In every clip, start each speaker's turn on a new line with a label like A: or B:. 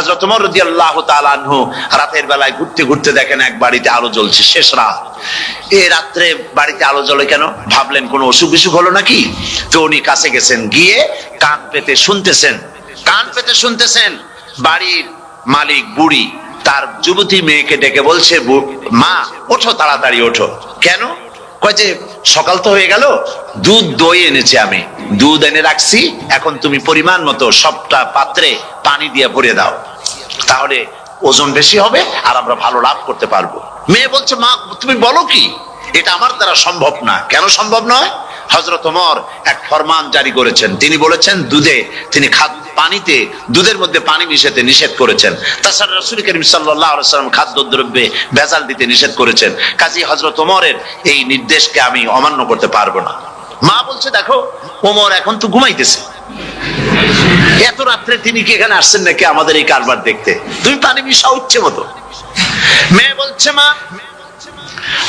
A: হযরত ওমর রাদিয়াল্লাহু তাআলা আনহু রাতের বেলায় ঘুরতে ঘুরতে দেখেন এক বাড়িতে আলো জ্বলছে, শেষ রাত। এই রাত্রে বাড়িতে আলো জ্বলে কেন? ভাবলেন কোনো অসুখ বিসুখ হলো নাকি। তো উনি কাছে গেছেন, গিয়ে কান পেতে শুনতেছেন। বাড়ির মালিক বুড়ি তার যুবতী মেয়েকে ডেকে বলছে, মা ওঠো, তাড়াতাড়ি ওঠো। কেন? কয় যে সকাল তো হয়ে গেল, দুধ দই এনেছি, আমি দুধ এনে রাখছি, এখন তুমি পরিমাণ মতো সবটা পাত্রে পানি দিয়ে ভরে দাও, তাহলে ওজন বেশি হবে আর আমরা ভালো লাভ করতে পারবো। মেয়ে বলছে, মা তুমি বলো কি, এটা আমার দ্বারা সম্ভব না। কেন সম্ভব নয়? হযরত ওমর এক ফরমান জারি করেছেন, তিনি বলেছেন পানিতে দুধের মধ্যে পানি মিশাতে নিষেধ করেছেন। তাছাড়া রাসূল করিম সাল্লাল্লাহু আলাইহি ওয়াসাল্লাম খাদ্যদ্রব্যে ভেজাল দিতে নিষেধ করেছেন। কাজী হযরত ওমরের এই নির্দেশকে আমি অমান্য করতে পারবো না। মা বলছে, দেখো ওমর এখন তো ঘুমাইতেছে, এত রাত্রে তিনি কি এখানে আসছেন নাকি আমাদের এই কারবার দেখতে? তুমি পানি মিশাও ইচ্ছে মতো। মেয়ে বলছে, মা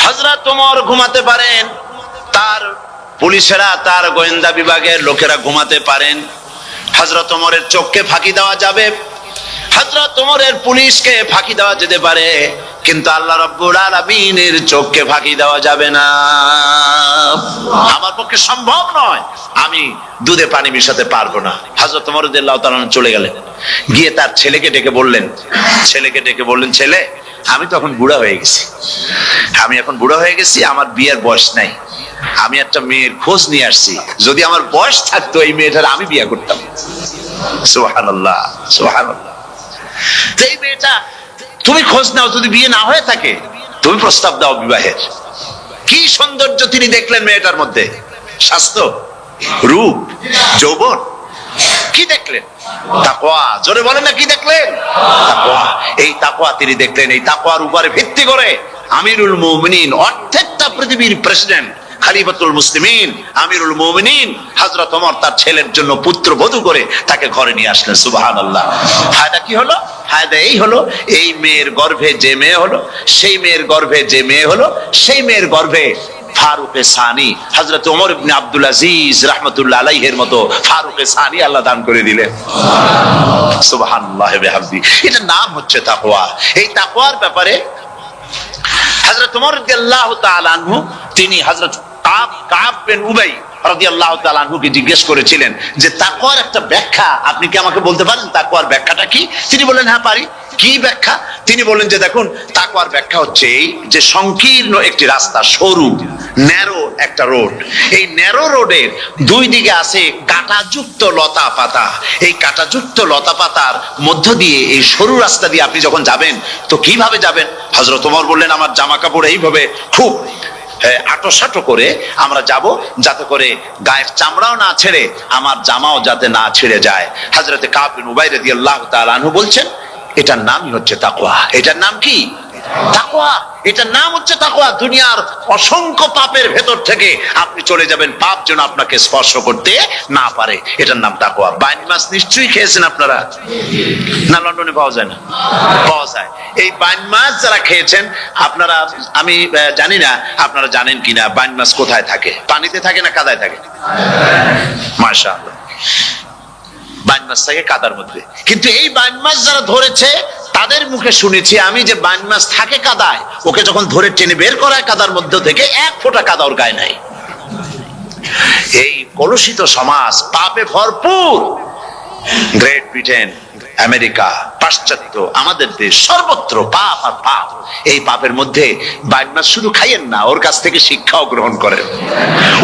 A: হযরত ওমর ঘুমাতে পারেন, তার পুলিশেরা, তার গোয়েন্দা বিভাগের লোকেরা ঘুমাতে পারেন, হযরত ওমরের চোখকে ফাঁকি দেওয়া যাবে, হযরত ওমরের পুলিশকে ফাঁকি দেওয়া যেতে পারে, কিন্তু আল্লাহ রাব্বুল আলামিনের চোখকে ফাঁকি দেওয়া যাবে না। আমার পক্ষে সম্ভব নয়, আমি দুধে পানি মিশাতে পারবো না। হযরত ওমর রাদিয়াল্লাহু তাআলা চলে গেলেন, গিয়ে তার ছেলেকে ডেকে বললেন, ছেলে আমি তো এখন বুড়া হয়ে গেছি, আমার বিয়ের বয়স নাই, আমি একটা মেয়ের খোঁজ নিয়ে আসছি, যদি আমার বয়স থাকতো এই মেয়েটার আমি বিয়ে করতাম। সুবহানাল্লাহ, সুবহানাল্লাহ। এই মেয়েটা তুমি খোঁজ নাও, যদি বিয়ে না হয়ে থাকে তুমি প্রস্তাব দাও বিবাহের। কি সৌন্দর্য তিনি দেখলেন মেয়েটার মধ্যে, স্বাস্থ্য, রূপ, যৌবন, কি দেখলেন? তাকওয়া। জোরে বলেন না, কি দেখলেন? তাকওয়া। এই তাকওয়া তিনি দেখলেন। এই তাকওয়ার উপরে ভিত্তি করে আমিরুল মুমিনিন, অর্ধেকটা পৃথিবীর প্রেসিডেন্ট, খলিফাতুল মুসলিমিন, আমিরুল মুমিনিন হযরত ওমর তার ছেলের জন্য পুত্রবধূ করে তাকে ঘরে নিয়ে আসলেন। সুবহানাল্লাহ। ফায়দা কি হলো? ফায়দা এই হলো, এই মেয়ের গর্ভে যে মেয়ে হলো, সেই মেয়ের গর্ভে ফারুকে সানি হযরত ওমর ইবনে আব্দুল আজিজ রাহমাতুল্লাহ আলাইহির মতো ফারুকে সানি আল্লাহ দান করে দিলেন। সুবহানাল্লাহ ওয়া বিহামদিহি। এটার নাম হচ্ছে তাকওয়া। এই তাকওয়ার ব্যাপারে হযরত ওমর রাদিয়াল্লাহু তাআলা আনহু তিনি হযরত কাব বিন উবাই রাদিয়াল্লাহু তাআলা আনহুকে জিজ্ঞেস করেছিলেন যে তাকওয়ার একটা ব্যাখ্যা আপনি কি আমাকে বলতে পারেন, তাকওয়ার ব্যাখ্যাটা কি? তিনি বললেন, হ্যাঁ পারি। কি ব্যাখ্যা? তিনি বললেন যে দেখুন, তাকওয়ার ব্যাখ্যা হচ্ছে এই যে সংকীর্ণ একটি রাস্তা, সরু ন্যারো একটা রোড, এই ন্যারো রোডের দুই দিকে আছে কাঁটাযুক্ত লতা পাতা। এই কাঁটাযুক্ত লতা পাতার মধ্য দিয়ে এই সরু রাস্তা দিয়ে আপনি যখন যাবেন তো কিভাবে যাবেন? হযরত ওমর বললেন, আমার জামা কাপড় এইভাবে খুব আটোসাটো করে আমরা যাব, যাতে করে গায়ের চামড়াও না ছেড়ে আমার জামাও যাতে না ছিঁড়ে যায়। হযরত কাব বিন উবাই রাদিয়াল্লাহু তাআলা আনহু বলছেন, এটার নামই হচ্ছে তাকওয়া। এটার নাম কি? তাকওয়া। এটার নাম হচ্ছে তাকওয়া। দুনিয়ার অসংখ্য পাপের ভেতর থেকে আপনি চলে যাবেন, পাপ যেন আপনাকে স্পর্শ করতে না পারে। এটার নাম তাকওয়া। বাইন মাছ নিশ্চয়ই খেয়েছেন আপনারা, না লন্ডনে পাওয়া যায় না? পাওয়া যায়। এই বাইন মাছ যারা খেয়েছেন আপনারা, আমি জানি না আপনারা জানেন কিনা, বাইন মাছ কোথায় থাকে? পানিতে থাকে না কাদায় থাকে? মাশাআল্লাহ, বাইন মাছ থাকে কাদার মধ্যে। কিন্তু এই বাইন মাছ যারা ধরেছে তাদের মুখে শুনেছি আমি যে বাইন মাছ থাকে কাদায়, ওকে যখন ধরে টেনে বের করায় কাদার মধ্য থেকে এক ফোঁটা কাদা ওর গায়ে নাই। এই কলুষিত সমাজ, পাপে ভরপুর। গ্রেট ব্রিটেন, আমেরিকা, পাশ্চাত্য, আমাদের দেশ, সর্বত্র পাপ আর পাপ। এই পাপের মধ্যে বাইন মাছ শুধু খাইয়েন না, ওর কাছ থেকে শিক্ষাও গ্রহণ করেন।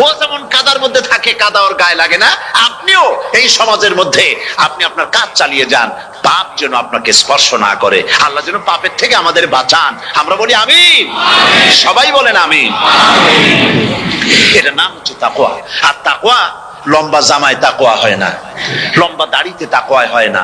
A: ও যেমন কাদার মধ্যে থাকে, কাদা ওর গায়ে লাগে না, আপনিও এই সমাজের মধ্যে আপনি আপনার কাজ চালিয়ে যান, পাপ যেন আপনাকে স্পর্শ না করে। আল্লাহ যেন পাপের থেকে আমাদের বাঁচান। আমরা বলি আমিন, সবাই বলেন আমিন। এটার নাম হচ্ছে তাকওয়া। আর তাকওয়া লম্বা জামায় তাকওয়া হয় না, লম্বা দাড়িতে তাকওয়া হয় না,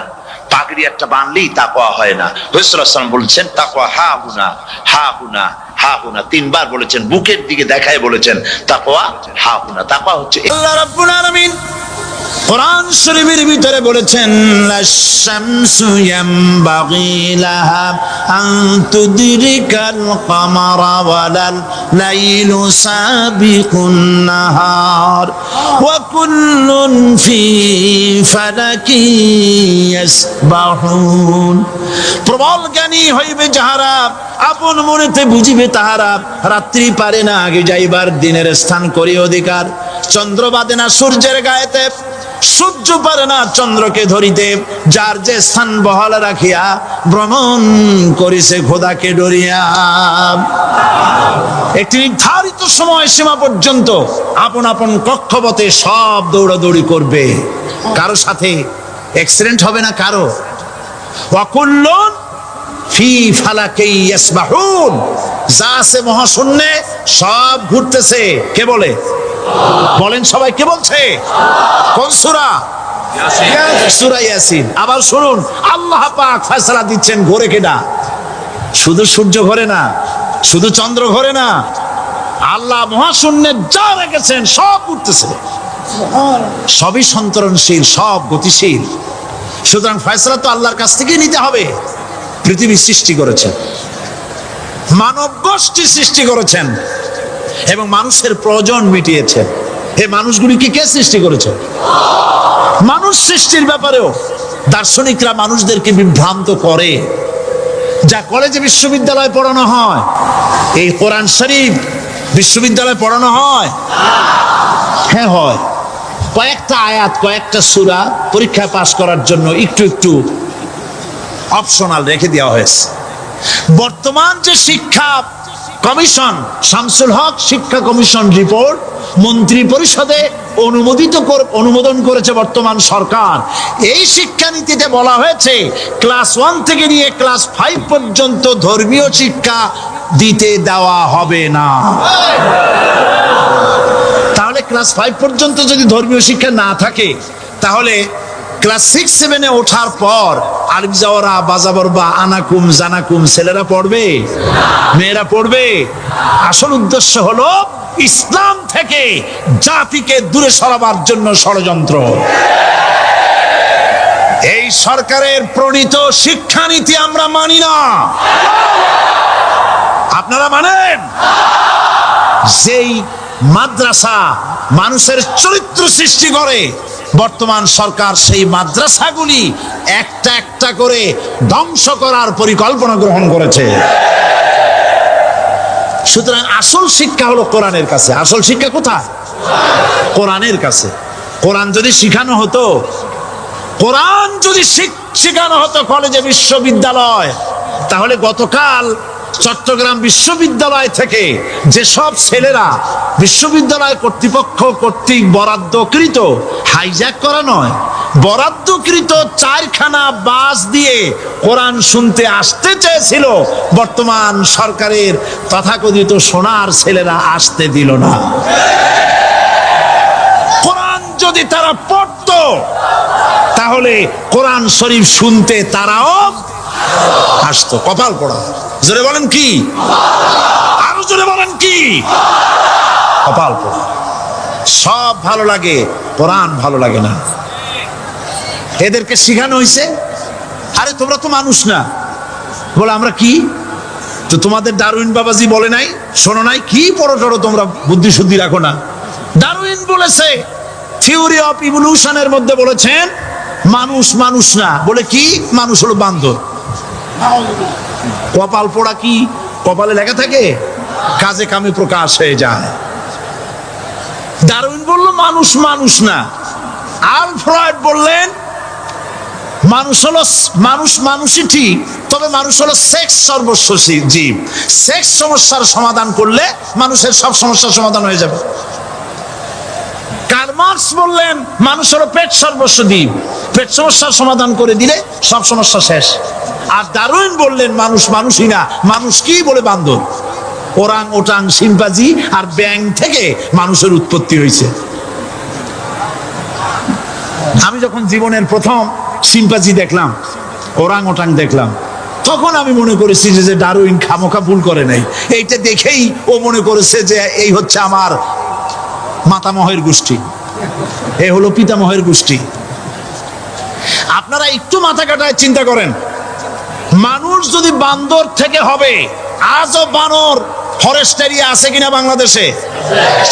A: পাগড়ি একটা বানলেই তাকওয়া হয় না। রাসূলুল্লাহ সাল্লাল্লাহু আলাইহি ওয়াসাল্লাম বলেছেন তাকওয়া হা হুনা, হা হুনা, হা হুনা, তিনবার বলেছেন, বুকের দিকে দেখায় বলেছেন তাকওয়া হা হুনা। তাকওয়া হচ্ছে আল্লাহ রাব্বুল আলামিন
B: কোরআন শরীফের ভিতরে বলেছেন লাশ-শামসু ইয়ামবাগি লাহা আন তুদরিকাল কামারা ওয়ালাল লাইলু সাবিকুন নাহার ওয়া কুল্লুন ফি ফালাকি ইয়াসবাহুন। প্রবল জ্ঞানী হইবে যাহারা, আপন মনেতে বুঝিবে তাহারা, রাত্রি পারে না আগে যাইবার, দিনের স্থান করি অধিকার। চন্দ্র বাদে না সূর্যের গায়েতে, সূর্য পারে না চন্দ্রকে ধরিতে, যার যে স্থান বহাল রাখিয়া ভ্রমণ করিছে খোদাকে ডরিয়া। একটি নির্ধারিত সময় সীমা পর্যন্ত আপন আপন কক্ষপথে সব দৌড়াদৌড়ি করবে, কারো সাথে অ্যাক্সিডেন্ট হবে না কারো। ওয়াকুল্লুন ফি ফালাকি ইয়াসবাহুন, যা আছে মহাশূন্যে সব ঘুরতেছে। কে বলে? বলেন সবাই, কে বলছে? কোন সূরা? সূরা ইয়াসিন। আবার শুনুন, আল্লাহ পাক ফয়সালা দিচ্ছেন ঘোরে কেডা? শুধু সূর্য ঘোরে না, শুধু চন্দ্র ঘোরে না, আল্লাহ মহাশূন্যে যা রেখেছেন সব ঘুরতেছে, সবই সন্তরণশীল, সব গতিশীল। সুতরাং ফয়সালা তো আল্লাহর কাছ থেকেই নিতে হবে। পৃথিবী সৃষ্টি করেছেন, মানব গোষ্ঠী সৃষ্টি করেছেন এবং মানুষের প্রয়োজন মিটিয়েছেন। এই মানুষগুলিকে কে সৃষ্টি করেছে? মানুষ সৃষ্টির ব্যাপারেও দার্শনিকরা মানুষদেরকে বিভ্রান্ত করে। যা কলেজে বিশ্ববিদ্যালয়ে পড়ানো হয়, এই কোরআন শরীফ বিশ্ববিদ্যালয়ে পড়ানো হয়? হ্যাঁ হয়। কয়েকটা আয়াত, কয়েকটা সূরা পরীক্ষায় পাস করার জন্য একটু একটু অপশনাল রেখে দেওয়া হয়েছে। বর্তমান যে শিক্ষা কমিশন, শামসুল হক শিক্ষা কমিশন রিপোর্ট মন্ত্রী পরিষদে অনুমোদন করেছে বর্তমান সরকার। এই শিক্ষানীতিতে বলা হয়েছে ক্লাস 1 থেকে নিয়ে ক্লাস 5 পর্যন্ত ধর্মীয় শিক্ষা দিতে দেওয়া হবে না। তাহলে ক্লাস 5 পর্যন্ত যদি ধর্মীয় শিক্ষা না থাকে, তাহলে ক্লাস 6-7-এ ওঠার পর আলিফ জাওরা বাজাবর বা আনাকুম জানাকুম ছেলেরা পড়বে? মেয়েরা পড়বে? আসল উদ্দেশ্য হলো ইসলাম থেকে জাতিকে দূরে সরাবার জন্য ষড়যন্ত্র। এই সরকারের প্রণীত শিক্ষানীতি আমরা মানি না। আপনারা মানেন? যেই মাদ্রাসা মানুষের চরিত্র সৃষ্টি করে, বর্তমান সরকার সেই মাদ্রাসাগুলি একটা একটা করে ধ্বংস করার পরিকল্পনা গ্রহণ করেছে। সুতরাং আসল শিক্ষা হলো কোরআনের কাছে। আসল শিক্ষা কোথায়? কোরআনের কাছে। কোরআন যদি শিখানো হতো, কোরআন যদি শিখানো হতো কলেজে বিশ্ববিদ্যালয়, তাহলে গতকাল চট্টগ্রাম বিশ্ববিদ্যালয় থেকে যেসব ছেলেরা বিশ্ববিদ্যালয় কর্তৃপক্ষ কর্তৃক বরাদ্দকৃত, হাইজ্যাক করা নয়, বরাদ্দকৃত 4খানা বাস দিয়ে কোরআন শুনতে আসতে চেয়েছিল, বর্তমান সরকারের তথাকথিত সোনার ছেলেরা আসতে দিল না। কোরআন যদি তারা পড়তো, তাহলে কোরআন শরীফ শুনতে তারাও আসতো। কপাল পড়া। জোরে বলেন কি? আরো জোরে বলেন কি? কপাল পড়া। সব ভালো লাগে, কোরআন ভালো লাগে না। এদেরকে শিখানো হয়েছে, আরে তোমরা তো মানুষ না। বলে আমরা কি? তো তোমাদের ডারউইন বাবাজি বলে নাই, শোনো নাই? কি পড়ো টড়ো তোমরা, বুদ্ধি শুদ্ধি রাখো না। ডারউইন বলেছে, থিওরি অফ ইভলিউশনের মধ্যে বলেছেন মানুষ মানুষ না। বলে কি? মানুষ হলো বান্দর। কপাল পোড়া কি কপালে লেখা থাকে? কাজে কামে প্রকাশ হয়ে যায়। ডারউইন বলল মানুষ মানুষ না। আলফ্রেড বললেন মানুষ হলো মানুষই ঠিক, তবে মানুষ হলো সেক্স সর্বস্ব জীব। সেক্স সমস্যার সমাধান করলে মানুষের সব সমস্যার সমাধান হয়ে যাবে। কার্ল মার্কস বললেন মানুষ হলো পেট সর্বস্ব জীব, পেট সমস্যার সমাধান করে দিলে সব সমস্যা শেষ। আর ডারউইন বললেন মানুষ মানুষই না, মানুষ কি? বলে বান্দর। ওরাং ওটাং শিম্পাজি আর ব্যাং থেকে মানুষের উৎপত্তি হয়েছে। আমি যখন জীবনের প্রথম শিম্পাজি দেখলাম, ওরাং ওটাং দেখলাম, তখন আমি মনে করেছি যে ডারউইন খামোখা ভুল করে নাই। এইটা দেখেই ও মনে করেছে যে এই হচ্ছে আমার মাতামহের গোষ্ঠী, এ হলো পিতামহের গোষ্ঠী। আপনারা একটু মাথা কাটায় চিন্তা করেন, মানুষ যদি বান্দর থেকে হবে, আজও বানর ফরেস্ট এরিয়া আছে কিনা বাংলাদেশে?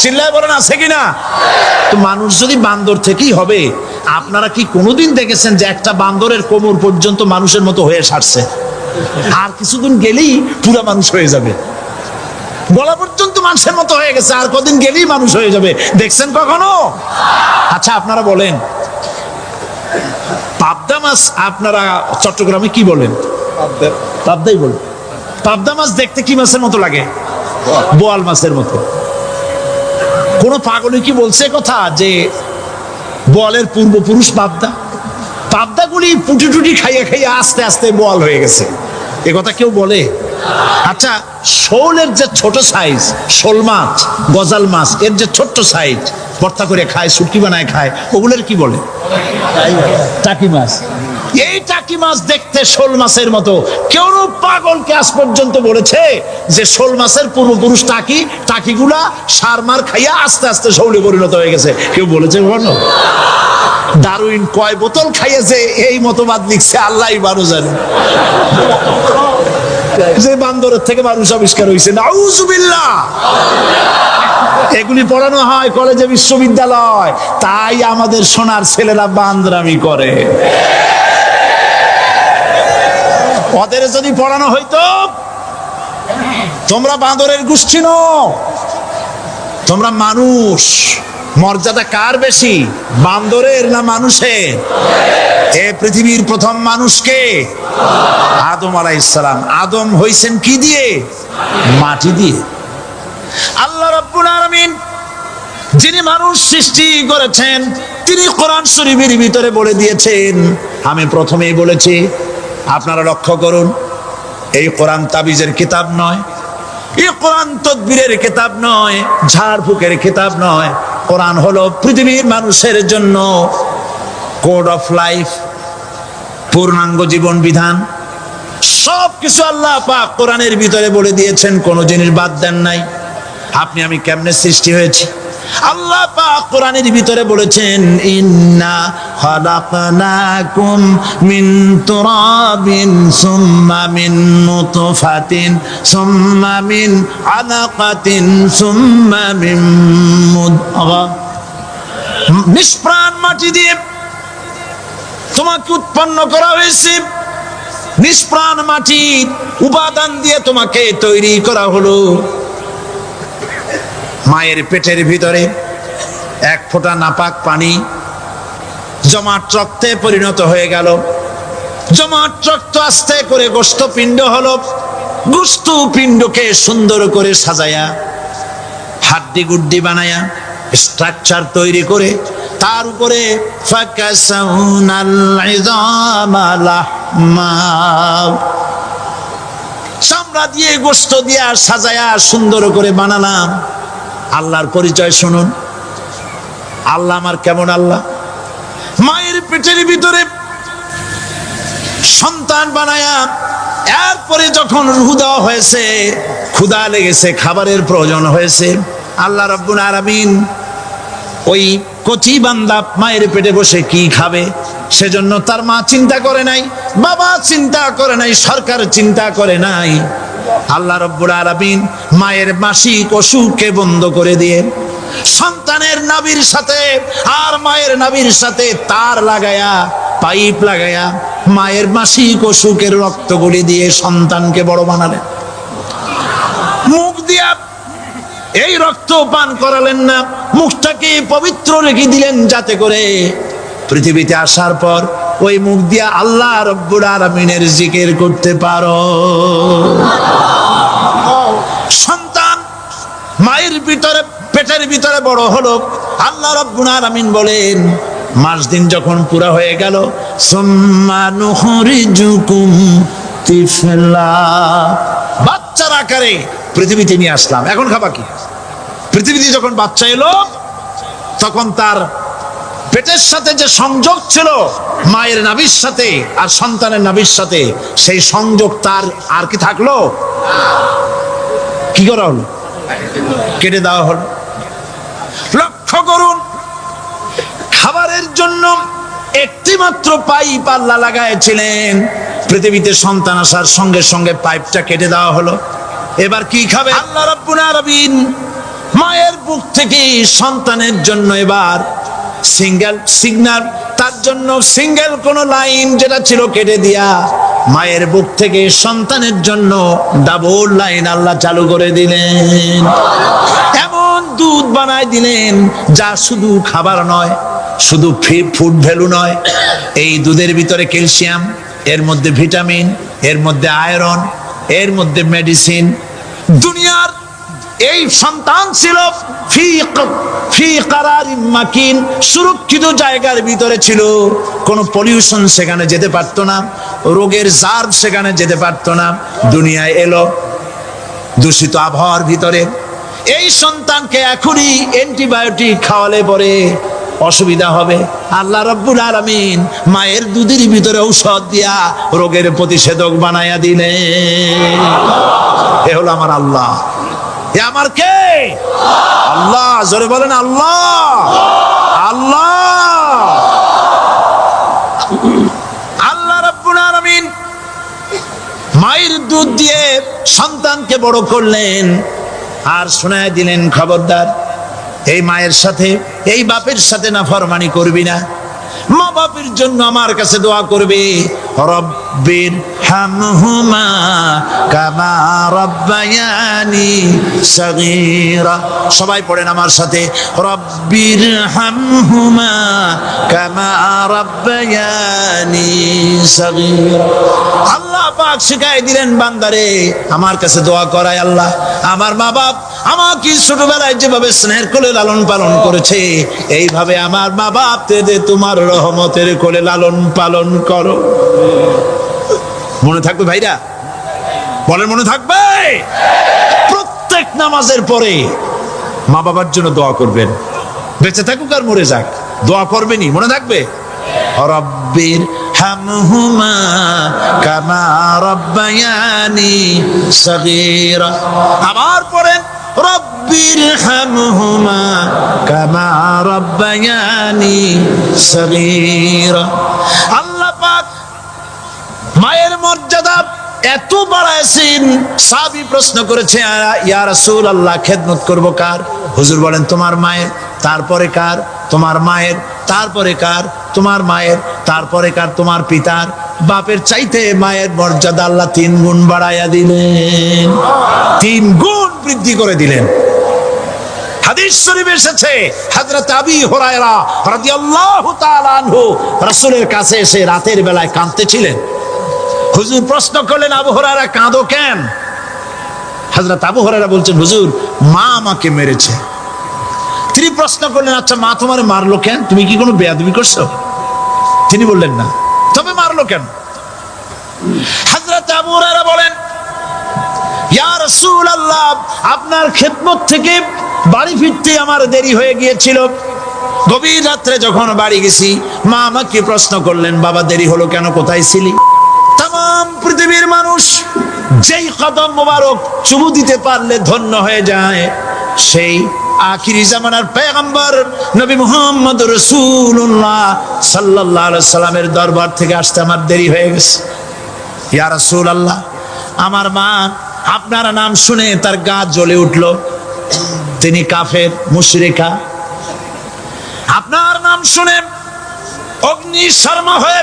B: চিল্লায় বলেন আছে কিনা? তো মানুষ যদি বান্দর থেকেই হবে, আপনারা কি কোনোদিন দেখেছেন যে একটা বান্দরের কোমর পর্যন্ত মানুষের মতো হয়ে সারছে? আর কিছুদিন গেলেই পুরা মানুষ হয়ে যাবে, গলা পর্যন্ত মানুষের মতো হয়ে গেছে, আর কদিন গেলেই মানুষ হয়ে যাবে। দেখছেন কখনো? আচ্ছা আপনারা বলেন, পাবদা মাছ আপনারা চট্টগ্রামে কি বলেন? পাবদাই বলেন। পাবদা মাছ দেখতে কি মাছের মতো লাগে? বোয়াল মাছের মতো। কোন পাগলে কি বলছে কথা যে বোয়ালের পূর্বপুরুষ পাবদা? পাবদাগুলি পুটি টুটি খাইয়া খাইয়া আস্তে আস্তে বোয়াল হয়ে গেছে, এ কথা কেউ বলে? আচ্ছা, শোলের যে ছোট সাইজ, শোল মাছ, গজাল মাছ, এর যে ছোট্ট সাইজ ভর্তা করে খায়, শুটকি বানায় খায়, ওগুলোর কি বলে? টাকি মাছ। এই টাকি মাছ দেখতে শোল মাছের মতো। কেউ পাগলকে আজ পর্যন্ত বলেছে যে শোল মাছের পূর্বপুরুষ টাকি, টাকিগুলা সার মার খাইয়া আস্তে আস্তে শৌলে পরিণত হয়ে গেছে? কেউ বলেছে কখনো? ডারউইন কয় বোতল খাইয়েছে এই মতবাদ লিখছে আল্লাহই ভালো জানে, যে বান্দরের থেকে মানুষ আবিষ্কার হয়েছে। নাউজুবিল্লাহ। এগুলি পড়ানো হয় কলেজে, বিশ্ববিদ্যালয়, তাই আমাদের সোনার ছেলেরা বান্দরামি করে। ওদের যদি পড়ানো হইতো তোমরা বান্দরের গোষ্ঠী নও, তোমরা মানুষ, মর্যাদা কার বেশি, বান্দরের না মানুষের? এ পৃথিবীর প্রথম মানুষকে আদম আলাইহিস সালাম। আদম হইছেন কি দিয়ে? মাটি দিয়ে। আল্লাহ রাব্বুল আলামিন যিনি মানুষ সৃষ্টি করেছেন, তিনি কোরআন শরীফের ভিতরে বলে দিয়েছেন, আমি প্রথমেই বলেছি, আপনারা লক্ষ্য করুন, এই কোরআন তাবিজের কিতাব নয়, এই কোরআন তদবিরের কিতাব নয়, ঝাড়ফুঁকের কিতাব নয়। কোরআন হলো পৃথিবীর মানুষের জন্য কোড অফ লাইফ, পূর্ণাঙ্গ জীবন বিধান। সবকিছু আল্লাহ পাক কোরআনের ভিতরে বলে দিয়েছেন, কোনো জিনিস বাদ দেন নাই। আপনি আমি কেমনে সৃষ্টি হয়েছি আল্লাহ পাক কোরআনের ভিতরে বলেছেন, ইন্না খালাকনাকুম মিন তুরাবিন সুম্মা মিন নুতফাতিন সুম্মা মিন আলাকাতিন সুম্মা মিন মুদগা। নিষ্প্রাণ মাটি দিয়ে তোমাকে উৎপন্ন করা হয়েছে, নিষ্প্রাণ মাটির উপাদান দিয়ে তোমাকে তৈরি করা হলো। মায়ের পেটের ভিতরে এক ফোঁটা নাপাক পানি জমাট রক্তে পরিণত হয়ে গেল, জমাট রক্ত আস্তে করে গোশতপিণ্ড হলো, গোশতপিণ্ডকে সুন্দর করে সাজায়া হাড্ডি গুড্ডি বানায়া স্ট্রাকচার তৈরি করে তার উপরে ফাকাসাউনাল ইযামা লাহমা, চামড়া দিয়ে গোশত দিয়ে সাজায়া সুন্দর করে বানালাম। আল্লাহর পরিচয় শুনুন, আল্লাহ আমার কেমন আল্লাহ। মায়ের পেটের ভিতরে সন্তান বানায়া এরপরে যখন রূহ দেওয়া হয়েছে, ক্ষুধা লেগেছে, খাবারের প্রয়োজন হয়েছে, আল্লাহ রাব্বুল আলামিন ওই কচি বান্দা মায়ের পেটে বসে কি খাবে, সেজন্য তার মা চিন্তা করে নাই, বাবা চিন্তা করে নাই, সরকার চিন্তা করে নাই। আল্লাহ রাব্বুল আলামিন মায়ের মাসিক অসুখকে বন্ধ করে দিয়ে সন্তানের নাভির সাথে আর মায়ের নাভির সাথে তার লাগায়া, পাইপ লাগায়া মায়ের মাসিক অসুখের রক্তগুলি দিয়ে সন্তানকে বড় বানালেন। মুখ দিয়া এই রক্ত পান করালেন না, মুখটাকে পবিত্র রেখে দিলেন যাতে করে পৃথিবীতে আসার পর ওই মুখ দিয়া আল্লাহ রাব্বুল আলামিনের জিকির করতে পারো। সন্তান মায়ের ভিতরে পেটের ভিতরে বড় হলো, আল্লাহ রাব্বুল আলামিন বলেন মাস দিন যখন পুরা হয়ে গেল, সুম্মা নুখরিজুকুম তিফলা, বাচ্চার আকারে পৃথিবীতে নিয়ে আসলাম। এখন খাবা কি? পৃথিবীতে যখন বাচ্চা এলো তখন তার পেটের সাথে যে সংযোগ ছিল মায়ের নাভির সাথে আর সন্তানের নাভির সাথে, সেই সংযোগ তার আর কি থাকলো? কি করা হলো? কেটে দেওয়া হলো। লক্ষ্য করুন, খাবারের জন্য একটি মাত্র পাইপ আল্লাহ লাগাইছিলেন। পৃথিবীতে সন্তান আসার সঙ্গে সঙ্গে পাইপটা কেটে দেওয়া হলো। এবার কি খাবে? আল্লাহ রাব্বুল আলামিন মায়ের বুক থেকে সন্তানের জন্য এবার সিঙ্গেল সিগন্যাল, তার জন্য সিঙ্গেল কোন লাইন যেটা ছিল কেটে দিয়া মায়ের বুক থেকে সন্তানের জন্য ডাবল লাইন আল্লাহ চালু করে দিলেন। এমন দুধ বানায় দিলেন যা শুধু খাবার নয়, শুধু ফুড ভ্যালু নয়, এই দুধের ভিতরে ক্যালসিয়াম, এর মধ্যে ভিটামিন, এর মধ্যে আয়রন, এর মধ্যে মেডিসিন। দুনিয়ার এই সন্তান ছিল ফি কারারিন মাকিন, সুরক্ষিত জায়গার ভিতরে ছিল। কোনো পলিউশন সেখানে যেতে পারতো না, রোগের জার্ম সেখানে যেতে পারতো না। দুনিয়ায় এলো দূষিত আবহাওয়ার ভিতরে। এই সন্তানকে এখনই অ্যান্টিবায়োটিক খাওয়ালে পরে অসুবিধা হবে। আল্লাহ রাব্বুল আলামিন মায়ের দুধের ভিতরে ঔষধ দিয়া রোগের প্রতিষেধক বানায়া দিলেন। এ হলো আমার আল্লাহ। এ আমার কে? আল্লাহ। জোরে বলেন আল্লাহ। আল্লাহ আল্লাহ রাব্বুল আলামিন মায়ের দুধ দিয়ে সন্তানকে বড় করলেন আর শোনায় দিলেন, খবরদার এই মায়ের সাথে, এই বাপের সাথে নাফরমানি করবি না। মা বাপের জন্য আমার কাছে দোয়া করবে, রব্বির হামহুমা কামা রাব্বায়ানি সগীরা। সবাই পড়েন আমার সাথে, রব্বির হামহুমা কামা রাব্বায়ানি সগীরা। আল্লাহ পাক শিখাই দিলেন বান্দারে আমার কাছে দোয়া করায়, আল্লাহ আমার মা বাপ আমাকে ছোটবেলায় যেভাবে স্নেহের কোলে লালন পালন করেছে, এইভাবে আমার মা বাপ তোমার রহমতের কোলে লালন পালন করো। মনে থাকবে ভাইরা? বলেন মনে থাকবে? প্রত্যেক নামাজের পরে মা বাবার জন্য দোয়া করবেন, বেঁচে থাকুক আর মরে যাক, দোয়া করবেনই। মনে থাকবে? রব্বির হামহুমা কামা রাব্বায়ানি সগীরা। আবার পড়েন, রব্বির হামহুমা কামা রাব্বায়ানি সগীরা। আল্লাহ পাক মায়ের মর্যাদা এত বাড়াইছেন। সাহাবী প্রশ্ন করেছে, ইয়া রাসূলুল্লাহ খেদমত করব কার? হুজুর বলেন তোমার মায়ের, তারপরে কার? তোমার মায়ের, তারপরে কার? তোমার মায়ের, তারপরে কার? তোমার পিতার। বাপের চাইতে মায়ের মর্যাদা আল্লাহ 3 গুণ বাড়াইয়া দিলেন, 3 গুণ বৃদ্ধি করে দিলেন। হাদিস শরীফে এসেছে, হযরত আবী হুরায়রা রাদিয়াল্লাহু তাআলা আনহু রাসূলের কাছে এসে রাতের বেলায় কাঁদতেছিলেন। হুজুর প্রশ্ন করলেন, আবু হুরায়রা কাঁদো কেন? হযরত আবু হুরায়রা বলছেন, হুজুর মা আমাকে মেরেছে। তিনি প্রশ্ন করলেন, আচ্ছা মা তোমার মারলো কেন? তুমি কি কোনো বেয়াদবি করছো? তিনি বললেন না, তবে মারলো কেন? হযরত আবু হুরায়রা বলেন, ইয়া রাসূলুল্লাহ আপনার খেদমত থেকে বাড়ি ফিরতে আমার দেরি হয়ে গিয়েছিল। গভীর রাত্রে যখন বাড়ি গেছি, মা আমাকে প্রশ্ন করলেন, বাবা দেরি হলো কেন, কোথায় ছিলি? তাম পৃথিবীর মানুষ যেই কদম মোবারক চুমু দিতে পারলে ধন্য হয়ে যায়, সেই আখিরি জামানার পয়গম্বর নবী মুহাম্মদ রাসূলুল্লাহ সাল্লাল্লাহু আলাইহি সাল্লামের দরবার থেকে আসতে আমার দেরি হয়ে গেছে। ইয়া রাসূলুল্লাহ আমার মা আপনার নাম শুনে তার গা জ্বলে উঠল, তিনি কাফের মুশরিকা। আপনার নাম শুনে অগ্নি শর্মা হয়ে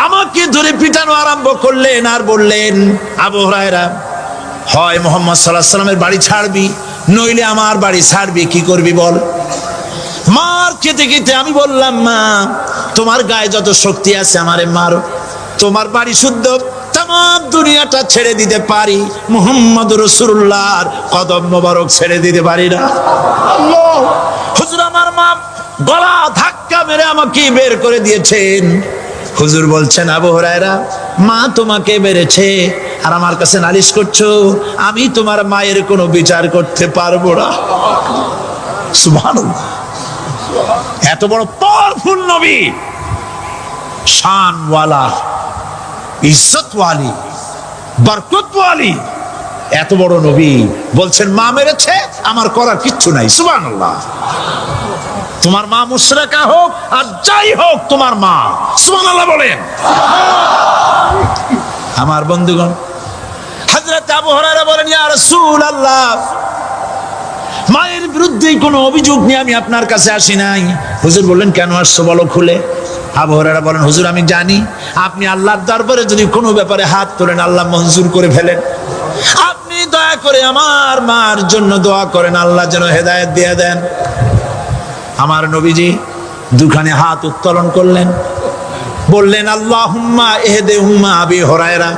B: আমাকে ধরে পিটানো আরম্ভ করলেন আর বললেন, আবু হুরায়রা হয় মুহাম্মদ সাল্লাল্লাহু আলাইহি সাল্লামের বাড়ি ছাড়বি, নইলে আমার বাড়ি ছাড়বি, কি করবি বল? মার খেতে খেতে আমি বললাম, মা তোমার গায়ে যত শক্তি আছে আমারে মারো, তোমার বাড়ি শুদ্ধ, তাম দুনিয়াটা ছেড়ে দিতে পারি, মুহাম্মদ রাসূলুল্লাহর কদম মোবারক ছেড়ে দিতে পারি না। আল্লাহ! হুজুর আমার মা গলা ধাক্কা মেরে আমাকে বের করে দিয়েছেন। হুজুর বলছেন, আবু হুরায়রা মা তোমাকে মেরেছে আর আমার কাছে নালিশ করছো, আমি তোমার মায়ের কোনো বিচার করতে পারবো না। সুবহানাল্লাহ! এত বড় পাওয়ারফুল নবী, শানওয়ালা, ইজ্জতওয়ালি, বরকতওয়ালি, এত বড় নবী বলছেন মা মেরেছে, আমার করার কিচ্ছু নাই। সুবহানাল্লাহ! তোমার মা মুশরিকা হোক আর যাই হোক তোমার মা। সুবহানাল্লাহ বলেন। আমার বন্ধুগণ, হযরত আবু হুরায়রা বলেন, ইয়া রাসূলুল্লাহ, মায়ের বিরুদ্ধে কোনো অভিযোগ নিয়ে আমি আপনার কাছে আসি নাই। হুজুর বললেন, কেন আসছো বলো খুলে। আবু হুরায়রা বলেন, হুজুর আমি জানি আপনি আল্লাহর দরবারে যদি কোনো ব্যাপারে হাত তোলেন আল্লাহ মঞ্জুর করে ফেলেন। আপনি দয়া করে আমার মার জন্য দোয়া করেন, আল্লাহ যেন হেদায়েত দিয়ে দেন। আমার নবীজি দুখানে হাত উত্তোলন করলেন, বললেন, আল্লাহুম্মা ইহদি উম্মা আবি হুরায়রা,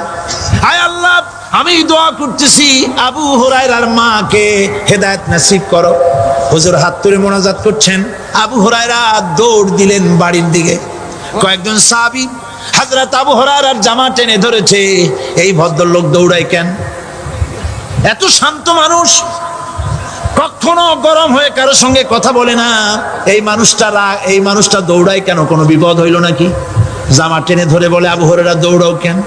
B: আয় আল্লাহ আমি দোয়া করতেছি আবু হুরায়রার মাকে হেদায়েত নসিব করো। হুজুর হাত তুলে মোনাজাত করছেন, আবু হুরায়রা দৌড় দিলেন বাড়ির দিকে। কয়েকজন সাহাবী হযরত আবু হুরায়রার জামা টেনে ধরেছে, এই ভদ্রলোক দৌড়ায় কেন? এত শান্ত মানুষ, কখনো গরম হয়ে কারোর সঙ্গে কথা বলে না। এই মানুষটা দৌড়ায় কেন? কোনো বিপদ হইল নাকি? জামা টেনে ধরে বলে, আবু হুরায়রা দৌড়াও কেন?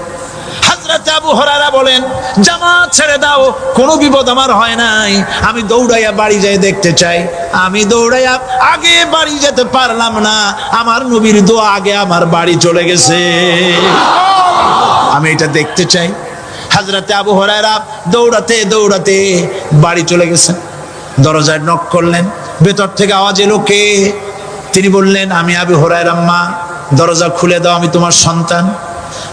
B: হযরত আবু হুরায়রা বলেন, জামা ছেড়ে দাও, কোনো বিপদ আমার হয় নাই, আমি দৌড়াইয়া বাড়ি যাই দেখতে চাই। আমি দৌড়াইয়া আগে বাড়ি যেতে পারলাম না, আমার নবীর দোয়া আগে আমার বাড়ি চলে গেছে, আমি এটা দেখতে চাই। হযরত আবু হুরায়রা দৌড়াতে দৌড়াতে বাড়ি চলে গেছেন। দরজায় নক করলেন, ভেতর থেকে আওয়াজ এলো, কে? তিনি বললেন, আমি আবু হুরায়রা। মা দরজা খুলে দাও, আমি তোমার সন্তান।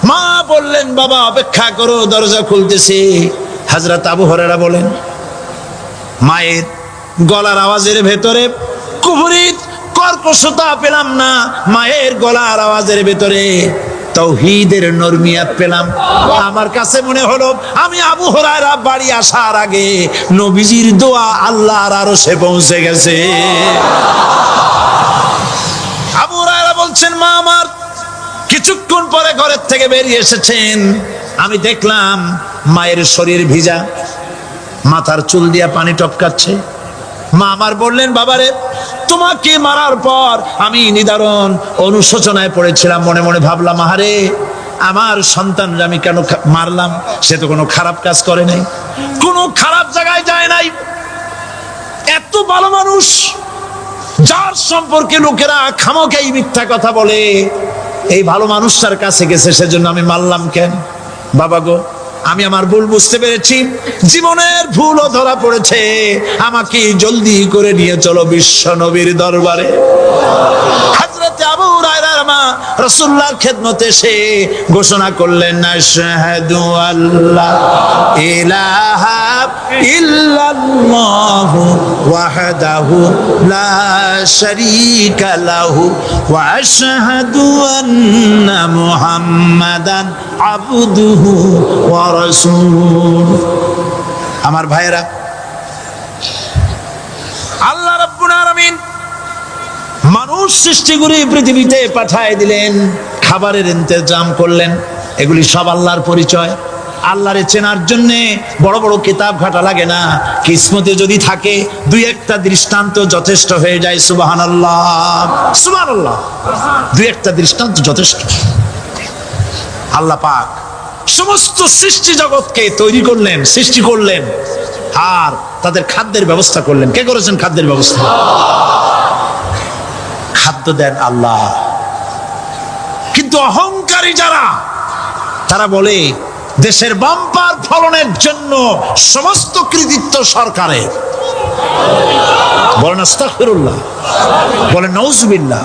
B: মা বললেন, বাবা অপেক্ষা করো, দরজা খুলতেছি। হযরত আবু হুরায়রা বলেন, মায়ের গলার আওয়াজের ভেতরে কুফরি কর্কশতা পেলাম না, মায়ের গলার আওয়াজের ভেতরে তাওহীদের নরমিয়াত পেলাম। আমার কাছে মনে হলো আমি আবু হুরায়রা বাড়ি আসার আগে নবীজির দোয়া আল্লাহর আরশে পৌঁছে গেছে। আবু হুরায়রা বলছেন, মা আমার কিছুক্ষণ পরে ঘরের থেকে বেরিয়ে এসেছেন, আমি দেখলাম মায়ের শরীর ভিজা, মাথার চুল দিয়া পানি টপকাচ্ছে। মা আমার বললেন, বাবারে তোমাকে মারার পর আমি নিদারুণ অনুশোচনায় পড়েছিলাম, মনে মনে ভাবলাম, আহারে আমার সন্তানরা আমি কেন মারলাম? সে তো কোনো খারাপ কাজ করে নাই, কোনো খারাপ জায়গায় যায় নাই, এত ভালো মানুষ যার সম্পর্কে লোকেরা খামোখাই মিথ্যা কথা বলে, এই ভালো মানুষটার কাছে গেছে, সেজন্য আমি মারলাম কেন? বাবা গো, আমি আমার ভুল বুঝতে পেরেছি, জীবনের ভুলও ধরা পড়েছে, আমাকে জলদি করে নিয়ে চলো বিশ্ব নবীর দরবারে। হযরত আবু হুরায়রার মা রাসূলুল্লাহর খেদমতে এসে ঘোষণা করলেন, আশহাদু আল্লা ইলাহা ইল্লাল্লাহু ওয়াহদাহু লা শারীকা লাহু ওয়া আশহাদু আন্না মুহাম্মাদান আবদুহু ওয়া রাসূলুহু। আমার ভাইয়েরা, আল্লাহ রাব্বুল আলামিন মানুষ সৃষ্টি করে পৃথিবীতে পাঠায় দিলেন, খাবারের ইন্তজাম করলেন, এগুলি সব আল্লাহর পরিচয়। আল্লাহরে চেনার জন্য বড় বড় কিতাব ঘাটা লাগে না, কিসমতে যদি থাকে দুই একটা দৃষ্টান্ত যথেষ্ট হয়ে যায়। সুবহানাল্লাহ, সুবহানাল্লাহ, দুই একটা দৃষ্টান্ত যথেষ্ট। আল্লাহ পাক সমস্ত সৃষ্টি জগৎকে তৈরি করলেন, সৃষ্টি করলেন, আর তাদের খাদ্যের ব্যবস্থা করলেন। কে করেছেন খাদ্যের ব্যবস্থা? খাদ্য দেন আল্লাহ। কিন্তু অহংকারী যারা, তারা বলে দেশের বাম্পার ফলনের জন্য সমস্ত কৃতিত্ব সরকারের। বলেন আস্তাগফিরুল্লাহ, বলেন নাউজুবিল্লাহ।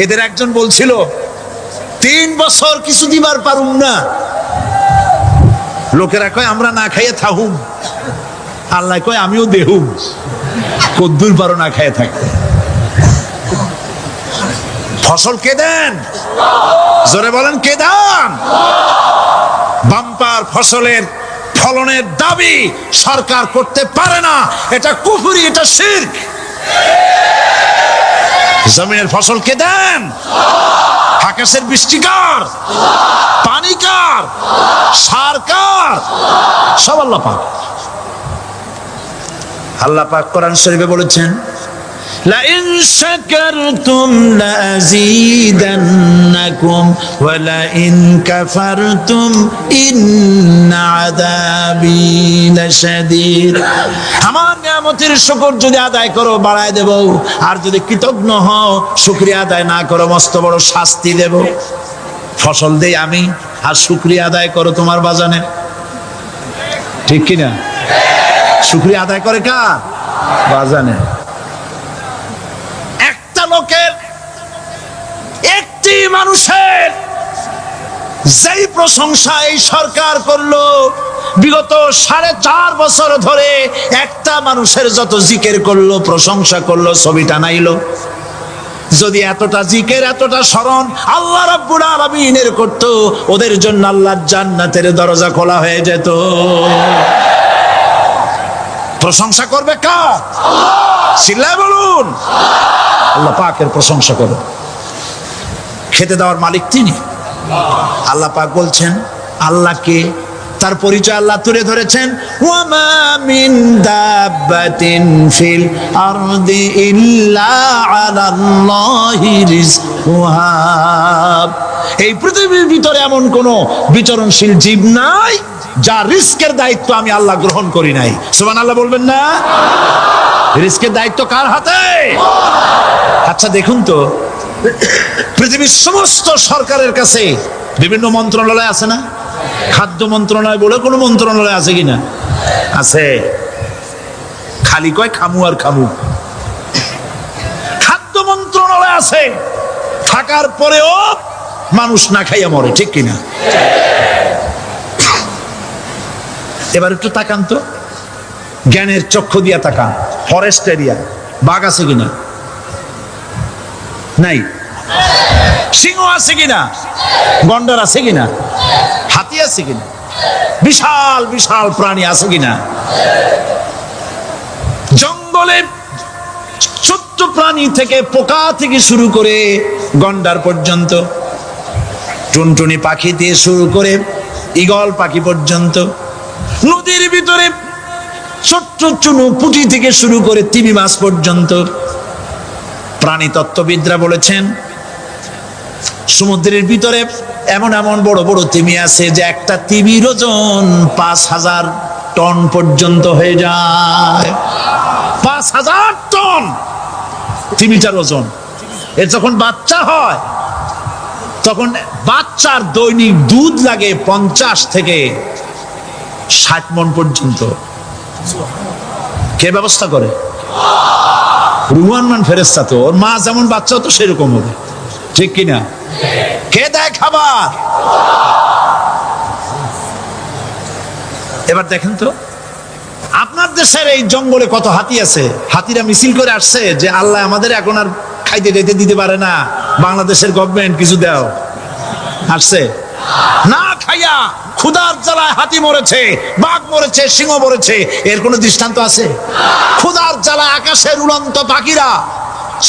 B: এদের একজন বলছিল, 3 বছর কিছু দিবার পারুম না। লোকেরা কয় আমরা না খাইয়ে থাকুম, আল্লাহ কয় আমিও দেহুম, কদ্দুর পারো না খাইয়ে থাকতে। ফসল কে দেন? জোরে বলেন, কে দেন? বাম্পার ফসলের ফলনের দাবি সরকার করতে পারে না, এটা কুফরি, এটা শিরক। জমিনের ফসল কে দেন? আকাশের বৃষ্টি কার? পানি কার? সার কার? সব আল্লাহ পাক। আল্লাহ পাক কোরআন শরীফে বলেছেন, লাইন শাকারতুম লাযীদান্নাকুম ওয়া লাইন কাফারতুম ইন্না আযাবি লাশাদীদ। আমার নিয়ামতের শুকর যদি আদায় করো বাড়ায় দেব, আর যদি কৃতজ্ঞ হও শুকরিয়া আদায় না করো মস্ত বড় শাস্তি দেব। ফসল দেই আমি, আর শুকরিয়া আদায় করো তোমার বাজানে, ঠিক কিনা? শুকরিয়া আদায় করে কার? বাজানে। একটা লোকের, একটি মানুষের যেই প্রশংসা এই সরকার করলো বিগত 4.5 বছর ধরে, একটা মানুষের যত জিকির করলো, প্রশংসা করলো, ছবি টানাইলো, যদি এতটা জিকির এতটা স্মরণ আল্লাহ রাব্বুল আলামিনের করতো, ওদের জন্য আল্লাহর জান্নাতের দরজা খোলা হয়ে যেত। প্রশংসা করবে কার? চিল্লায় বলুন, আল্লাহ পাকের প্রশংসা করো। খেতে দেওয়ার মালিক তিনি। আল্লাহ পাক বলছেন আল্লাহকে, তার পরিচয় আল্লাহ তুলে ধরেছেন, ওয়ামা মিন দাব্বাতিন ফিল আরদি ইল্লা আলাল্লাহি রিজকুহা। এই পৃথিবীর ভিতরে এমন কোন বিচরণশীল জীব নাই যার রিস্কের দায়িত্ব আমি আল্লাহ গ্রহণ করি নাই। সুবহানাল্লাহ বলবেন না? রিস্কের দায়িত্ব কার হাতে? আচ্ছা দেখুন তো, পৃথিবীর সমস্ত সরকারের কাছে বিভিন্ন মন্ত্রণালয় আছে না? খাদ্য মন্ত্রণালয় বলে কোনো মন্ত্রণালয় আছে কিনা? আছে। খালি কয় খামু আর খামু। খাদ্য মন্ত্রণালয় আছে, থাকার পরেও মানুষ না খাইয়া মরে, ঠিক কিনা? এবার একটু তাকান তো, জ্ঞানের চক্ষু দিয়া তাকান। ফরেস্ট এরিয়া, বাঘ আছে কিনা? নাই। সিংহ আছে কিনা? গন্ডার আছে কিনা? হাতি আছে কিনা? বিশাল বিশাল প্রাণী আছে কিনা? জঙ্গলে ছোট্ট প্রাণী থেকে, পোকা থেকে শুরু করে গন্ডার পর্যন্ত, টুনটুনি পাখি দিয়ে শুরু করে ঈগল পাখি পর্যন্ত, নদীর ভিতরে ছোট্ট চুনু পুঁটি থেকে শুরু করে তিমি মাছ পর্যন্ত। প্রাণী তত্ত্ববিদরা বলেছেন সমুদ্রের ভিতরে এমন এমন বড় বড় তিমি আছে যে একটা তিমির ওজন 5000 টন পর্যন্ত হয়ে যায়। 5000 টন তিমিটার ওজন। এর যখন বাচ্চা হয় তখন বাচ্চার দৈনিক দুধ লাগে 50 থেকে 60 মণ পর্যন্ত। কে ব্যবস্থা করে? রুহান মান ফেরেশতা। তো ওর মা যেমন বাচ্চা তো সেরকম হবে, ঠিক কিনা? কে দেয় খাবার? এবার দেখেন তো, আপনার দেশের এই জঙ্গলে কত হাতি আছে। হাতিরা মিছিল করে আসছে যে আল্লাহ আমাদের এখন আর খাইতে টাইতে দিতে পারে না, বাংলাদেশের গভর্নমেন্ট কিছু দাও। আসছে না, খাইয়া ক্ষুধার জ্বালায় হাতি মরেছে, বাঘ মরেছে, সিংহ মরেছে। এর কোনো দৃষ্টান্ত আছে? ক্ষুধার জ্বালায় আকাশের উড়ন্ত পাখিরা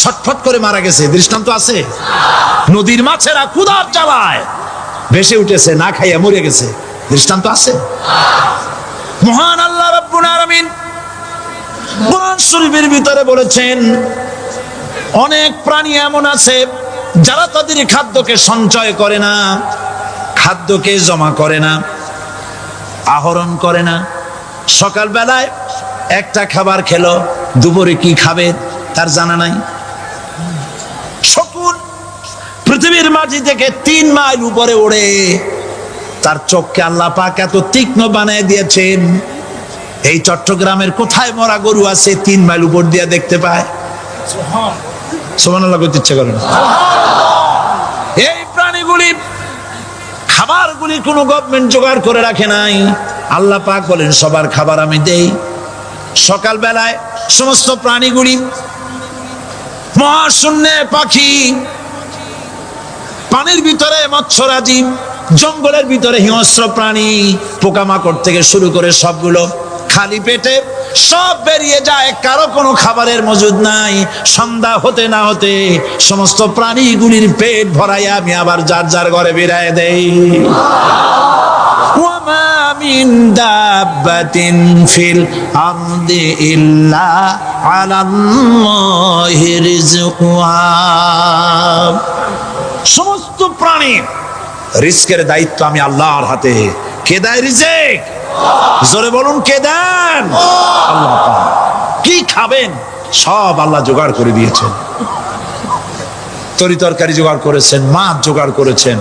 B: ছটফট করে মারা গেছে, দৃষ্টান্ত আছে? নদীর মাছেরা ক্ষুধার জ্বালায় ভেসে উঠেছে, না খাইয়া মরে গেছে, দৃষ্টান্ত আছে? মহান আল্লাহ রাব্বুল আলামিন কোরআন শরীফের ভিতরে বলেছেন অনেক প্রাণী এমন আছে যারা তাদের খাদ্যকে সঞ্চয় করে না, খাদ্যকে জমা করে না, আহরণ করে না। সকাল বেলায় একটা খাবার খেলো, দুপুরে কি খাবে তার জানা নাই। শকুন পৃথিবীর মাটি থেকে 3 মাইল উপরে ওড়ে, তার চোখকে আল্লাহ পাক এত তীক্ষ্ণ বানিয়ে দিয়েছেন। এই চট্টগ্রামের কোথায় মরা গরু আছে 3 মাইল উপর দিয়ে দেখতে পায়? সুবহানাল্লাহ করতে ইচ্ছে করে না। এই প্রাণীগুলি, খাবারগুলি কোনো গভর্নমেন্ট জোগাড় করে রাখে নাই। আল্লাহ পাক বলেন সবার খাবার আমি দেই। সকাল বেলায় সমস্ত প্রাণীগুলি, মহাশূন্যে পাখি, পানির ভিতরে মৎস্যরাজি, জঙ্গলের ভিতরে হিংস্র প্রাণী, পোকামাকড় থেকে শুরু করে সবগুলো খালি পেটে সব বেরিয়ে যায়, কারো কোনো খাবারের মজুদ নাই। সন্ধ্যা হতে না হতে সমস্ত প্রাণীগুলির পেট ভরাইয়া আমি আবার যার যার ঘরে বেরায় দেই। ওয়ামা মিন মিন দাব্বাতিন ফিল আরদি ইল্লা আলাল্লাহি রিজকুহা। সমস্ত প্রাণীর রিজকের দায়িত্ব আমি আল্লাহর হাতে। কে দেয় রিজেক? জোরে বলুন, কে দেন? আল্লাহ পাক। কি খাবেন সব আল্লাহ জোগাড় করে দিয়েছেন। তরি তরকারি জোগাড় করেছেন, মাছ জোগাড় করেছেন,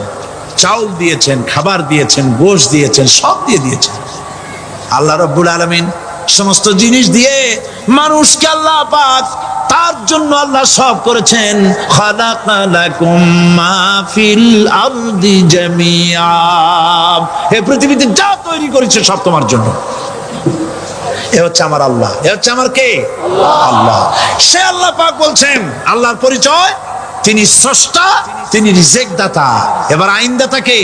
B: চাউল দিয়েছেন, খাবার দিয়েছেন, গোশত দিয়েছেন, সব দিয়ে দিয়েছেন আল্লাহ রাব্বুল আলামিন। সমস্ত জিনিস দিয়ে মানুষকে আল্লাহ পাক তার জন্য আল্লাহ সব করেছেন। খালাকালাকুম মা ফিল আরদি জামিআ, এই পৃথিবীতে যা তৈরি করেছে সব তোমার জন্য। এ হচ্ছে আমার আল্লাহ, এ হচ্ছে আমার কে? আল্লাহ। সে আল্লাহ পাক বলছেন, আল্লাহর পরিচয় তিনি স্রষ্টা, তিনি রিজেক দাতা। এবার আইনদাতা কে?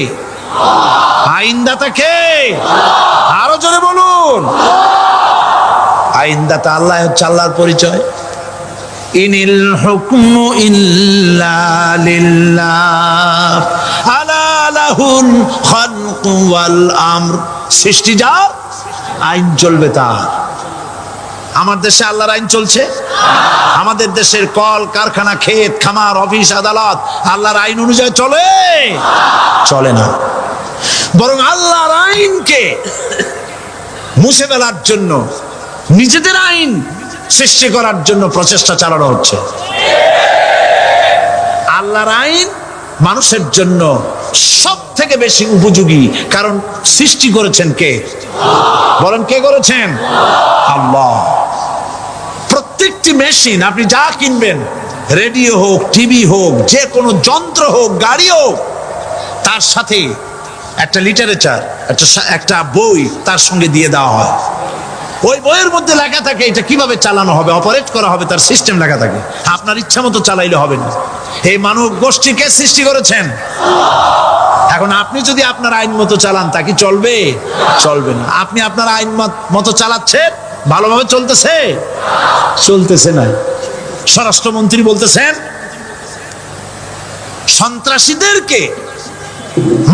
B: আইনদাতা কে? আরো জোরে বলুন। আইনদাতা আল্লাহ হচ্ছে আল্লাহর পরিচয়। ইনিল হুকমু ইল্লা লিল্লাহ আলা লাহুল খালকু ওয়াল আমর। সৃষ্টি যার, আইন চলবে তার। আমার দেশে আল্লাহর আইন চলছে? আমাদের দেশের কল কারখানা, ক্ষেত খামার, অফিস আদালত আল্লাহর আইন অনুযায়ী চলে? চলে না। বরং আল্লাহর আইনকে মুছে ফেলার জন্য নিজেদের আইন সৃষ্টি করার জন্য প্রচেষ্টা চালানো হচ্ছে। আল্লাহর আইন মানুষের জন্য সব থেকে বেশি উপযোগী, কারণ সৃষ্টি করেছেন কে? বলেন, কে করেছেন? আল্লাহ। প্রত্যেকটি মেশিন আপনি যা কিনবেন, রেডিও হোক, টিভি হোক, যে কোনো যন্ত্র হোক, গাড়ি হোক, তার সাথে একটা লিটারেচার, একটা বই তার সঙ্গে দিয়ে দেওয়া হয়। ওই বইয়ের মধ্যে লেখা থাকে এটা কিভাবে চালানো হবে, অপারেট করা হবে, তার সিস্টেম লেখা থাকে। আপনার ইচ্ছা মতো চালাইলে হবে না। এই মানব গোষ্ঠীকে সৃষ্টি করেছেন। এখন আপনি যদি আপনার আইন মতো চালান, তা কি চলবে? চলবে না। আপনি আপনার আইন মতো চালাচ্ছেন, ভালোভাবে চলতেছে? চলতেছে না। স্বরাষ্ট্রমন্ত্রী বলতেছেন সন্ত্রাসীদেরকে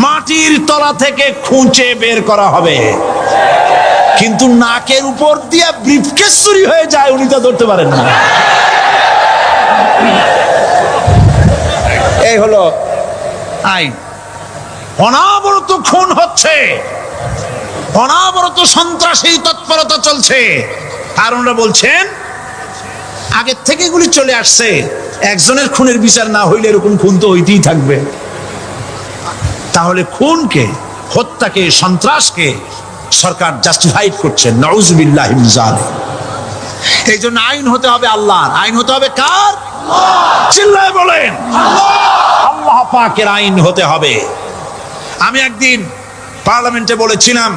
B: মাটির তলা থেকে খুঁজে বের করা হবে, কিন্তু নাকের উপর দিয়ে ব্রিফকেস চুরি হয়ে যায়, উনি তা ধরতে পারেন না। এই হলো আইন। অনাবরত খুন হচ্ছে, অনাবরত সন্ত্রাসী তৎপরতা চলছে। আর ওনারা বলছেন আগের থেকে এগুলি চলে আসছে, একজনের খুনের বিচার না হইলে এরকম খুন তো হইতেই থাকবে। তাহলে খুনকে, হত্যাকে, সন্ত্রাসকে সরকার জাস্টিফাইড করছে। নাউযুবিল্লাহি মিন যালিক। এই জন্য আইন হতে হবে আল্লাহর। আইন হতে হবে কার? চিল্লায় বলেন, আল্লাহ পাকের আইন হতে হবে। আমি একদিন পার্লামেন্টে বলেছিলাম,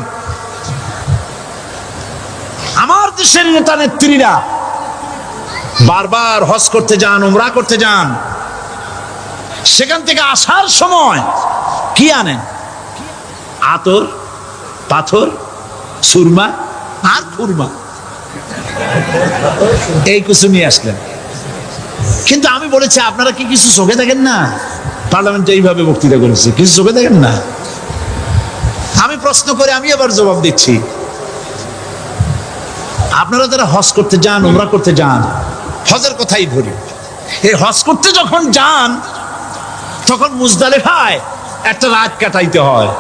B: আমার দেশের নেতা নেত্রীরা বারবার হজ করতে যান, উমরা করতে যান, সেখান থেকে আসার সময় কি আনেন? আতর, পাথর, সুরমা আর খুরমা, এই কিছু নিয়ে আসলেন। কিন্তু আমি বলেছি, আপনারা কি কিছু চোখে দেখেন না? পার্লামেন্টে এইভাবে বক্তৃতা করেছে, কিছু চোখে দেখেন না? আমি প্রশ্ন করে আমি আবার জবাব দিচ্ছি, আপনারা যারা হজ করতে যান, উমরা করতে যান, হজের কথাই ধরি, এই হজ করতে যখন যান তখন মুজদালিফায় একটা রাত কাটাইতে হয়।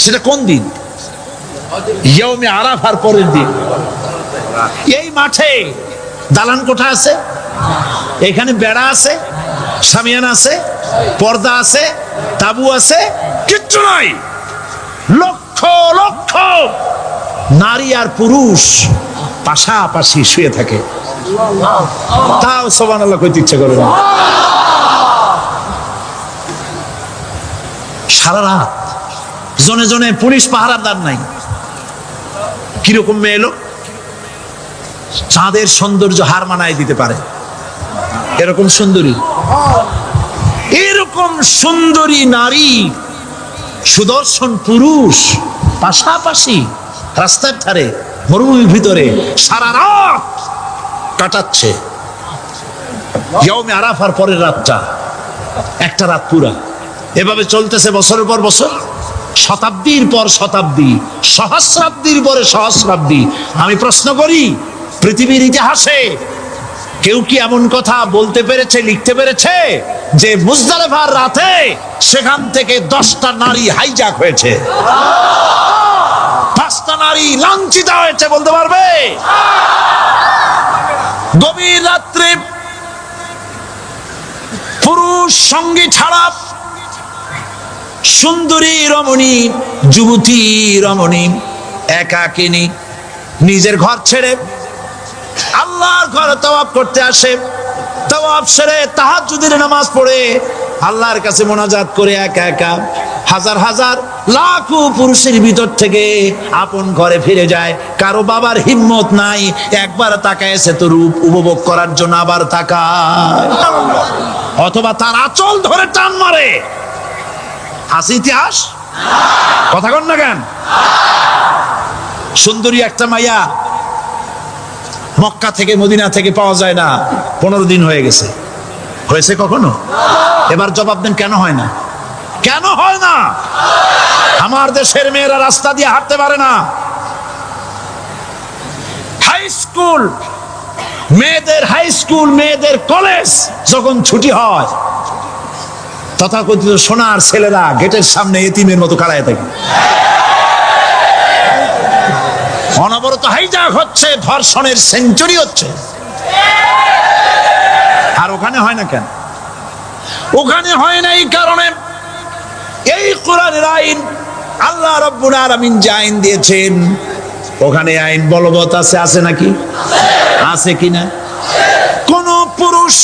B: সেটা কোন দিন? ইয়ৌমে আরাফার পরের দিন। এই মাঠে দালান কোঠা আছে, এখানে বেড়া আছে, শামিয়ানা আছে, পর্দা আছে, তাবু আছে, কিচ্ছু নাই। লক্ষ লক্ষ নারী আর পুরুষ পাশাপাশি শুয়ে থাকে, তাও সুবহানাল্লাহ কইতে ইচ্ছে করে না। সারা রাত জনে জনে পুলিশ পাহারাদার নাই। কিরকম মেয়ে এলো, চাঁদের সৌন্দর্য হার মানায় দিতে পারে এরকম সুন্দরী, এরকম সুন্দরী নারী, সুদর্শন পুরুষ পাশাপাশি রাস্তার ধারে মরুভূমির ভিতরে সারা রাত কাটাচ্ছে। ইয়ৌমে আরাফার পরের রাতটা, একটা রাত পুরা। এভাবে চলতেছে বছরের পর বছর, শতাব্দীর পর শতাব্দী, সহস্রাব্দীর পরে সহস্রাব্দী। আমি প্রশ্ন করি, পৃথিবীর ইতিহাসে কেউ কি এমন কথা বলতে পেরেছে, লিখতে পেরেছে যে মুজদালিফার রাতে সেখান থেকে 10টা নারী হাইজ্যাক হয়েছে, 5টা নারী লাঞ্ছিত হয়েছে? বলতে পারবে? গভীর রাত্রে পুরুষ সঙ্গী ছাড়া সুন্দরী রমণী, যুবতী রমণী একাকিনী নিজের ঘর ছেড়ে আল্লাহর ঘরে তাওয়াফ করতে আসে। তাওয়াফ সেরে তাহাজ্জুদের নামাজ পড়ে আল্লাহর কাছে মোনাজাত করে একা একা হাজার হাজার লাখো পুরুষের ভিতর থেকে আপন ঘরে ফিরে যায়। কারো বাবার হিম্মত নাই একবার তাকায় সে তো রূপ উপভোগ করার জন্য আবার তাকায়, অথবা তার আঁচল ধরে টান মারে। আছে ইতিহাস? কথা কন না কেন? সুন্দরী একটা মাইয়া মক্কা থেকে মদিনা থেকে পাওয়া যায় না, 15 দিন হয়ে গেছে। হয়েছে কখনো? এবার জবাব দেন, কেন হয় না? কেন হয় না? আমার দেশের মেয়েরা রাস্তা দিয়ে হাঁটতে পারে না। হাই স্কুল মেয়েদের, হাই স্কুল মেয়েদের কলেজ যখন ছুটি হয়, তথাকথিত সোনার ছেলেরা গেটের সামনে এতিমের মতো কাড়ায় থাকে। অনবরত হাইজ্যাক হচ্ছে, ধর্ষণের সেঞ্চুরি হচ্ছে। আর ওখানে হয় না কেন? ওখানে হয় না এই কারণে, এই কোরআনের আইন আল্লাহ রাব্বুল আলামিন যে আইন দিয়েছেন, ওখানে আইন বলবৎ আছে। আছে নাকি? আছে কিনা? কোন পুরুষ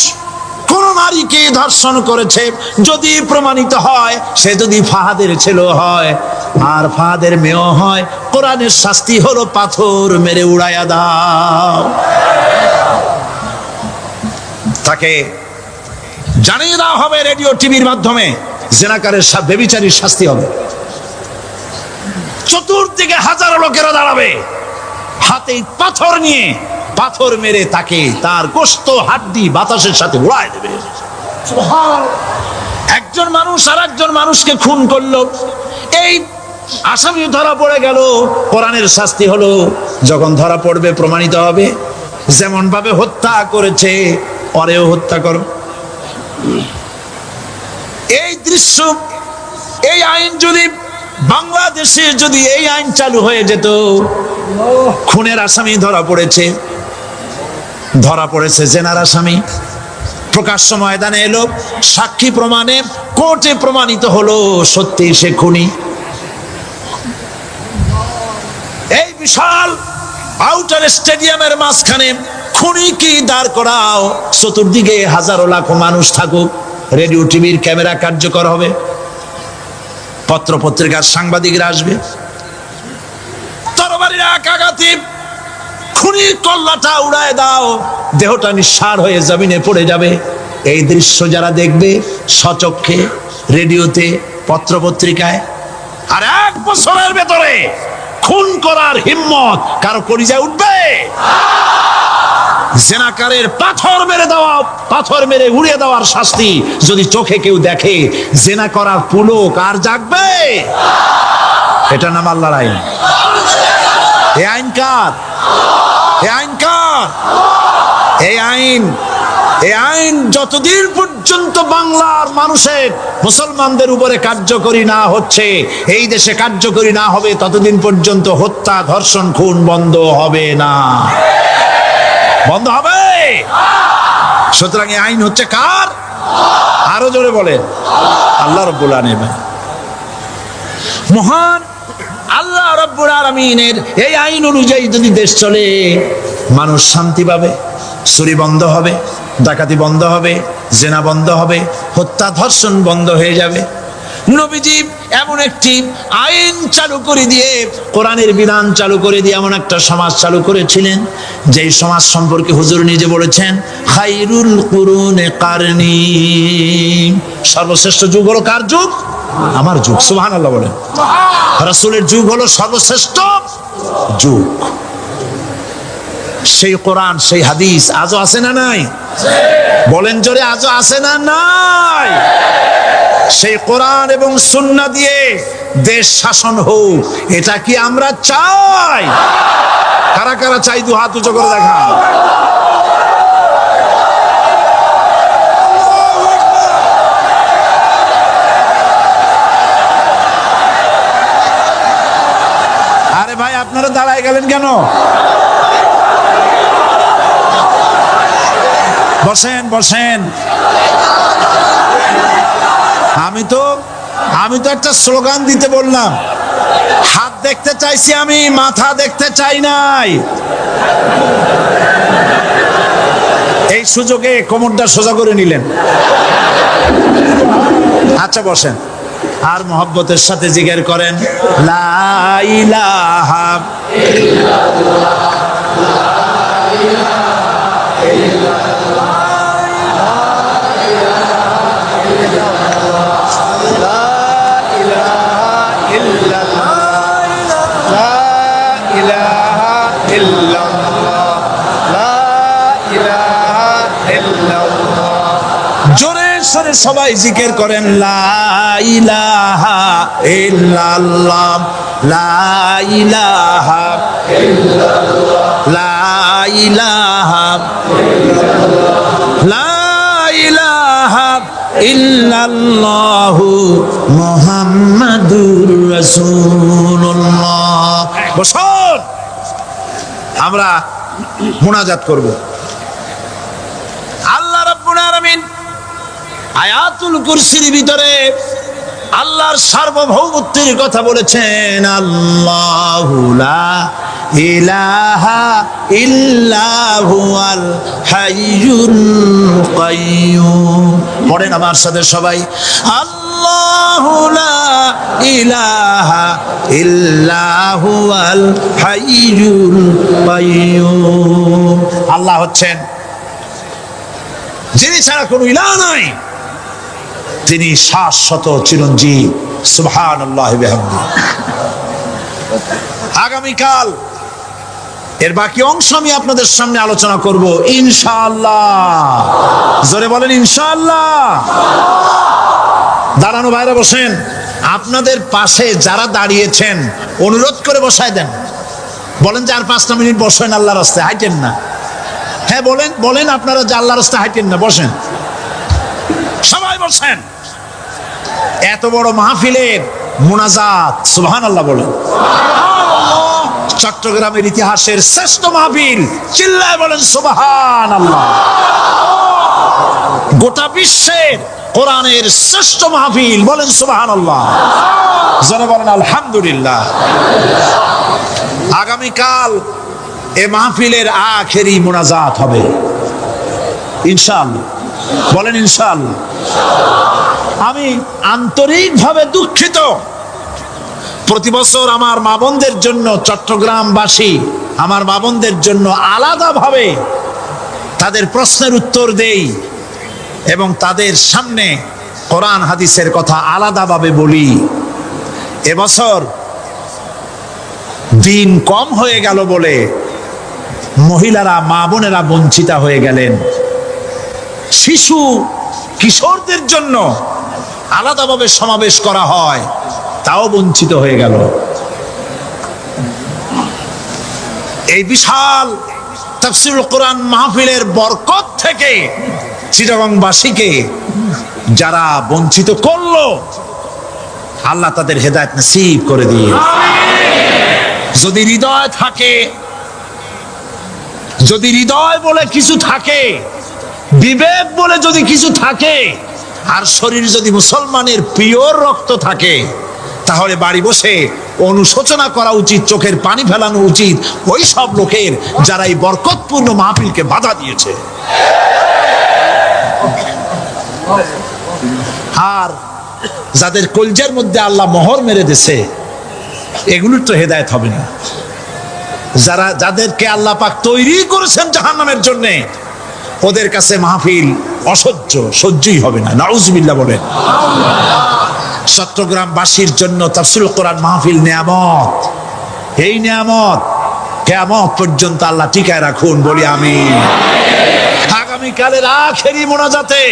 B: কোন নারীকে ধর্ষণ করেছে যদি প্রমাণিত হয়, সে যদি ফাহাদের ছেলে হয় আর ফাহাদের মেয়েও হয়, কোরআনের শাস্তি হলো পাথর মেরে উড়াইয়া দাও। তাকে জানিয়ে দেওয়া হবে রেডিও টিভির মাধ্যমে, জেনাকারের ব্যভিচারীর শাস্তি হবে। চতুর্দিকে হাজারো লোকেরা দাঁড়াবে, হাতে পাথর নিয়ে পাথর মেরে তাকে তার গোশত হাড্ডি বাতাসের সাথে উড়ায় দেবে। একজন মানুষ আর একজন মানুষকে খুন করলো, এই আসামি ধরা পড়ে গেল, কোরআনের শাস্তি হলো যখন ধরা পড়বে প্রমাণিত হবে যেমন ভাবে হত্যা করেছে পরেও হত্যা করো। এই দৃশ্য, এই আইন যদি বাংলাদেশে যদি এই আইন চালু হয়ে যেত, খুনের আসামি ধরা পড়েছে জেনার আসামি, প্রকাশ্য ময়দানে এলো, সাক্ষী প্রমাণে কোর্টে প্রমাণিত হলো সত্যি সে খুনি। এই বিশাল আউটার স্টেডিয়ামের মাঝখানে খুনি কি দাঁড় করাও, চতুর্দিকে হাজারো লাখো মানুষ থাকুক, রেডিও টিভির ক্যামেরা কার্যকর হবে, পত্র পত্রিকার সাংবাদিকরা আসবে, তরবারির আঘাতে খুনির কল্লাটা উড়ায় দাও, দেহটা নিঃসার হয়ে জমিনে পড়ে যাবে। এই দৃশ্য যারা দেখবে সচক্ষে, রেডিওতে, পত্র পত্রিকায়, আর 1 বছরের ভেতরে খুন করার হিম্মত কারো কলিজায় উঠবে? জেনাকারের পাথর মেরে দেওয়া, পাথর মেরে উড়িয়ে দেওয়ার শাস্তি যদি চোখে কেউ দেখে, জেনা করার পুলক আর জাগবে? এটা নাম আল্লাহর আইন। এই আইন কার? এই আইন কার? এই আইন যতদিন পর্যন্ত বাংলার মানুষের, মুসলমানদের উপরে কার্যকরী না হচ্ছে, এই দেশে কার্যকরী না হবে, ততদিন পর্যন্ত হত্যা, ধর্ষণ, খুন বন্ধ হবে না। বন্ধ হবে। সুতরাং এই আইন হচ্ছে কার? আরো জোরে বলে, আল্লাহ রাব্বুল আলামিন। মহান আল্লাহ রাব্বুল আলামিনের এই আইন অনুযায়ী যদি দেশ চলে, মানুষ শান্তি পাবে, চুরি বন্ধ হবে, ডাকাতি বন্ধ হবে, জেনা বন্ধ হবে, হত্যা ধর্ষণ বন্ধ হয়ে যাবে। নবীজি এমন একটি আইন চালু করে দিয়ে, কোরআনের বিধান চালু করে দিয়ে এমন একটা সমাজ চালু করেছিলেন, যেই সমাজ সম্পর্কে হুজুর নিজে বলেছেন, খায়রুল কুরুনে কারনি, সর্বশ্রেষ্ঠ যুগ হলো কার যুগ? আমার যুগ। সুবহানাল্লাহ বলেন। রাসূলের যুগ হলো সর্বশ্রেষ্ঠ যুগ। সেই কোরআন, সেই হাদিস আজও আছে না নাই? বলেন জোরে, আজও আছে না নাই? সেই কোরআন এবং সুন্নাহ দিয়ে দেশ শাসন হোক, এটা কি আমরা চাই? কারা কারা চাই দু হাত উঁচু করে দেখা। আরে ভাই, আপনারা দাঁড়ায় গেলেন কেন? বসেন বসেন। আমি তো একটা স্লোগান দিতে বললাম। হাত দেখতে চাইছি আমি, মাথা দেখতে চাই নাই। এই সুযোগে কোমরটা সোজা করে নিলেন। আচ্ছা বসেন, আর মহব্বতের সাথে জিকির করেন লা ইলাহা জোরে সরে সবাই জিকির করেন লা ইলাহা ইল্লাল্লাহ, লা ইলাহা ইল্লাল্লাহ, লা ইলাহা ইল্লাল্লাহ, লা ইলাহা ইল্লাল্লাহু মুহাম্মাদুর রাসূলুল্লাহ। বসুন, আমরা মুনাজাত করব। আল্লাহ রাব্বুল আলামিন আয়াতুল কুরসির ভিতরে আল্লাহর সার্বভৌমত্বের কথা বলেছেন। আল্লাহু লা ইলাহা ইল্লা হুয়াল হাইয়ুল কাইয়্যুম। পড়েন আমার সাথে সবাই, আল্লাহু লা ইলাহা ইল্লা হুয়াল হাইয়ুল কাইয়্যুম। আল্লাহ হচ্ছেন যিনি ছাড়া কোনো ইলাহ নাই, তিনি শাশ্বত চিরঞ্জীব। সুবহানাল্লাহ বিহামদিহি। আগামীকাল এর বাকি অংশ আমি আপনাদের সামনে আলোচনা করব ইনশাআল্লাহ। জোরে বলেন ইনশাআল্লাহ। দাঁড়ানো ভাইরা বসেন। আপনাদের পাশে যারা দাঁড়িয়েছেন অনুরোধ করে বসায় দেন। বলেন যে আর 5টা মিনিট বসেন, আল্লাহর রাস্তায় হাঁটেন না। হ্যাঁ বলেন আপনারা যে আল্লাহর রাস্তায় হাঁটেন না, বসেন সবাই বসেন। এত বড় মাহফিলের মুনাজাত, সুবহানাল্লাহ বলেন। চট্টগ্রামের ইতিহাসের শ্রেষ্ঠ মাহফিল, চিল্লায় বলেন সুবহানাল্লাহ। গোটা বিশ্বের কোরআনের শ্রেষ্ঠ মাহফিল, বলেন সুবহানাল্লাহ। যারা বলেন আলহামদুলিল্লাহ। আগামীকাল এ মাহফিলের আখেরি মুনাজাত হবে ইনশাআল্লাহ। বলেন ইনশাআল্লাহ। আমি আন্তরিকভাবে দুঃখিত, প্রতি বছর আমার মা বোনদের জন্য, চট্টগ্রামবাসী আমার মা বোনদের জন্য আলাদাভাবে তাদের প্রশ্নের উত্তর দেই এবং তাদের সামনে কোরআন হাদিসের কথা আলাদাভাবে বলি। এবছর দিন কম হয়ে গেল বলে মহিলারা, মা বোনেরা বঞ্চিতা হয়ে গেলেন। শিশু কিশোরদের জন্য আলাদাভাবে সমাবেশ করা হয়, তাও বঞ্চিত হয়ে গেল। এই বিশাল তাফসীরুল কোরআন মাহফিলের বরকত থেকে চিটাগংবাসীকে যারা বঞ্চিত করলো, আল্লাহ তাদের হেদায়েত নসিব করে দিয়ে। যদি হৃদয় থাকে, যদি হৃদয় বলে কিছু থাকে, বিবেক বলে যদি কিছু থাকে, আর শরীর যদি মুসলমানের পিওর রক্ত থাকে, তাহলে বাড়ি বসে অনুশোচনা করা উচিত, চোখের পানি ফেলানো উচিত ওই সব লোকের যারা এই বরকতপূর্ণ মাহফিলকে বাধা দিয়েছে। আর যাদের কলজের মধ্যে আল্লাহ মোহর মেরে দিয়েছে, এগুলোর তো হেদায়েত হবে না। যাদেরকে আল্লাহ পাক তৈরি করেছেন জাহান্নামের জন্য, ওদের কাছে মাহফিল সহ্যই হবে না। নাউজুবিল্লাহ বলেন। চট্টগ্রামবাসীর জন্য তাফসীরুল কোরআন মাহফিল নিয়ামত। এই নিয়ামত কিয়ামত পর্যন্ত আল্লাহ টিকায় রাখুন, বলি আমিন। আগামীকালের আখেরি মোনাজাতে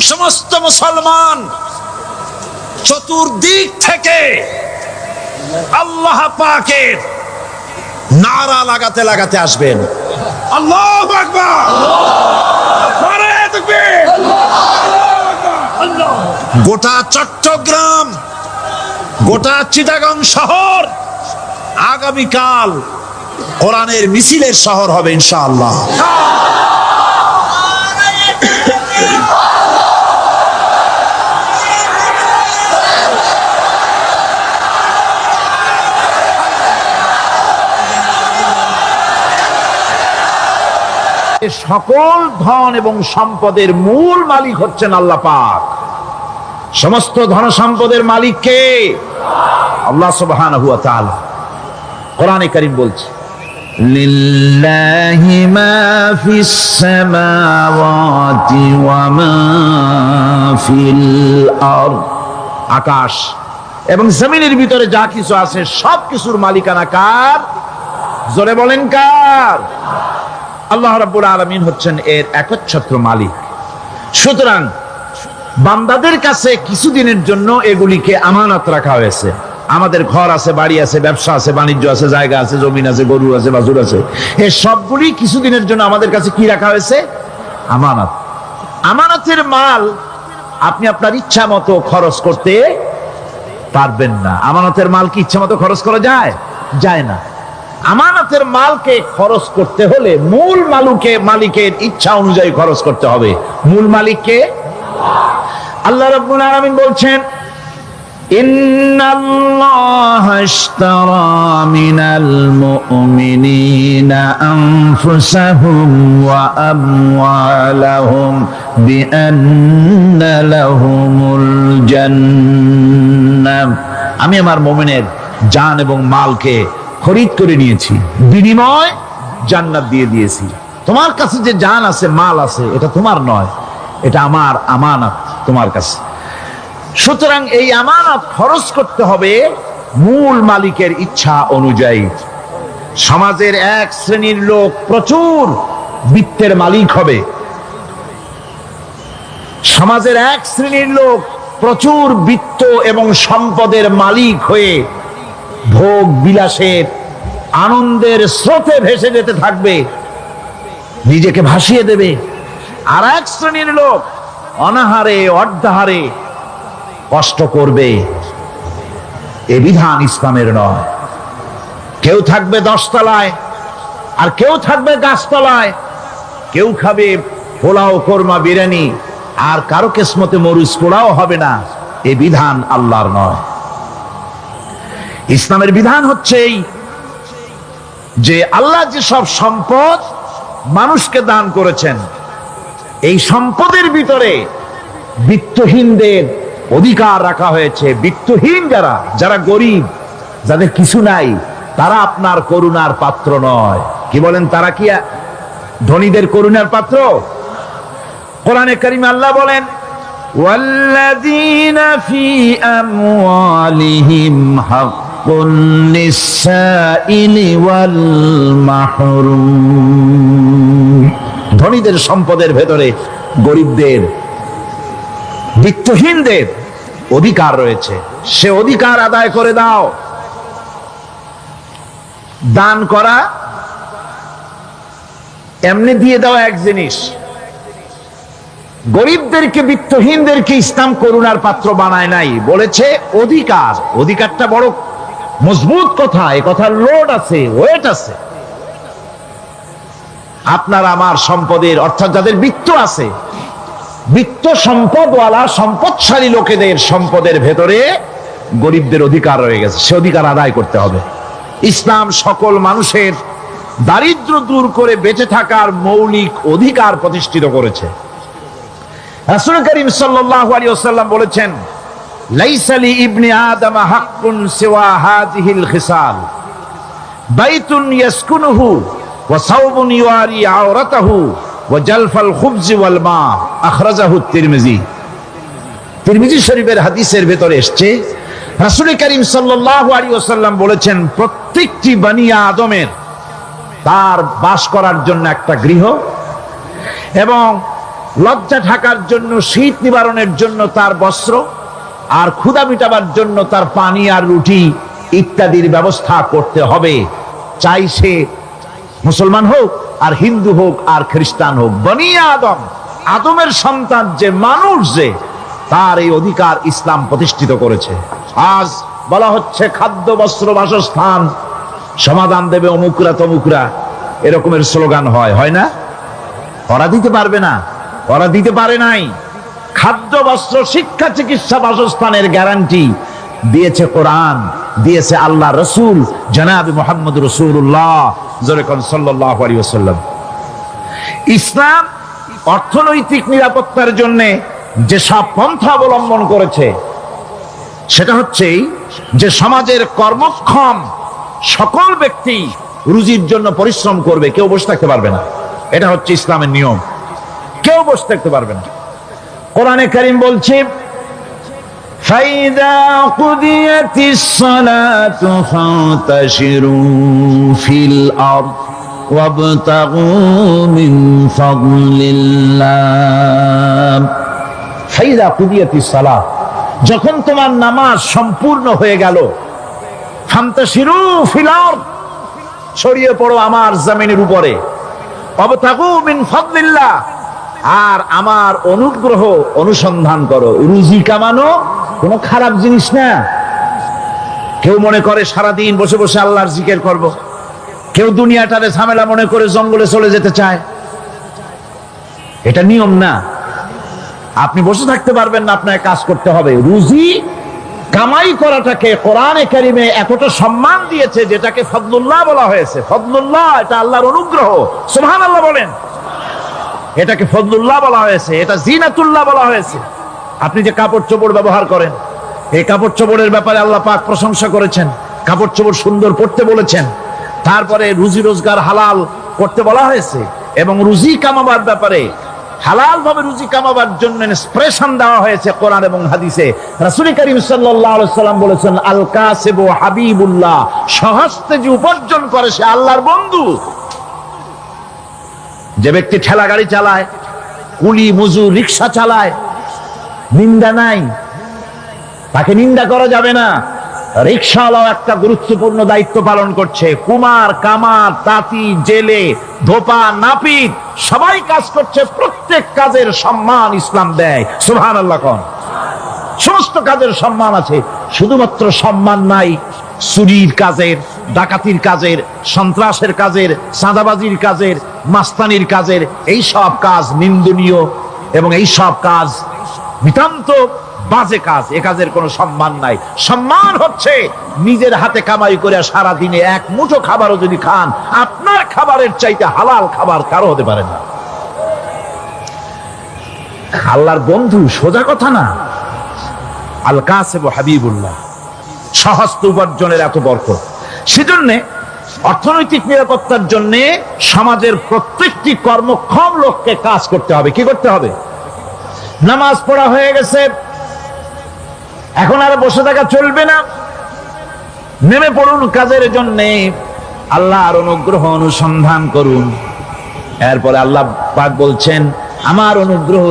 B: সমস্ত মুসলমান চতুর্দিক থেকে আল্লাহ পাকের নারা লাগাতে লাগাতে আসবেন। আল্লাহু আকবার, নারায়ে তাকবীর। গোটা চট্টগ্রাম, গোটা চিটাগাং শহর আগামীকাল কোরআনের মিছিলের শহর হবে ইনশাআল্লাহ। সকল ধন এবং সম্পদের মূল মালিক হচ্ছেন আল্লাহ পাক। সমস্ত ধন সম্পদের মালিক কে? আল্লাহ সুবহানাহু ওয়া তাআলা। কোরআনে কারীম বলছে, লিল্লাহি মা ফিস সামাওয়াতি ওয়া মা ফিল আরদ। আকাশ এবং জমিনের ভিতরে যা কিছু আছে সব কিছুর মালিকানা কার? জোরে বলেন কার? আল্লাহ রাব্বুল আলামিন হচ্ছেন এর একচ্ছত্র মালিক। সুতরাং বান্দাদের কাছে কিছুদিনের জন্য এগুলিকে আমানত রাখা হয়েছে। আমাদের ঘর আছে, বাড়ি আছে, ব্যবসা আছে, বাণিজ্য আছে, জায়গা আছে, জমিন আছে, গরু আছে, বাছুর আছে, এই সবগুলি কিছুদিনের জন্য আমাদের কাছে কি রাখা হয়েছে? আমানত। আমানতের মাল আপনি আপনার ইচ্ছা মতো খরচ করতে পারবেন না। আমানতের মাল কি ইচ্ছা মতো খরচ করা যায়? যায় না। আমানতের মালকে খরচ করতে হলে মূল মালিকের ইচ্ছা অনুযায়ী খরচ করতে হবে। মূল মালিককে আল্লাহ রাব্বুল আলামিন বলছেন, ইন্নাল্লাহা ইশতারা মিনাল মুমিনিনা আনফুসাহুম ওয়া আমওয়ালাহুম বিআন্না লাহুমুল জান্নাহ। আমি আমার মুমিনের জান এবং মালকে খরিদ করে নিয়েছি, বিনিময় জান্নাত দিয়ে দিয়েছি। তোমার কাছে যে জান আছে, মাল আছে, এটা তোমার নয়, এটা আমার আমানত তোমার কাছে। সুতরাং এই আমানত খরচ করতে হবে মূল মালিকের ইচ্ছা অনুযায়ী। সমাজের এক শ্রেণীর লোক প্রচুর বিত্তের মালিক হবে, সমাজের এক শ্রেণীর লোক প্রচুর বিত্ত এবং সম্পদের মালিক হয়ে ভোগ বিলাসের আনন্দের স্রোতে ভেসে যেতে থাকবে, নিজেকে ভাসিয়ে দেবে। আর এক শ্রেণীর লোক অনাহারে অর্ধাহারে কষ্ট করবে। এ বিধান ইসলামের নয়। কেউ থাকবে 10 তলায় আর কেউ থাকবে গাছতলায়, কেউ খাবে পোলাও, কোরমা, বিরিয়ানি, আর কারো কিসমতে মরিচ পোড়াও হবে না। এ বিধান আল্লাহর নয়। ইসলামের বিধান হচ্ছে এই যে আল্লাহ যে সব সম্পদ মানুষকে দান করেছেন, এই সম্পদের ভিতরে বিত্তহীনদের অধিকার রাখা হয়েছে। বিত্তহীন যারা গরিব, যাদের কিছু নাই, তারা আপনার করুণার পাত্র নয়। কি বলেন? তারা কি ধনীদের করুণার পাত্র? কোরআনে কারিমে আল্লাহ বলেন, ওয়াল্লাযীনা ফি আমওয়ালিহিম হাক্কুন লিস-সাইলি ওয়াল মাহরুম। ধনীদের সম্পদের ভেতরে গরিবদের, বিত্তহীনদের অধিকার রয়েছে। সে অধিকার আদায় করে দাও। দান করা এমনি দিয়ে দাও এক জিনিস, গরিবদেরকে, বিত্তহীনদেরকে ইসলাম করুণার পাত্র বানায় নাই, বলেছে অধিকার। অধিকারটা বড় মজবুত কথা, এ কথার লোড আছে, ওয়েট আছে। আপনার আমার সম্পদের, অর্থাৎ যাদের বিত্ত আছে, বিত্ত সম্পদওয়ালা সম্পদশালী লোকেদের সম্পদের ভেতরে গরিবদের অধিকার রয়ে গেছে, সে অধিকার আদায় করতে হবে। ইসলাম সকল মানুষের দারিদ্র্য দূর করে বেঁচে থাকার মৌলিক অধিকার প্রতিষ্ঠিত করেছে। রাসূল করিম সাল্লাল্লাহু আলাইহি ওয়াসাল্লাম বলেছেন, লাইসা লি ইবনি আদম হাক্কুন সিওয়া হাযিহিল খিসাল, বাইতুন ইয়াসকুনুহু ওয়া সাওবুন ইউআরি আওরাতাহু ওয়া জালফাল খুবজি ওয়াল মা। আখরাজাহু তিরমিজি। তিরমিজি শরীফের হাদিসের ভেতরে এসেছে, রাসূল করিম সাল্লাল্লাহু আলাইহি ওয়াসাল্লাম বলেছেন, প্রত্যেকটি বনি আদমের তার বাস করার জন্য একটা গৃহ, এবং লজ্জা ঢাকার জন্য, শীত নিবারণের জন্য তার বস্ত্র, আর ক্ষুধা মিটাবার জন্য তার পানি আর রুটি ইত্যাদির ব্যবস্থা করতে হবে, চাই সে মুসলমান হোক আর হিন্দু হোক আর খ্রিস্টান হোক। বনি আদম, আদমের সন্তান যে মানুষ, যে তার এই অধিকার ইসলাম প্রতিষ্ঠিত করেছে। আজ বলা হচ্ছে খাদ্য বস্ত্র বাসস্থান সমাধান দেবে অমুকরা তমুকরা, এরকমের স্লোগান হয় না? ওরা দিতে পারবে না, ওরা দিতে পারে নাই। খাদ্য বস্ত্র শিক্ষা চিকিৎসা বাসস্থানের গ্যারান্টি দিয়েছে কোরআন, দিয়েছে আল্লাহ রসুল জনাব মুহাম্মদ রাসূলুল্লাহ সাল্লাল্লাহু আলাইহি ওয়াসাল্লাম। ইসলাম অর্থনৈতিক নিরাপত্তার জন্য যে সব পন্থা অবলম্বন করেছে সেটা হচ্ছে যে সমাজের কর্মক্ষম সকল ব্যক্তি রুজির জন্য পরিশ্রম করবে, কেউ বসে থাকতে পারবে না। এটা হচ্ছে ইসলামের নিয়ম, কেউ বসে থাকতে পারবে না। কোরআনে কারীম বলছে ফাইদা কুদিয়াতিস সালাতু ফান্তাশিরু ফিল আরদ ওয়াবতাগু মিন ফাদলিল্লাহ। ফাইদা কুদিয়াতিস সালাত, যখন তোমার নামাজ সম্পূর্ণ হয়ে গেল, ফান্তাশিরু ফিল আরদ, ছড়িয়ে পড়ো আমার জমিনের উপরে, ওয়াবতাগু মিন ফাদলিল্লাহ, আর আমার অনুগ্রহ অনুসন্ধান করো। রুজি কামানো কোনো খারাপ জিনিস না। কেউ মনে করে সারাদিন বসে বসে আল্লাহর জিকির করব, কেউ দুনিয়াটারে ঝামেলা মনে করে জঙ্গলে চলে যেতে চায়, এটা নিয়ম না। আপনি বসে থাকতে পারবেন না, আপনাকে কাজ করতে হবে। রুজি কামাই করাটাকে কোরআনে কারিমে এতটা সম্মান দিয়েছে, যেটাকে ফদলুল্লাহ বলা হয়েছে। ফদলুল্লাহ, এটা আল্লাহর অনুগ্রহ। সুবহানাল্লাহ বলেন। এটাকে ফদলুল্লাহ বলা হয়েছে, এটা জিনাতুল্লাহ বলা হয়েছে। আপনি যে কাপড় চোপড় ব্যবহার করেন, এই কাপড় চোপড়ের ব্যাপারে আল্লাহ পাক প্রশংসা করেছেন, কাপড় চোপড় সুন্দর পরতে বলেছেন। তারপরে রুজি রোজগার হালাল করতে বলা হয়েছে, এবং রুজি কামাবার ব্যাপারে হালাল ভাবে রুজি কামাবার জন্য ইন্সপিরেশন দেওয়া হয়েছে কোরআন এবং হাদিসে। রাসূল করিম সাল্লাল্লাহু আলাইহি ওয়াসাল্লাম বলেছেন, আল কাসিবু হাবিবুল্লাহ, সহস্তে যে উপার্জন করে সে আল্লাহর বন্ধু। যে ব্যক্তি ঠেলা গাড়ি চালায়, কুলি মজুর রিক্সা চালায়, নিন্দা নাই, তাকে নিন্দা করা যাবে না। রিক্সাওয়ালাও একটা গুরুত্বপূর্ণ দায়িত্ব পালন করছে। কুমার, কামার, তাঁতি, জেলে, ধোপা, নাপিত সবাই কাজ করছে। প্রত্যেক কাজের সম্মান ইসলাম দেয়। সুবহানাল্লাহ কোন। সমস্ত কাজের সম্মান আছে, শুধুমাত্র সম্মান নাই চুরির কাজের, ডাকাতির কাজের, সন্ত্রাসের কাজের, চাঁদাবাজির কাজের, মাস্তানির কাজের। এই সব কাজ নিন্দনীয় এবং এই সব কাজ নিতান্ত বাজে কাজ। এ কাজের কোনো সম্মান নাই। সম্মান হচ্ছে নিজের হাতে কামাই করে সারা দিনে এক মুঠো খাবারও যদি খান, আপনার খাবারের চাইতে হালাল খাবার কারো হতে পারে না। আল্লাহর বন্ধু সোজা কথা না। আল কাসিবু হাবিবুল্লাহ, সহস্ত উপার্জনের এত বরকত। সেজন্য অর্থনৈতিক নিরাপত্তার জন্য সমাজের প্রত্যেকটি কর্মক্ষম লোককে কাজ করতে হবে। কি করতে হবে? নামাজ পড়া হয়ে গেছে, এখন আর বসে থাকা চলবে না। নেমে পড়ুন কাজের জন্য, আল্লাহর অনুগ্রহ অনুসন্ধান করুন। এরপরে আল্লাহ পাক বলছেন, আমার অনুগ্রহ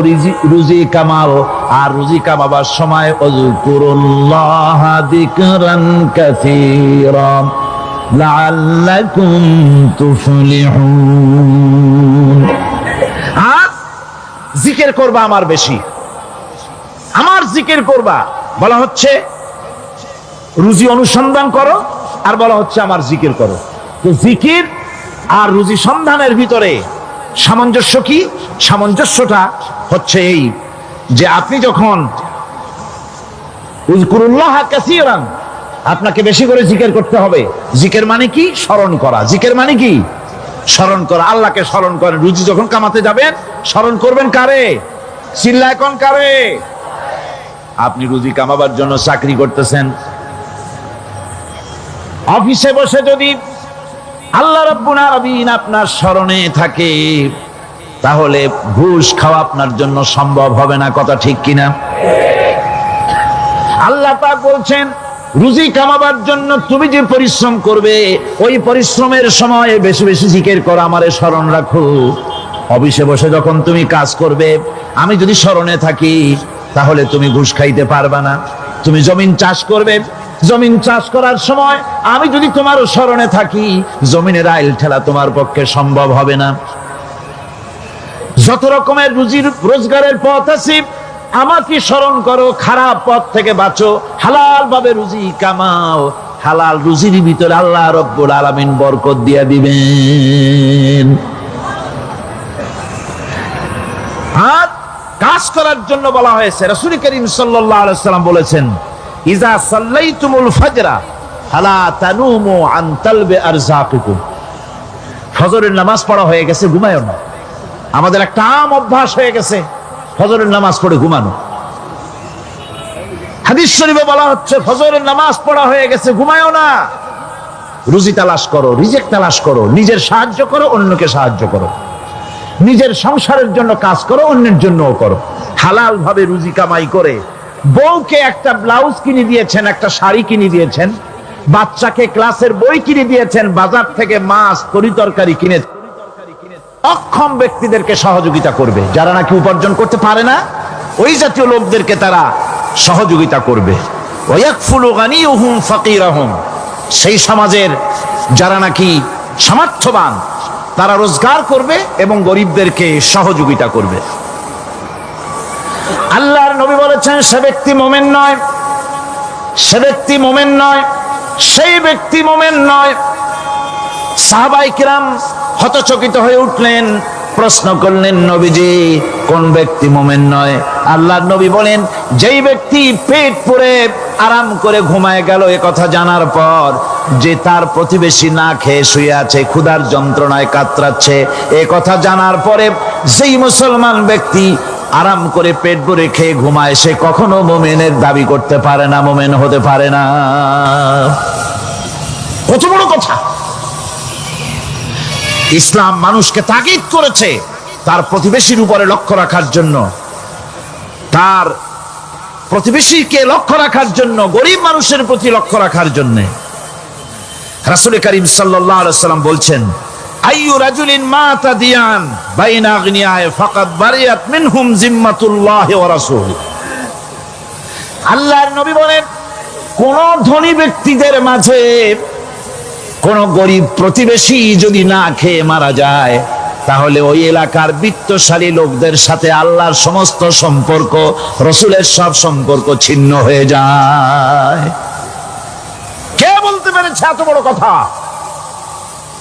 B: রুজি কামাও, আর রুজি কামাবার সময় আযকুরুল্লাহ যিকরান কাসীরা লাআল্লাকুম তুফলিহুন। আর জিকির করবা আমার বেশি, আমার জিকির করবা। বলা হচ্ছে রুজি অনুসন্ধান করো, আর বলা হচ্ছে আমার জিকির করো। তো জিকির আর রুজি সন্ধানের ভিতরে সামঞ্জস্য কি? সামঞ্জস্যটা হচ্ছে এই যে আপনি যখন উযকুরুল্লাহ কাসীরান, আপনাকে বেশি করে জিকির করতে হবে। জিকির মানে কি? স্মরণ করা। জিকির মানে কি? স্মরণ করা। আল্লাহকে স্মরণ করেন। রুজি যখন কামাতে যাবেন স্মরণ করবেন কারে? চিল্লায় কোন কারে? আপনি রুজি কামাবার জন্য চাকরি করতেছেন, অফিসে বসে যদি আল্লাহ রাব্বুল আলামিন আপনার স্মরণে থাকে, তাহলে ঘুষ খাওয়া আপনার জন্য সম্ভব হবে না। কথা ঠিক কিনা? আল্লাহ পাক বলছেন, রুজি কামাবার জন্য তুমি যে পরিশ্রম করবে, ওই পরিশ্রমের সময় বেশি বেশি জিকির করো, আমারে স্মরণ রাখো। অফিসে বসে যখন তুমি কাজ করবে, আমি যদি স্মরণে থাকি, তাহলে তুমি ঘুষ খাইতে পারবা না। তুমি জমিন চাষ করবে, জমিন চাষ করার সময় আমি যদি তোমার স্মরণে থাকি, জমিনের আইল ঠেলা তোমার পক্ষে সম্ভব হবে না। যত রকমের রুজির রোজগারের পথ আছে আমাকে স্মরণ করো, খারাপ পথ থেকে বাঁচো, হালাল ভাবে রুজি কামাও, হালাল রুজির ভিতরে আল্লাহ রব্বুল আলামিন বরকত দিয়ে দিবেন। আর কাজ করার জন্য বলা হয়েছে, রাসূল করিম সাল্লাল্লাহু আলাইহি ওয়াসাল্লাম বলেছেন, ইজা সাল্লাইতুমুল ফাজরা ফালা তানুমু আন তালবি আরযাকিকুম। ফজরের নামাজ পড়া হয়ে গেছে, ঘুমায়ও না। আমাদের একটা আম অভ্যাস হয়ে গেছে ফজরের নামাজ পড়ে ঘুমানো। হাদিস শরীফে বলা হচ্ছে ফজরের নামাজ পড়া হয়ে গেছে, ঘুমায়ও না, রুজি তালাশ করো, রিজিক তালাশ করো, নিজের সাহায্য করো, অন্যকে সাহায্য করো, নিজের সংসারের জন্য কাজ করো, অন্যের জন্যও করো। হালাল ভাবে রুজি কামাই করে বউকে একটা ব্লাউজ কিনে দিয়েছেন, একটা শাড়ি কিনে দিয়েছেন, বাচ্চাকে ক্লাসের বই কিনে দিয়েছেন, বাজার থেকে মাছ তরিতরকারি কিনে, অক্ষম ব্যক্তিদেরকে সহযোগিতা করবে। যারা নাকি উপার্জন করতে পারে না, ওই জাতীয় লোকদেরকে তারা সহযোগিতা করবে। ওয়াকফুলু গানিয়ুহুম ফাকিরাহুম, সেই সমাজের যারা নাকি সামর্থ্যবান তারা রোজগার করবে এবং গরিবদেরকে সহযোগিতা করবে। আল্লাহর নবী বলেছেন, সে ব্যক্তি মুমিন নয়, সে ব্যক্তি মুমিন নয়, সেই ব্যক্তি মুমিন নয়। সাহাবায়ে কিরাম হতচকিত হয়ে উঠলেন, প্রশ্ন করলেন, নবীজি কোন ব্যক্তি মুমিন নয়? আল্লাহর নবী বলেন, যেই ব্যক্তি পেট পুরে আরাম করে ঘুমায় গেল এ কথা জানার পর, যে তার প্রতিবেশী না খেয়ে শুয়ে আছে, ক্ষুধার যন্ত্রণায় কাতরাচ্ছে, এ কথা জানার পরে যেই মুসলমান ব্যক্তি আরাম করে পেট ভরে খেয়ে ঘুমায়, সে কখনো মুমিনের দাবি করতে পারে না, মুমিন হতে পারে না। কত বড় কথা! ইসলাম মানুষকে তাগিদ করেছে তার প্রতিবেশীর উপরে লক্ষ্য রাখার জন্য, তার প্রতিবেশীকে লক্ষ্য রাখার জন্য, গরিব মানুষের প্রতি লক্ষ্য রাখার জন্য। রাসূল করিম সাল্লাল্লাহু আলাইহি ওয়াসাল্লাম বলছেন, আইয়ু রাজুলিন মাতা দিয়ান বাইনা আগনিয়ায়ে ফাকাদ বারিয়াত মিনহুম জিম্মাতুল্লাহি ওয়া রাসূলুহু। আল্লাহর নবী বলেন, কোন ধনী ব্যক্তিদের মাঝে কোন গরিব প্রতিবেশী যদি না খেয়ে মারা যায়, তাহলে ওই এলাকার বিত্তশালী লোকদের সাথে আল্লাহর সমস্ত সম্পর্ক, রসুলের সব সম্পর্ক ছিন্ন হয়ে যায়। কে বলতে পেরেছে এত বড় কথা?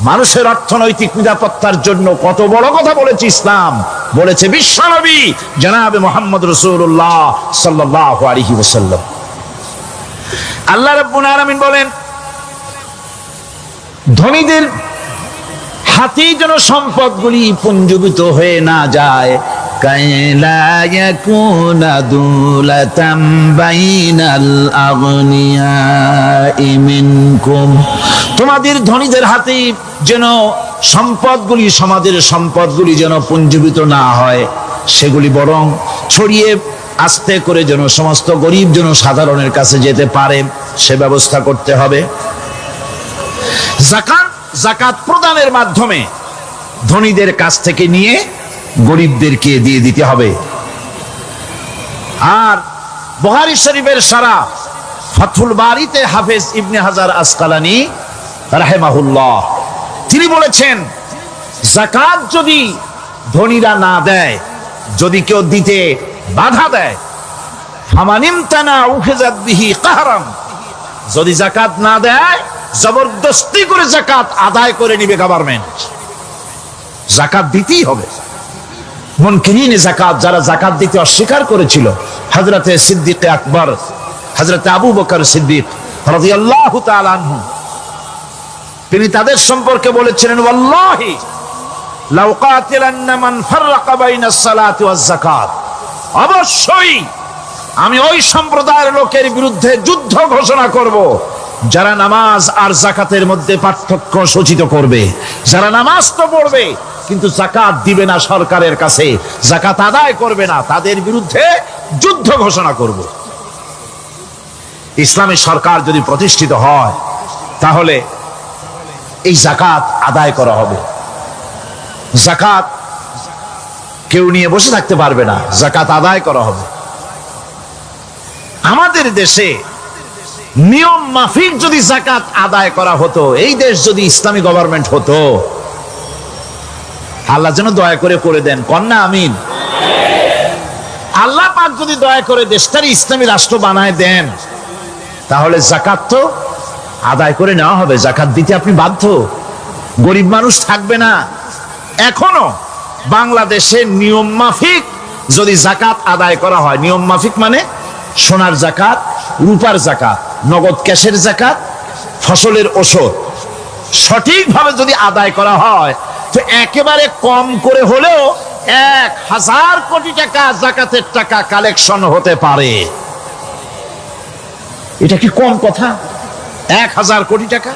B: মানুষের অর্থনৈতিক নিরাপত্তার জন্য কত বড় কথা বলেছে ইসলাম, বলেছে বিশ্বনবী জনাবে মুহাম্মদ রাসূলুল্লাহ সাল্লাল্লাহু আলাইহি ওয়াসাল্লাম। আল্লাহ রাব্বুল আলামিন বলেন, ধনীদের হাতে যেন সম্পদগুলি পুঞ্জীভূত হয়ে না যায়, কাইলা ইয়াকুনা দুলাতাম বাইনাল আগনিয়াই মিনকুম, তোমাদের ধনীদের হাতে যেন সম্পদগুলি, সমাজের সম্পদগুলি যেন পুঞ্জীভূত না হয়, সেগুলি বরং ছড়িয়ে আস্তে করে যেন সমস্ত গরিব যেন সাধারণের কাছে যেতে পারে, সে ব্যবস্থা করতে হবে। যাকাত প্রদানের মাধ্যমে ধনীদের কাছ থেকে নিয়ে গরিবদেরকে দিয়ে দিতে হবে। আর বুখারী শরীফের সারা ফাথুল বারীতে হাফেজ ইবনে হাজার আসকালানী রাহিমাহুল্লাহ তিনি বলেছেন, যাকাত যদি ধনীরা না দেয়, যদি কেউ দিতে বাধা দেয়, ফামানিমতানা উখিযাত বিহি কাহরান, যদি যাকাত না দেয় জবরদস্তি করে যাকাত আদায় করে নিবে গভর্নমেন্ট। যাকাত দিতেই হবে। মুনকিরিন যাকাত, যারা যাকাত দিতে অস্বীকার করেছিল, হযরতে সিদ্দিক আকবর, হযরতে আবু বকর সিদ্দিক রাদিয়াল্লাহু তাআলা আনহু, তিনি তাদের সম্পর্কে বলেছিলেন, ওয়াল্লাহি লাউ কাতিলান্না মান ফাররাকা বাইনাস সালাতি ওয়াজ যাকাত, অবশ্যই আমি ওই সম্প্রদায়ের লোকের বিরুদ্ধে যুদ্ধ ঘোষণা করব যারা নামাজ আর যাকাতের মধ্যে পার্থক্য সূচিত করবে। যারা নামাজ তো পড়বে কিন্তু যাকাত দিবে না সরকারের কাছে, যাকাত আদায় করবে না, তাদের বিরুদ্ধে যুদ্ধ ঘোষণা করব। ইসলামী সরকার যদি প্রতিষ্ঠিত হয়, তাহলে এই যাকাত আদায় করা হবে। যাকাত কেউ নিয়ে বসে থাকতে পারবে না, যাকাত আদায় করা হবে। আমাদের দেশে নিয়ম মাফিক যদি যাকাত আদায় করা হতো, এই দেশ যদি ইসলামী গভর্নমেন্ট হতো, আল্লাহ যেন দয়া করে দেন, কন্যা আমিন। আল্লাহ পাক যদি দয়া করে দেশটার ইসলামী রাষ্ট্র বানায় দেন, তাহলে যাকাত তো আদায় করে নেওয়া হবে, যাকাত দিতে আপনি বাধ্য, গরিব মানুষ থাকবে না। এখনো বাংলাদেশে নিয়ম মাফিক যদি যাকাত আদায় করা হয়, নিয়ম মাফিক মানে সোনার যাকাত, রূপার যাকাত, নগদ ক্যাশের যাকাত, ফসলের ওষুধ সঠিকভাবে যদি আদায় করা হয়, তো একেবারে কম করে হলেও 1000 কোটি টাকা যাকাতের টাকা কালেকশন হতে পারে। এটা কি কম কথা? 1000 কোটি টাকা,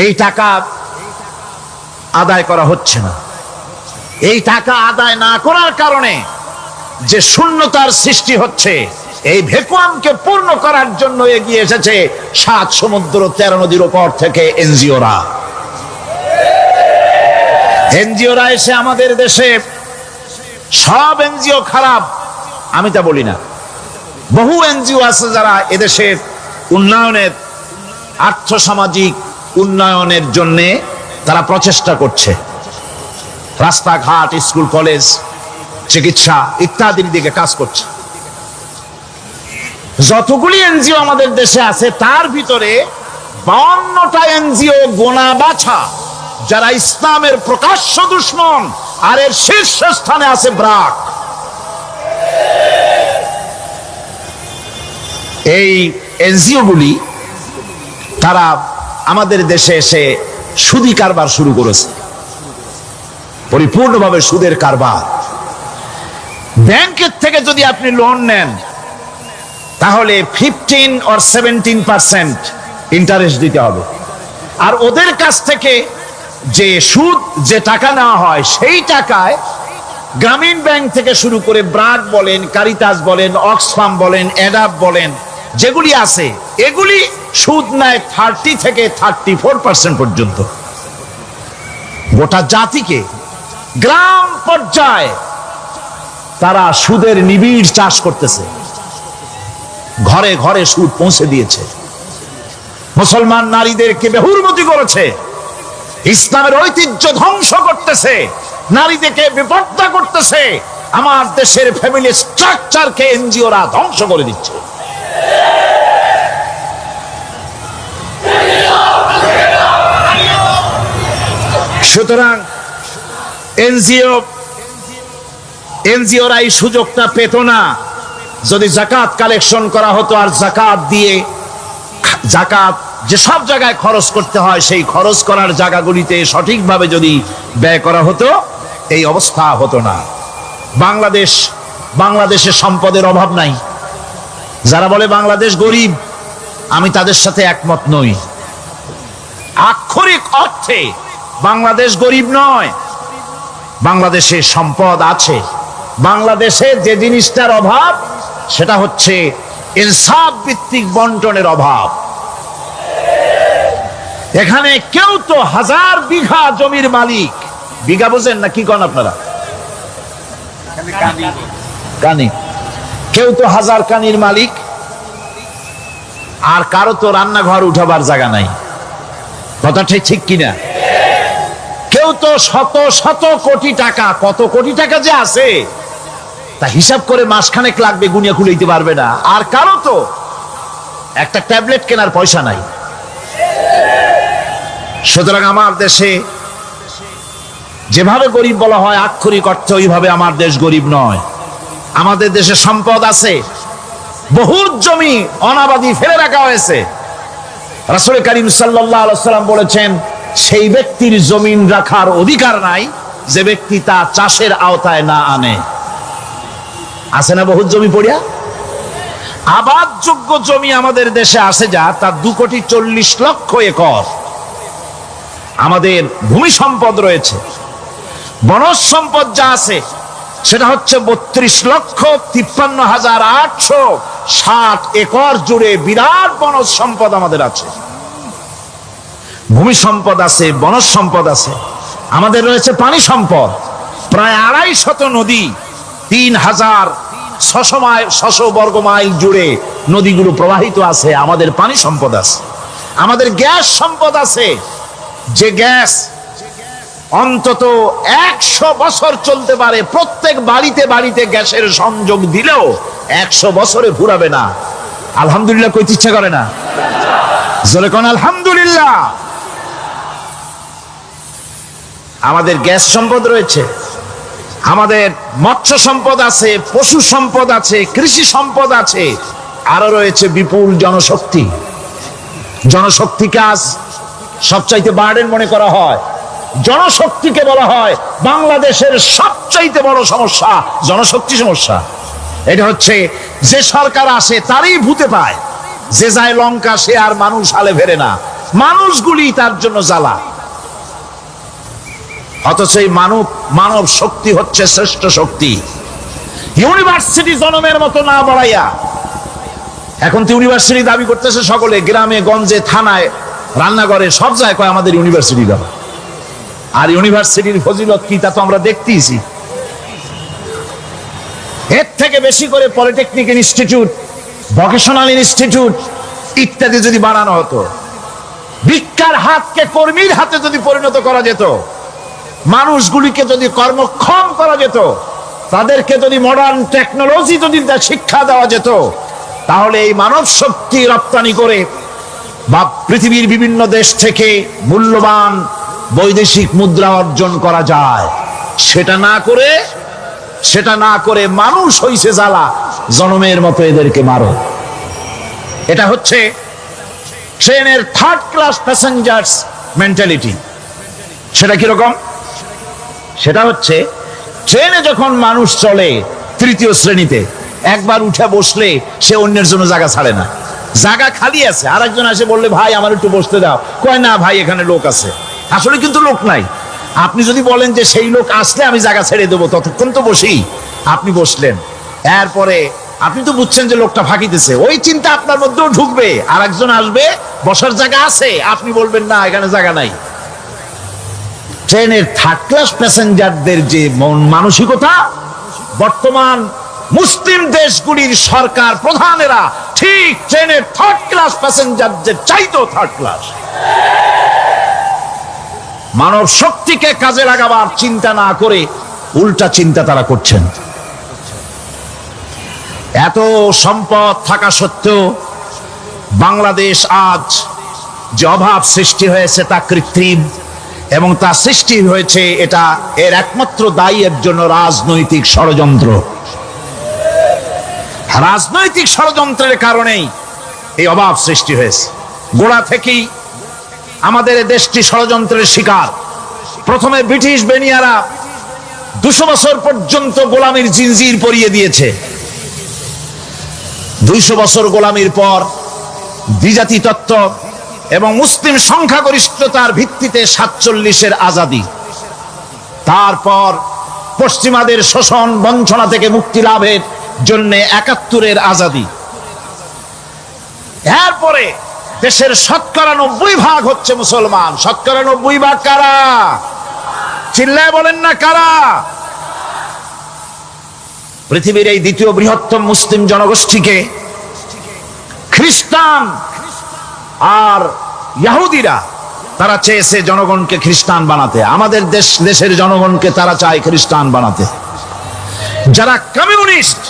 B: এই টাকা আদায় করা হচ্ছে না। এই টাকা আদায় না করার কারণে যে শূন্যতার সৃষ্টি হচ্ছে, এই ভ্যাকুয়ামকে পূর্ণ করার জন্য এগিয়ে এসেছে 7 সমুদ্র 13 নদীর উপর থেকে এনজিওরা। এনজিওরা এসে আমাদের দেশে, সব এনজিও খারাপ আমি তা বলি না, বহু এনজিও আছে যারা এদেশের উন্নয়নের, আর্থসামাজিক উন্নয়নের জন্য তারা প্রচেষ্টা করছে, রাস্তাঘাট, স্কুল কলেজ, চিকিৎসা ইত্যাদির দিকে কাজ করছে। যতগুলি এনজিও আমাদের দেশে আছে, তার ভিতরে 52টা এনজিও গোনা বাছা যারা ইসলামের প্রকাশ্য দুশমন, আর এর শীর্ষস্থানে আছে ব্রাক। এই এনজিও গুলি তারা আমাদের দেশে এসে সুদি কারবার শুরু করেছে, পরিপূর্ণভাবে সুদের কারবার। ব্যাংকের থেকে যদি আপনি লোন নেন, তাহলে 15 or 17% ইন্টারেস্ট দিতে হবে, আর ওদের কাছ থেকে যে সুদ, যে টাকা নেওয়া হয়, সেই টাকায় গ্রামীণ ব্যাংক থেকে শুরু করে ব্রাক বলেন, কারিতাস বলেন, অক্সফাম বলেন, অ্যাডাপ বলেন, যেগুলি আছে, এগুলি সুদ নেয় 30 থেকে 34% পর্যন্ত। গোটা জাতিকে গ্রাম পর্যায়ে তারা সুদের নিবিড় চাষ করতেছে, ঘরে ঘরে সুদ পৌঁছে দিয়েছে, মুসলমান নারীদেরকে বেহুরমতি করেছে, ইসলামের ঐতিহ্য ধ্বংস করতেছে, নারীদেরকে বিপর্দা করতেছে, আমার দেশের ফ্যামিলি স্ট্রাকচারকে এনজিওরা ধ্বংস করে দিচ্ছে। সুতরাং এনজিওরা এই সুযোগটা পেত না। যদি যাকাত কালেকশন করা হতো, আর যাকাত দিয়ে, যাকাত যেসব জায়গায় খরচ করতে হয়, সেই খরচ করার জায়গাগুলিতে সঠিকভাবে যদি ব্যয় করা হতো, এই অবস্থা হতো না। বাংলাদেশে সম্পদের অভাব নাই। যারা বলে বাংলাদেশ গরিব, আমি তাদের সাথে একমত নই। আক্ষরিক অর্থে বাংলাদেশ গরিব নয়, বাংলাদেশে সম্পদ আছে। বাংলাদেশে যে জিনিসটার অভাব, সেটা হচ্ছে ইনসাফ ভিত্তিক বন্টনের অভাব। এখানে কেউ তো 1000 বিঘা জমির মালিক, বিঘা বোঝেন না কি কন আপনারা? কানি। কেউ তো 1000 কানির মালিক, আর কারো তো রান্নাঘর উঠাবার জায়গা নাই। কথাটা ঠিক কিনা? কেউ তো শত শত কোটি টাকা, কত কোটি টাকা যে আছে তা হিসাব করে মাসখানেক লাগবে, গুনিয়া খুলাইতে পারবে না। আর কারো তো একটা ট্যাবলেট কেনার পয়সা নাই। সুতরাং আমার দেশে যেভাবে গরিব বলা হয়, আক্ষরিক অর্থে ওইভাবে আমার দেশ গরিব নয়। আমাদের দেশে সম্পদ আছে, বহুত জমি অনাবাদি ফেলে রাখা হয়েছে। রাসূল করিম সাল্লাল্লাহু আলাইহি ওয়াসাল্লাম বলেছেন, সেই ব্যক্তির জমিন রাখার অধিকার নাই যে ব্যক্তি তা চাষের আওতায় না আনে। আছে না বহুত জমি পড়িয়া? আবাদযোগ্য জমি আমাদের দেশে আছে যা, তার 2,40,00,000 একর। আমাদের ভূমি সম্পদ রয়েছে, বনজ সম্পদ যা আছে সেটা হচ্ছে 32,53,860 একর জুড়ে বিরাট বনজ সম্পদ আমাদের আছে। ভূমি সম্পদ আছে, বনজ সম্পদ আছে। আমাদের রয়েছে পানি সম্পদ, প্রায় 250 নদী, 3,000 600 বর্গ মাইল জুড়ে নদীগুলো প্রবাহিত আছে, আমাদের পানি সম্পদ আছে, আমাদের গ্যাস সম্পদ আছে, যে গ্যাস অন্তত 100 বছর চলতে পারে। প্রত্যেক বাড়িতে বাড়িতে গ্যাসের সংযোগ দিলেও 100 বছরে ফুরাবে না। আলহামদুলিল্লাহ কইতে ইচ্ছা করে না? জোরে কোন আলহামদুলিল্লাহ। আমাদের গ্যাস সম্পদ রয়েছে, আমাদের মৎস্য সম্পদ আছে, পশু সম্পদ আছে, কৃষি সম্পদ আছে, আরো রয়েছে বিপুল জনশক্তি। জনশক্তিকে আজ সবচাইতে বার্ডেন মনে করা হয়। জনশক্তিকে বলা হয় বাংলাদেশের সবচাইতে বড় সমস্যা, জনশক্তি সমস্যা। এটা হচ্ছে যে সরকার আসে তারই ভূতে পায়, যে যায় লঙ্কা সে আর মানুষ হালে ফেরে না, মানুষগুলি তার জন্য জ্বালা। অথচ এই মানব শক্তি হচ্ছে শ্রেষ্ঠ শক্তি। ইউনিভার্সিটি জনমের মতো না বাড়াইয়া, এখন তো ইউনিভার্সিটি দাবি করতেছে সকলে, গ্রামে গঞ্জে থানায় রান্নাঘরে সব জায়গায় কয় আমাদের ইউনিভার্সিটি দাও। আর ইউনিভার্সিটির ফজিলত কি তা তো আমরা দেখতেইছি। এর থেকে বেশি করে পলিটেকনিক ইনস্টিটিউট, ভোকেশনাল ইনস্টিটিউট ইত্যাদি যদি বাড়ানো হতো, ভিক্ষার হাতকে কর্মীর হাতে যদি পরিণত করা যেত, মানুষগুলিকে যদি কর্মক্ষম করা যেত, তাদেরকে যদি মডার্ন টেকনোলজি যদি শিক্ষা দেওয়া যেত, তাহলে এই মানব শক্তি রপ্তানি করে বা পৃথিবীর বিভিন্ন দেশ থেকে মূল্যবান বৈদেশিক মুদ্রা অর্জন করা যায়। সেটা না করে মানুষ হইছে জ্বালা, জনমের মতো এদেরকে মারো। এটা হচ্ছে ট্রেনের 3rd ক্লাস প্যাসেঞ্জার্স মেন্টালিটি। সেটা কিরকম? সেটা হচ্ছে ট্রেনে যখন মানুষ চলে 3য় শ্রেণীতে, একবার উঠে বসলে সে অন্যের জন্য জায়গা ছাড়ে না। জায়গা খালি আছে, আর একজন এসে বললে ভাই আমার একটু বসতে দাও, কয় না ভাই এখানে লোক আছে। আসলে কিন্তু লোক নাই। আপনি যদি বলেন যে সেই লোক আসলে আমি জায়গা ছেড়ে দেবো, ততক্ষণ তো বসি, আপনি বসলেন, এরপরে আপনি তো বুঝছেন যে লোকটা ফাঁকিতেছে, ওই চিন্তা আপনার মধ্যেও ঢুকবে, আর একজন আসবে বসার জায়গা আছে, আপনি বলবেন না এখানে জায়গা নাই। ট্রেনের 3rd ক্লাস প্যাসেঞ্জারদের যে মানসিকতা, বর্তমান মুসলিম দেশগুলির সরকার প্রধানেরা ঠিক ট্রেনের 3rd ক্লাস প্যাসেঞ্জারদের চাইতো 3rd ক্লাস। মানব শক্তিকে কাজে লাগাবার চিন্তা না করে উল্টা চিন্তা তারা করছেন। এত সম্পদ থাকা সত্ত্বেও বাংলাদেশ আজ যে অভাব সৃষ্টি হয়েছে তা কৃত্রিম, এবং তা সৃষ্টি হয়েছে এটা এর একমাত্র দায়ী এর জন্য রাজনৈতিক ষড়যন্ত্র। রাজনৈতিক ষড়যন্ত্রের কারণেই এই অভাব সৃষ্টি হয়েছে। গোড়া থেকেই আমাদের দেশটি ষড়যন্ত্রের শিকার। প্রথমে ব্রিটিশ বেনিয়ারা 200 বছর পর্যন্ত গোলামির জিনজির পরিয়ে দিয়েছে। 200 বছর গোলামির পর দ্বিজাতি তত্ত্ব এবং মুসলিম সংখ্যাগরিষ্ঠতার ভিত্তিতে 47-এর আজাদি, তারপর পশ্চিমাদের শোষণ বঞ্চনা থেকে মুক্তি লাভের জন্য 71-এর আজাদি, এরপরে দেশের 90% হচ্ছে মুসলমান। 90% কারা? চিল্লায় বলেন না কারা? পৃথিবীর এই দ্বিতীয় বৃহত্তম মুসলিম জনগোষ্ঠীকে খ্রিস্টান আর ইহুদিরা তারা চেয়েছে জনগণকে খ্রিস্টান বানাতে। আমাদের দেশের জনগণকে তারা চায় খ্রিস্টান বানাতে। যারা কমিউনিস্ট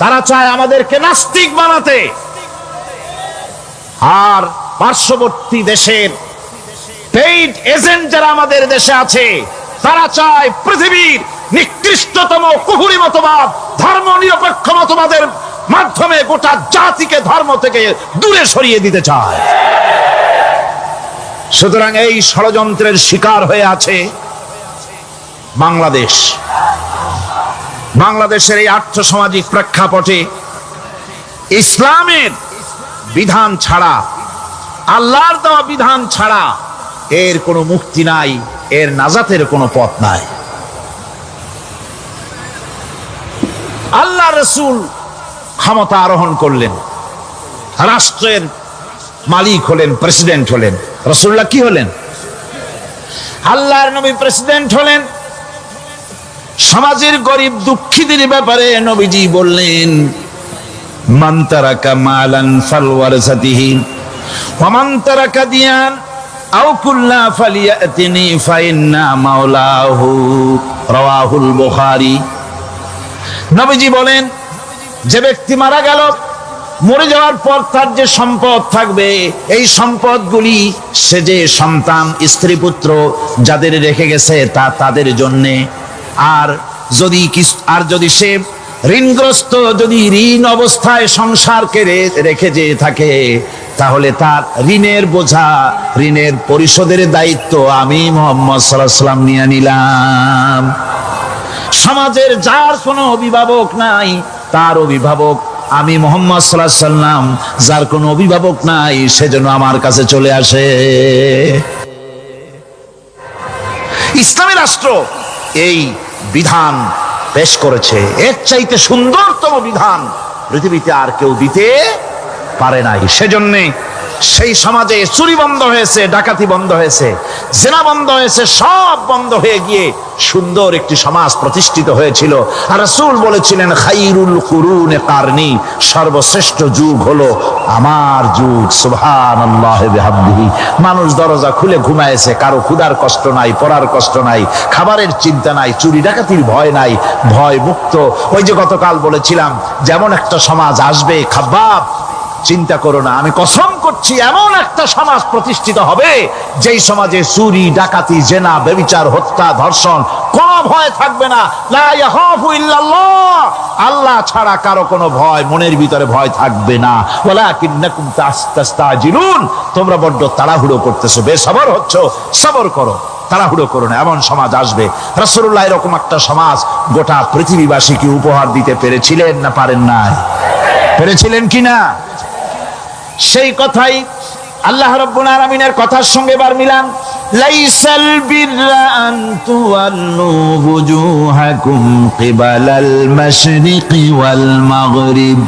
B: তারা চায় আমাদেরকে নাস্তিক বানাতে। আর পার্শ্ববর্তী দেশের পেইড এজেন্ট যারা আমাদের দেশে আছে তারা চায় পৃথিবীর নিকৃষ্টতম কুহুরি মতবাদ, ধর্ম নিরপেক্ষ মতবাদের মাধ্যমে গোটা জাতিকে ধর্ম থেকে দূরে সরিয়ে দিতে চায়। সুতরাং এই ষড়যন্ত্রের শিকার হয়ে আছে বাংলাদেশ। বাংলাদেশের এই আর্থসামাজিক প্রেক্ষাপটে ইসলামের বিধান ছাড়া, আল্লাহর দেওয়া বিধান ছাড়া এর কোনো মুক্তি নাই, এর নাজাতের কোনো পথ নাই। আল্লাহ রাসূল ক্ষমতা আরোহণ করলেন, রাষ্ট্রের মালিক হলেন, প্রেসিডেন্ট হলেন। রাসূলুল্লাহ কি হলেন? আল্লাহর নবী প্রেসিডেন্ট হলেন। সমাজের গরিব দুঃখীদের ব্যাপারে নবীজি বললেন, মান তারাকা মালান ফালওয়ারসাতিহি ওয়া মান তারাকা দিয়ান আও কুল্লা ফালিয়াতিনি ফাইন্না মাওলাহু, রাওয়াহুল বুখারী। নবীজি বলেন, যে ব্যক্তি মারা গেল, মরে যাওয়ার পর তার যে সম্পদ থাকবে, এই সম্পদগুলি সে যে সন্তান, স্ত্রী, পুত্র যাদের রেখে গেছে তা তাদের জন্যে। আর যদি সে ঋণগ্রস্ত, যদি ঋণ অবস্থায় সংসারকে রেখে যে থাকে, তাহলে তার ঋণের বোঝা, ঋণের পরিশোধের দায়িত্ব আমি মুহাম্মদ সাল্লাল্লাহু আলাইহি ওয়াসাল্লাম নিয়ে নিলাম। সমাজের যার কোনো অভিভাবক নাই, তার অভিভাবক আমি মুহাম্মদ সাল্লাল্লাহু আলাইহি ওয়াসাল্লাম। যার কোনো অভিভাবক নাই, সেজন্য আমার কাছে চলে আসে। ইসলামী রাষ্ট্র এই বিধান পেশ করেছে। এর চাইতে সুন্দরতম বিধান পৃথিবীতে আর কেউ দিতে পারে নাই। সেজন্য সেই সমাজে চুরি বন্ধ হয়েছে, ডাকাতি বন্ধ হয়েছে, জেনা বন্ধ হয়েছে, সব বন্ধ হয়ে গিয়ে সুন্দর একটি সমাজ প্রতিষ্ঠিত হয়েছিল। আর রাসূল বলেছিলেন, খাইরুল কুরুনে কারনি, সর্বশ্রেষ্ঠ যুগ হলো আমার যুগ। সুবহানাল্লাহি বিহামদিহি। মানুষ দরজা খুলে ঘুমায়েছে, কারো ক্ষুধার কষ্ট নাই, পড়ার কষ্ট নাই, খাবারের চিন্তা নাই, চুরি ডাকাতির ভয় নাই, ভয় মুক্ত। ওই যে গতকাল বলেছিলাম, যেমন একটা সমাজ আসবে, খাব্বাব চিন্তা করো না, আমি কসম করছি এমন একটা সমাজ প্রতিষ্ঠিত হবে যেই সমাজে চুরি, ডাকাতি, জেনা, ব্যভিচার, হত্যা, ধর্ষণ কোনো ভয় থাকবে না। লা ইয়াখাফু ইল্লাল্লাহ, আল্লাহ ছাড়া কারো কোনো ভয়, মনের ভিতরে ভয় থাকবে না। ওয়ালাকিন্নাকুম তাস্তাজিলুন, তোমরা বড্ড তাড়াহুড়ো করতেছো, বেসবর হচ্ছ, সবর করো, তাড়াহুড়ো করো না। এমন সমাজ আসবে। রাসূলুল্লাহ এরকম একটা সমাজ গোটা পৃথিবীবাসীকে উপহার দিতে পেরেছিলেন না পারেন নাই? পেরেছিলেন কিনা? সেই কথাই আল্লাহ রাব্বুল আলামিনের কথার সঙ্গে বার মিলান। লাইসাল বিররা আন তুওয়াল্লু বুজুহাকুম কিবালাল মাশরিকি ওয়াল মাগরিব,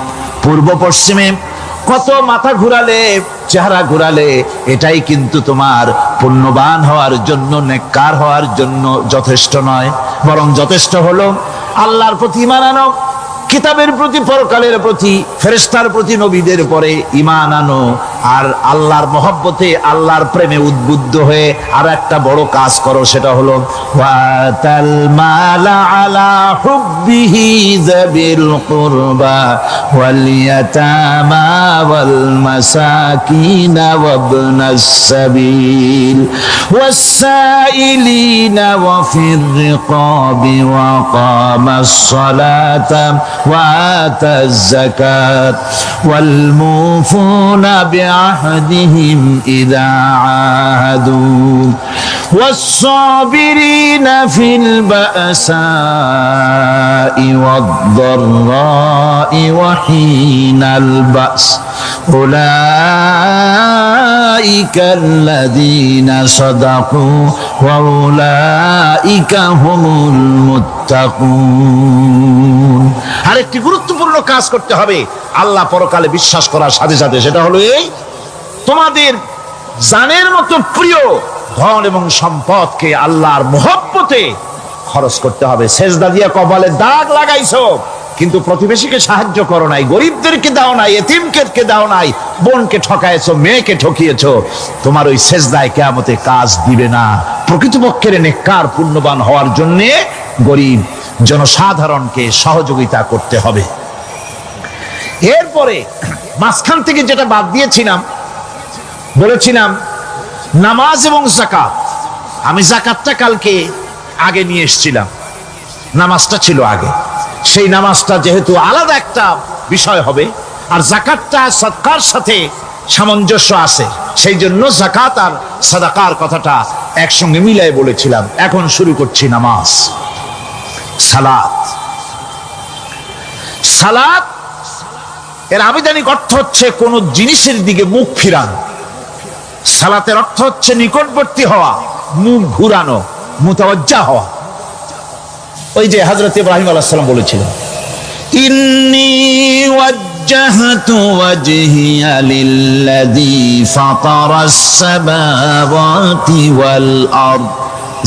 B: পূর্ব পশ্চিমে কত মাথা ঘুরালে, চেহারা ঘুরালে, এটাই কিন্তু তোমার পুণ্যবান হওয়ার জন্য, নেককার হওয়ার জন্য যথেষ্ট নয়। বরং যথেষ্ট হলো আল্লাহর প্রতি ঈমান আনো, কিতাবের প্রতি, পরকালের প্রতি, ফেরেশতার প্রতি, নবীদের পরে ঈমান আনো। আর আল্লাহর মহব্বতে, আল্লাহর প্রেমে উদ্বুদ্ধ হয়ে আর একটা বড় কাজ করো, সেটা হলো ওয়াতাল মালা আলা হুব্বিহি যাবিল কুরবা ওয়াল ইয়াতামা ওয়াল মাসাকিন ওয়াবনাস সাবিল ওয়াসাইলিনা ওয়া ফির রিকাবি ওয়া কামাস সালাতা وآتى الزكاة والموفون بعهدهم إذا عاهدوا والصابرين في البأساء والضراء وحين البأس أولئك الذين صدقوا وأولئك هم المتقون। আরেকটি গুরুত্বপূর্ণ কাজ করতে হবে আল্লাহ পরকালে বিশ্বাস করার সাথে সাথে, সেটা হলো এই, তোমাদের জানের মতো প্রিয় ধন এবং সম্পদকে আল্লাহর মহব্বতে খরচ করতে হবে। সেজদা দিয়ে কপালে দাগ লাগাইছো, কিন্তু প্রতিবেশীকে সাহায্য করো নাই, গরিবদেরকে দাও নাই, এতিমকে দাও নাই, বোনকে ঠকাইছো, মেয়েকে ঠকিয়েছো, তোমার ওই সেজদায় কিয়ামতে কাজ দিবে না। প্রকৃতপক্ষের নেককার পুণ্যবান হওয়ার জন্য গরিব জনসাধারণকে সহযোগিতা করতে হবে। এরপরে মাঝখান থেকে যেটা বাদ দিয়েছিলাম, বলেছিলাম নামাজ এবং যাকাত। আমি যাকাতটা কালকে আগে নিয়ে এসেছিলাম, নামাজটা ছিল আগে। সেই নামাজটা যেহেতু আলাদা একটা বিষয় হবে, আর যাকাতটা সাদকার সাথে সামঞ্জস্য আছে, সেই জন্য যাকাত আর সাদাকার কথাটা একসঙ্গে মিলাই বলেছিলাম। এখন শুরু করছি নামাজ। সালাত, সালাত এর আবিধানিক অর্থ হচ্ছে কোন জিনিসের দিকে মুখ ফিরানো। সালাতের অর্থ হচ্ছে নিকটবর্তী হওয়া, মুখ ঘুরানো, মুতাওয়াজ্জা হওয়া। ওই যে হযরত ইব্রাহিম আলাইহিস সালাম বলেছিলেন, ইন্নী ওয়াজ্জাহতু ওয়াজহিয়া লিল্লাযী ফাতারাস সামাওয়াতি ওয়াল আরদ।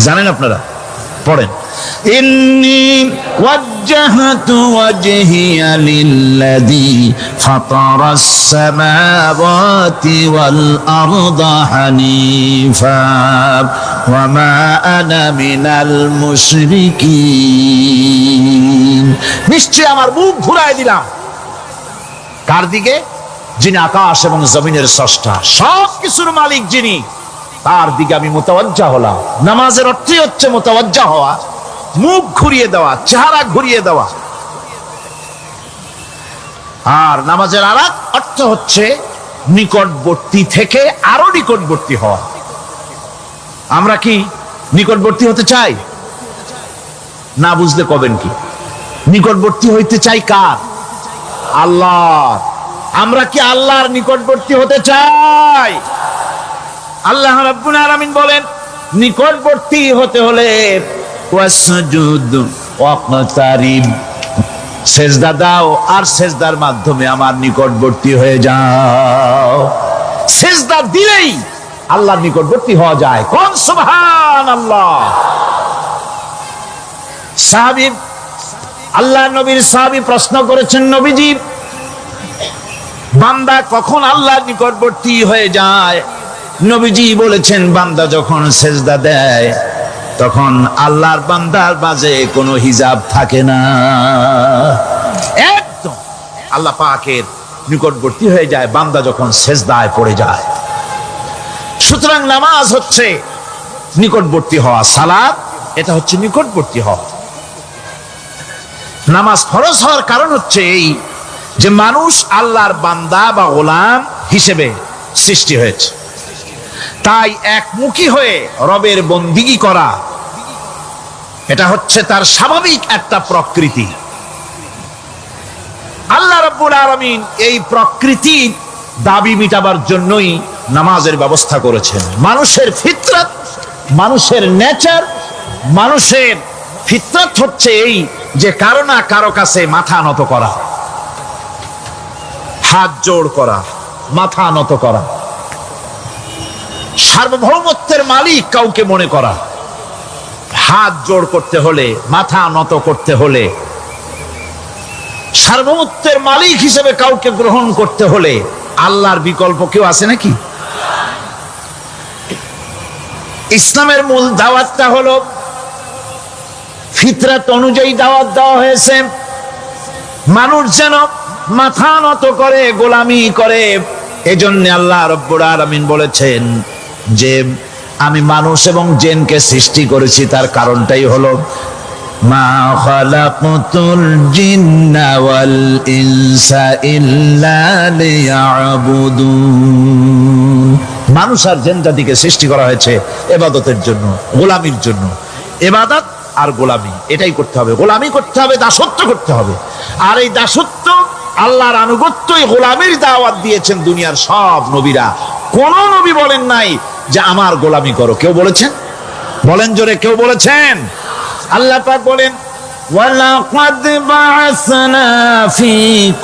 B: জানেন আপনারা? পড়েন, ইন্নী ওয়াজ্জাহতু ওয়াজহিয়া লিল্লাযী ফাতারাস সামাওয়াতি ওয়াল আরদা হানিফা ওয়া মা আনা মিনাল মুশরিকিন। নিশ্চয় আমার মুখ ঘুরায় দিলাম কার দিকে? যিনি আকাশ এবং জমিনের স্রষ্টা, সব কিছুর মালিক যিনি, তার দিকে আমি মুতাওয়াজ্জা হলাম। নামাজের অর্থই হচ্ছে মুতাওয়াজ্জা হওয়া, মুখ ঘুরিয়ে দেওয়া, চেহারা ঘুরিয়ে দেওয়া। আর নামাজের আরেক অর্থ হচ্ছে নিকটবর্তী থেকে আরো নিকটবর্তী হওয়া। আমরা কি নিকটবর্তী হতে চাই? না বুঝলে কবেন কি? নিকটবর্তী হইতে চাই কার? আল্লাহ। আমরা কি আল্লাহর নিকটবর্তী হতে চাই? আল্লাহ রাব্বুল আলামিন বলেন, নিকটবর্তী হতে হলে ওয়াসজুদ ওয়াকতারিব, সেজদা দাও আর সেজদার মাধ্যমে আমার নিকটবর্তী হয়ে যাও। সেজদা দিলেই আল্লাহর নিকটবর্তী হওয়া যায়। কোন সুবহানাল্লাহ। সাহাবী, আল্লাহ নবীর সাহাবী প্রশ্ন করেছেন, নবীজি বান্দা কখন আল্লাহর নিকটবর্তী হয়ে যায়? নবীজি বলেছেন, বান্দা যখন সেজদা দেয় তখন আল্লাহর বান্দার মাঝে কোনো হিজাব থাকে না, একদম আল্লাহ পাকের নিকটবর্তী হয়ে যায় বান্দা যখন সেজদায় পড়ে যায়। সুতরাং নামাজ হচ্ছে নিকটবর্তী হওয়া, সালাত এটা হচ্ছে নিকটবর্তী হওয়া। নামাজ ফরজ হওয়ার কারণ হচ্ছে এই যে মানুষ আল্লাহর বান্দা বা গোলাম হিসেবে সৃষ্টি হয়েছে, তাই একমুখী হয়ে রবের বন্দিগি করা এটা হচ্ছে তার স্বাভাবিক একটা প্রকৃতি। আল্লাহ রাব্বুল আলামিন এই প্রকৃতির দাবি মিটাবার জন্যই নামাজের ব্যবস্থা করেছেন। মানুষের ফিতরত, মানুষের নেচার, মানুষের ফিতরত হচ্ছে এই যে কারো না কারো কাছে মাথা নত করা, হাত জোড় করা, মাথা নত করা, সার্বভৌমত্বের মালিক কাউকে মনে করা। হাত জোড় করতে হলে, মাথা নত করতে হলে, সার্বভৌমত্বের মালিক হিসেবে কাউকে গ্রহণ করতে হলে আল্লাহর বিকল্প কেউ আছে নাকি? ইসলামের মূল দাওয়াতটা হলো ফিতরাত অনুযায়ী দাওয়াত দেওয়া হয়েছে, মানুষ যেন মাথা নত করে, গোলামি করে। এজন্য আল্লাহ রাব্বুল আলামিন বলেছেন যে আমি মানুষ এবং জিনকে সৃষ্টি করেছি, তার কারণটাই হলো মা খালাকতুল জিন্না ওয়াল ইনসা ইল্লা লিয়াবুদুন। মানুষ আর জিন জাতিকে সৃষ্টি করা হয়েছে ইবাদতের জন্য, গোলামির জন্য। ইবাদত আর গোলামি এটাই করতে হবে, গোলামি করতে হবে, দাসত্ব করতে হবে। আর এই দাসত্ব, আল্লাহর আনুগত্যই গোলামির দাওয়াত দিয়েছেন দুনিয়ার সব নবীরা। কোন নবী বলেন নাই যে আমার গোলামি করো। কেউ বলেছেন? বলেন জোরে, কেউ বলেছেন? আল্লাহ পাক বলেন, ওয়ালাকাদ বা'আসনা ফি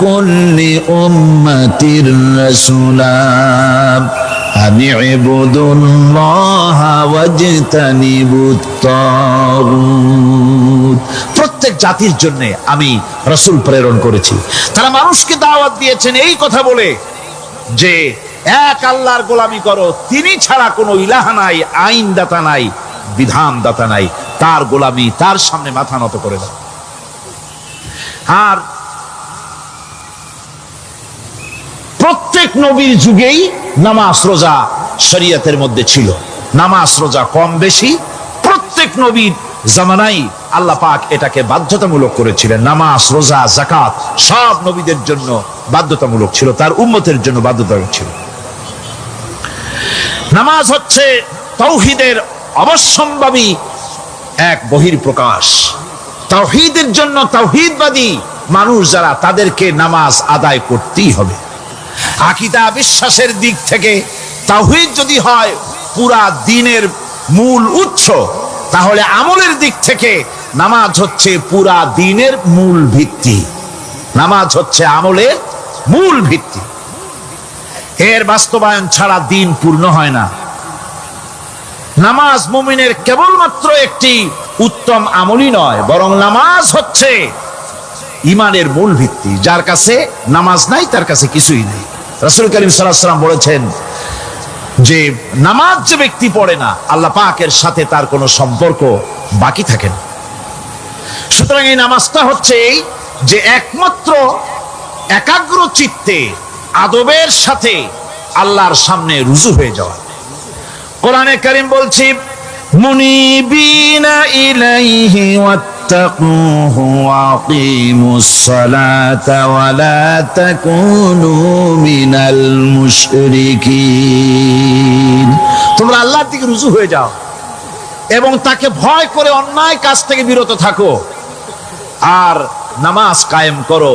B: কুল্লি উম্মাতির রাসূলা আন ইবুদুল্লাহা ওয়াজতানিবুত তাগুত। প্রত্যেক জাতির জন্য আমি রাসূল প্রেরণ করেছি, তারা মানুষকে দাওয়াত দিয়েছেন এই কথা বলে যে এক আল্লাহর গোলামি করো, তিনি ছাড়া কোনো ইলাহ নাই, আইন দাতা নাই, বিধান দাতা নাই, তার গোলামি, তার সামনে মাথা নত করে দাও। আর প্রত্যেক নবীর যুগেই নামাজ রোজা শরীয়তের মধ্যে ছিল। নামাজ রোজা কম বেশি প্রত্যেক নবীর জামানায় আল্লাহ পাক এটাকে বাধ্যতামূলক করেছিলেন। নামাজ, রোজা, যাকাত সব নবীদের জন্য বাধ্যতামূলক ছিল, তার উম্মতের জন্য বাধ্যতামূলক ছিল। নামাজ হচ্ছে তাওহীদের অবশ্যম্ভাবী এক বহির্প্রকাশ। তাওহীদের জন্য তাওহীদবাদী মানুষ যারা, তাদেরকে নামাজ আদায় করতেই হবে। আকীদা বিশ্বাসের দিক থেকে তাওহীদ যদি হয় পুরা দ্বীনের মূল উৎস, তাহলে আমলের দিক থেকে নামাজ হচ্ছে পুরা দ্বীনের মূল ভিত্তি। নামাজ হচ্ছে আমলের মূল ভিত্তি, এর বাস্তবায়ন ছাড়া দ্বীন পূর্ণ হয় না। নামাজ মুমিনের কেবলমাত্র একটি উত্তম আমলই নয়, বরং নামাজ হচ্ছে ইমানের মূল ভিত্তি। যার কাছে নামাজ নাই তার কাছে কিছুই নেই। রাসূল করিম সাল্লাল্লাহু আলাইহি ওয়াসাল্লাম বলেছেন যে নামাজ যে ব্যক্তি পড়ে না, আল্লাহ পাকের সাথে তার কোনো সম্পর্ক বাকি থাকে না। সুতরাং এই নামাজটা হচ্ছে এই যে একমাত্র একাগ্র চিত্তে আদবের সাথে আল্লাহর সামনে রুজু হয়ে যাওয়া। কোরআনে কারীম বলছি, মুনিবিনা ইলাইহি ওয়াত্তাকুহু ওয়াকিমুস সালাতা ওয়া লা তাকুনু মিনাল মুশরিকিন। তোমরা আল্লাহর দিকে রুজু হয়ে যাও এবং তাকে ভয় করে অন্যায় কাজ থেকে বিরত থাকো, আর নামাজ কায়েম করো,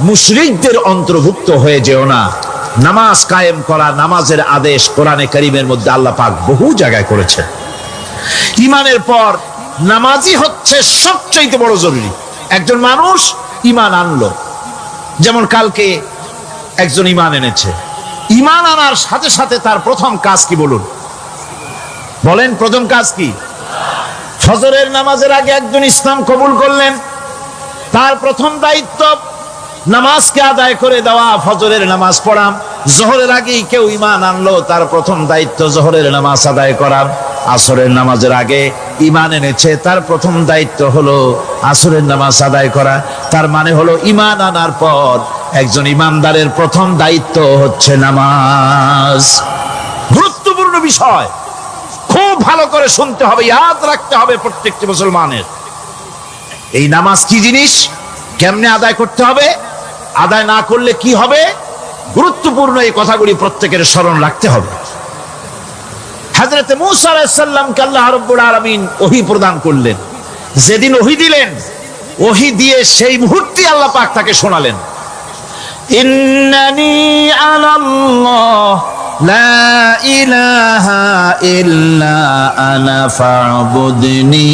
B: মুশরিকদের অন্তর্ভুক্ত হয়ে যেও না। নামাজ কায়েম করা, নামাজের আদেশ কোরআনে কারীমের মধ্যে আল্লাহ পাক বহু জায়গায় করেছেন। ঈমানের পর নামাজই হচ্ছে সবচেয়ে বড় জরুরি। একজন মানুষ ঈমান আনলো, যেমন কালকে একজন ঈমান এনেছে, ঈমান আনার সাথে সাথে তার প্রথম কাজ কি বলুন? বলেন প্রথম কাজ কি? ফজরের নামাজের আগে একজন ইসলাম কবুল করলেন, তার প্রথম দায়িত্ব নামাজকে আদায় করে দেওয়া, ফজরের নামাজ পড়া। জোহরের আগেই কেউ ঈমান আনলো, তার প্রথম দায়িত্ব জোহরের নামাজ আদায় করা। আসরের নামাজের আগে ঈমান এনেছে, তার প্রথম দায়িত্ব হলো আসরের নামাজ আদায় করা। তার মানে হলো ঈমান আনার পর একজন ঈমানদারের প্রথম দায়িত্ব হচ্ছে নামাজ। গুরুত্বপূর্ণ বিষয়, খুব ভালো করে শুনতে হবে, ইয়াদ রাখতে হবে প্রত্যেকটি মুসলমানের। এই নামাজ কি জিনিস, কেমনে আদায় করতে হবে, আদায় না করলে কি হবে, গুরুত্বপূর্ণ এই কথাগুলি প্রত্যেকের স্মরণ রাখতে হবে। হযরত মূসা আলাইহিস সালামকে আল্লাহ রাব্বুল আলামিন ওহী প্রদান করলেন। যেদিন ওহী দিলেন, ওহী দিয়ে সেই মুহূর্তে আল্লাহ পাক তাকে শোনালেন, ইন্নানি আনাল্লাহ লা ইলাহা ইল্লা আনা ফা'বুদনি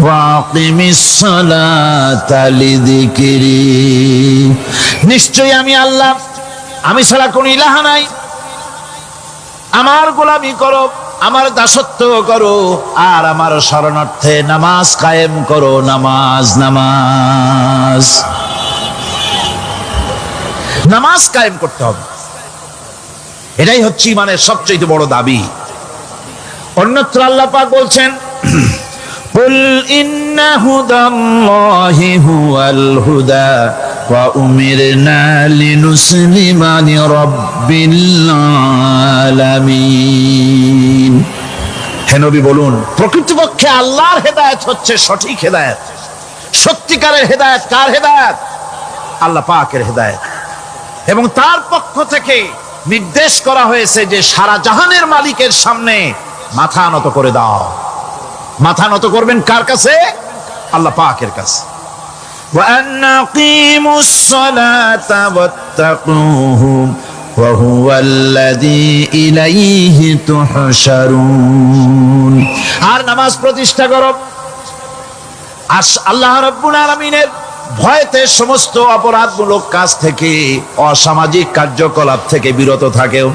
B: ওয়াকিমিস সালাতা লিযিকরি। নিশ্চয়ই আমি আল্লাহ, আমি ছাড়া কোনো ইলাহ নাই, আমার গোলামি করো, আমার দাসত্ব করো, আর আমার শরণার্থে নামাজ কায়েম করো। নামাজ নামাজ নামাজ কায়েম করতে হবে, এটাই হচ্ছে ইমানের সবচেয়ে বড় দাবি। অন্যত্র আল্লাহ পাক বলছেন, কুল ইন্না হুদাল্লাহি হুয়াল হুদা ওয়া উমিরনা লিনুসলিমা লিরাব্বিল আলামিন। হে নবী বলুন, প্রকৃতপক্ষে আল্লাহর হেদায়েত হচ্ছে সঠিক হেদায়েত। সত্যিকারের হেদায়েত কার হেদায়েত? আল্লাহ পাকের হেদায়েত। এবং তার পক্ষ থেকে নির্দেশ করা হয়েছে যে সারা জাহানের মালিকের সামনে মাথা নত করে দাও। মাথা নত করবেন কার কাছে? আল্লাহ পাকের কাছে। ওয়া আনাকিমুস সালাতা ওয়াত্তাকুহু ওয়া হুয়াল্লাযী ইলাইহি তুহশারুন। আর নামাজ প্রতিষ্ঠা করো, আল্লাহ রাব্বুল আলামিনের ভয়তে সমস্ত অপরাধমূলক কাজ থেকে, অসামাজিক কার্যকলাপ থেকে বিরত থাকেও।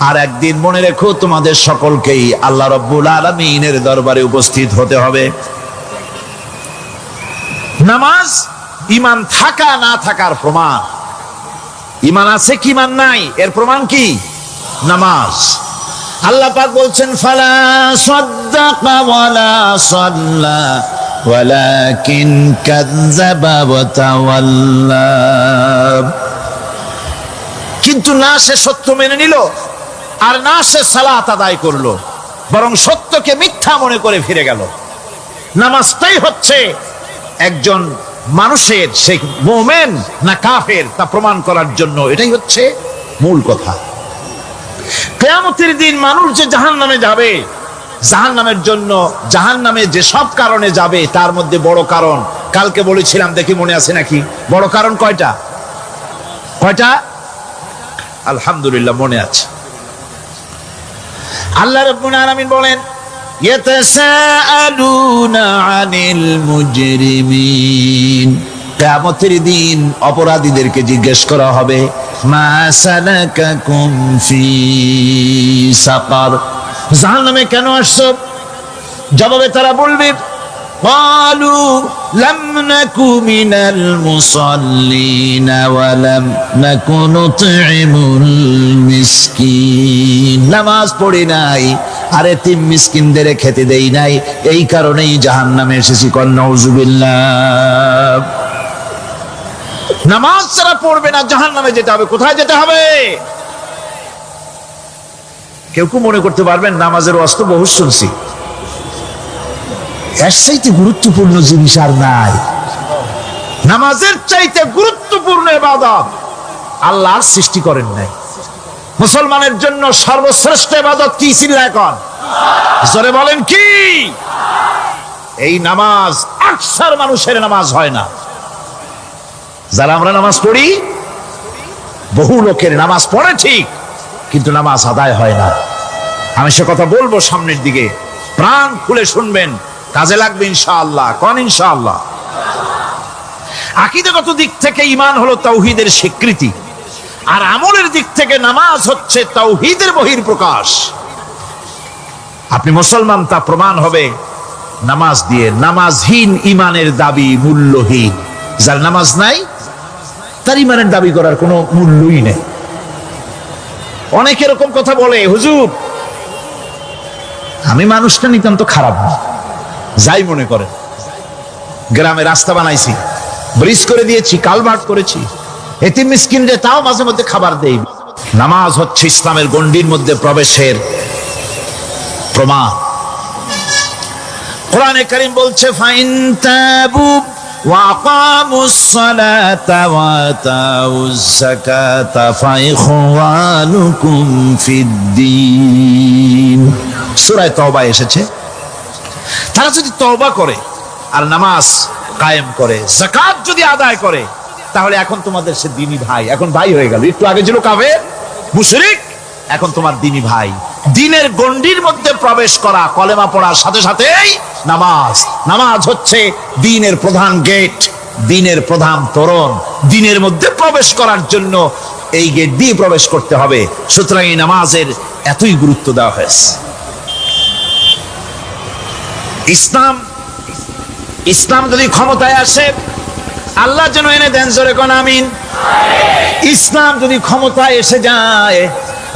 B: আর একদিন মনে রেখো, তোমাদের সকলকেই আল্লাহ রাব্বুল আলামিনের দরবারে উপস্থিত হতে হবে। নামাজ ঈমান থাকা না থাকার প্রমাণ। ঈমান আছে কি ঈমান নাই, এর প্রমাণ কি? নামাজ। আল্লাহ পাক বলছেন, ফালা সাদ্দাকা ওয়ালা সাল্লা ওয়ালাকিন কাযযাবা ওয়া তাওয়াল্লা। কিন্তু না সে সত্য মেনে নিল, আর না সে সালাত আদায় করলো, বরং সত্যকে মিথ্যা মনে করে ফিরে গেল। নামাজটাই হচ্ছে একজন মানুষের সে মুমিন না কাফের তা প্রমাণ করার জন্য, এটাই হচ্ছে মূল কথা। কিয়ামতের দিন মানুষ যে জাহান্নামে যাবে, জাহান্নামের জন্য, জাহান্নামে যে সব কারণে যাবে তার মধ্যে বড় কারণ কালকে বলেছিলাম, দেখি মনে আছে নাকি? বড় কারণ কয়টা? কয়টা? আলহামদুলিল্লাহ মনে আছে। আল্লাহ রাব্বুল আলামিন বলেন, ইয়াতাসাআলুনা আনিল মুজরিমিন। কিয়ামতের দিন অপরাধীদেরকে জিজ্ঞেস করা হবে, মা সালাকাকুম ফি সাকার, জাহান্নামে কেন আসছো? জবাবে তারা বলবে, قالوا لم نك من المصلين ولم نك نطعم المسكين নামাজ পড়ি নাই আর এতিম মিসকিনদের খেতে দেই নাই, এই কারণেই জাহান্নামে এসেছি। কোন নাউজুবিল্লাহ। নামাজ যারা পড়বে না জাহান্নামে যেতে হবে। কোথায় যেতে হবে? কেউ কেউ মনে করতে পারবেন নামাজের ওয়াজ তো বহু শুনছি, এর চাইতে গুরুত্বপূর্ণ জিনিস আর নাই। নামাজের চাইতে গুরুত্বপূর্ণ ইবাদত আল্লাহর সৃষ্টি করেন নাই। মুসলমানের জন্য সর্বশ্রেষ্ঠ ইবাদত কি? চিল্লায় কোন, জোরে বলেন কি? এই নামাজ আকসার মানুষের নামাজ হয় না। যারা আমরা নামাজ পড়ি, বহু লোকের নামাজ পড়ে ঠিক, কিন্তু নামাজ আদায় হয় না। আমি সে কথা বলবো সামনের দিকে, প্রাণ খুলে শুনবেন, কাজে লাগবে ইনশাআল্লাহ। কোন ইনশাআল্লাহ? আকীদাগত দিক থেকে ঈমান হলো তাওহীদের স্বীকৃতি, আর আমলের দিক থেকে নামাজ হচ্ছে তাওহীদের বহিঃপ্রকাশ। আপনি মুসলমান তা প্রমাণ হবে নামাজ দিয়ে। নামাজহীন ঈমানের দাবি মূল্যহীন। যার নামাজ নাই তার ঈমানের দাবি করার কোনো মূল্যই নেই। অনেক এরকম কথা বলে, হুজুর আমি মানুষটা নিতান্ত খারাপ না, যাই মনে করেন, গ্রামে রাস্তা বানাইছি, ব্রিজ করে দিয়েছি, কালভার্ট করেছি, এতিম মিসকিনরে তাও মাঝে মধ্যে খাবার দেই। নামাজ হচ্ছে ইসলামের গণ্ডির মধ্যে প্রবেশের প্রমাণ। কোরআনে কারীম বলছে, ফাইন তাবু ওয়া আকামুস সালাতা ওয়া আতাউজ যাকাতা ফাইখওয়ানুকুম ফিদ্দীন। সূরা তাওবা এসেছে, তারা যদি তওবা করে আর নামাজ কায়েম করে, যাকাত যদি আদায় করে, তাহলে এখন তোমাদের সে দ্বীনি ভাই। এখন ভাই হয়ে গেল। একটু আগে ছিল কাফের মুশরিক, এখন তোমার দ্বীনি ভাই। দ্বীনের গণ্ডির মধ্যে প্রবেশ করা, কলেমা পড়ার সাথে সাথেই নামাজ। নামাজ হচ্ছে দ্বীনের প্রধান গেট, দ্বীনের প্রধান তোরণ। দ্বীনের মধ্যে প্রবেশ করার জন্য এই গেট দিয়ে প্রবেশ করতে হবে। সুতরাং এই নামাজের এতই গুরুত্ব দেওয়া হয়েছে। ইসলাম যদি ক্ষমতায় আসে, আল্লাহ যেন এনে দেন, জোরে কোন আমিন। ইসলাম যদি ক্ষমতায় এসে যায়,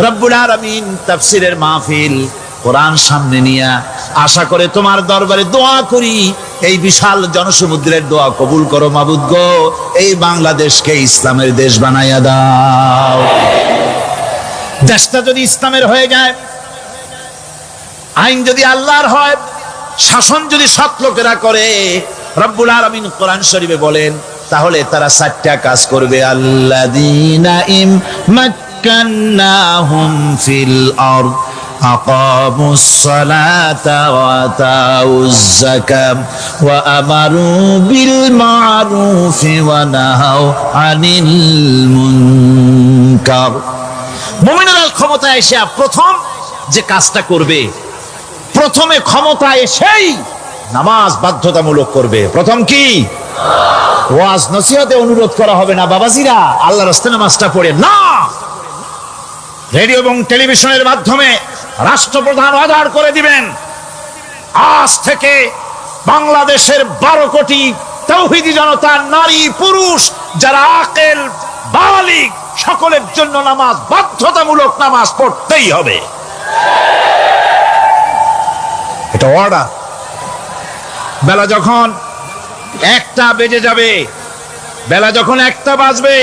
B: রব্বুল আলামিন তাফসীরের মাহফিল, কোরআন সামনে নিয়ে আশা করে তোমার দরবারে দোয়া করি, এই বিশাল জনসমুদ্রের দোয়া কবুল করো মাবুদ গো, এই বাংলাদেশকে ইসলামের দেশ বানাইয়া দাও। দেশটা যদি ইসলামের হয়ে যায়, আইন যদি আল্লাহর হয়, শাসন যদি সৎ লোকেরা করে, রব্বুল আলামিন কোরআন শরীফে বলেন, তাহলে তারা 4টা কাজ করবে। আল্লাযীনা ইম্মাক্কান্নাহুম ফিল আরদ আকামুস সালাতা ওয়া আতাউজ যাকাত ওয়া আমারু বিল মা'রুফি ওয়া নাহাউ আনিল মুনকার। মুমিনেরা ক্ষমতায় এসে প্রথম যে কাজটা করবে, প্রথমে ক্ষমতায় এসেই নামাজ বাধ্যতামূলক করবে। প্রথম কি? ওয়াজ নসিহতে অনুরোধ করা হবে না, বাবাজিরা আল্লাহর রাস্তায় নামাজটা পড়ে না। রেডিও এবং টেলিভিশনের মাধ্যমে রাষ্ট্রপ্রধান অর্ডার করে দিবেন, আজ থেকে বাংলাদেশের 12 কোটি তাওহীদি জনতা, নারী পুরুষ যারা আকেল বালিগ, সকলের জন্য নামাজ বাধ্যতামূলক, নামাজ পড়তেই হবে। এটা অর্ডার। বেলা যখন 1টা বেজে যাবে, বেলা যখন 1টা বাজবে,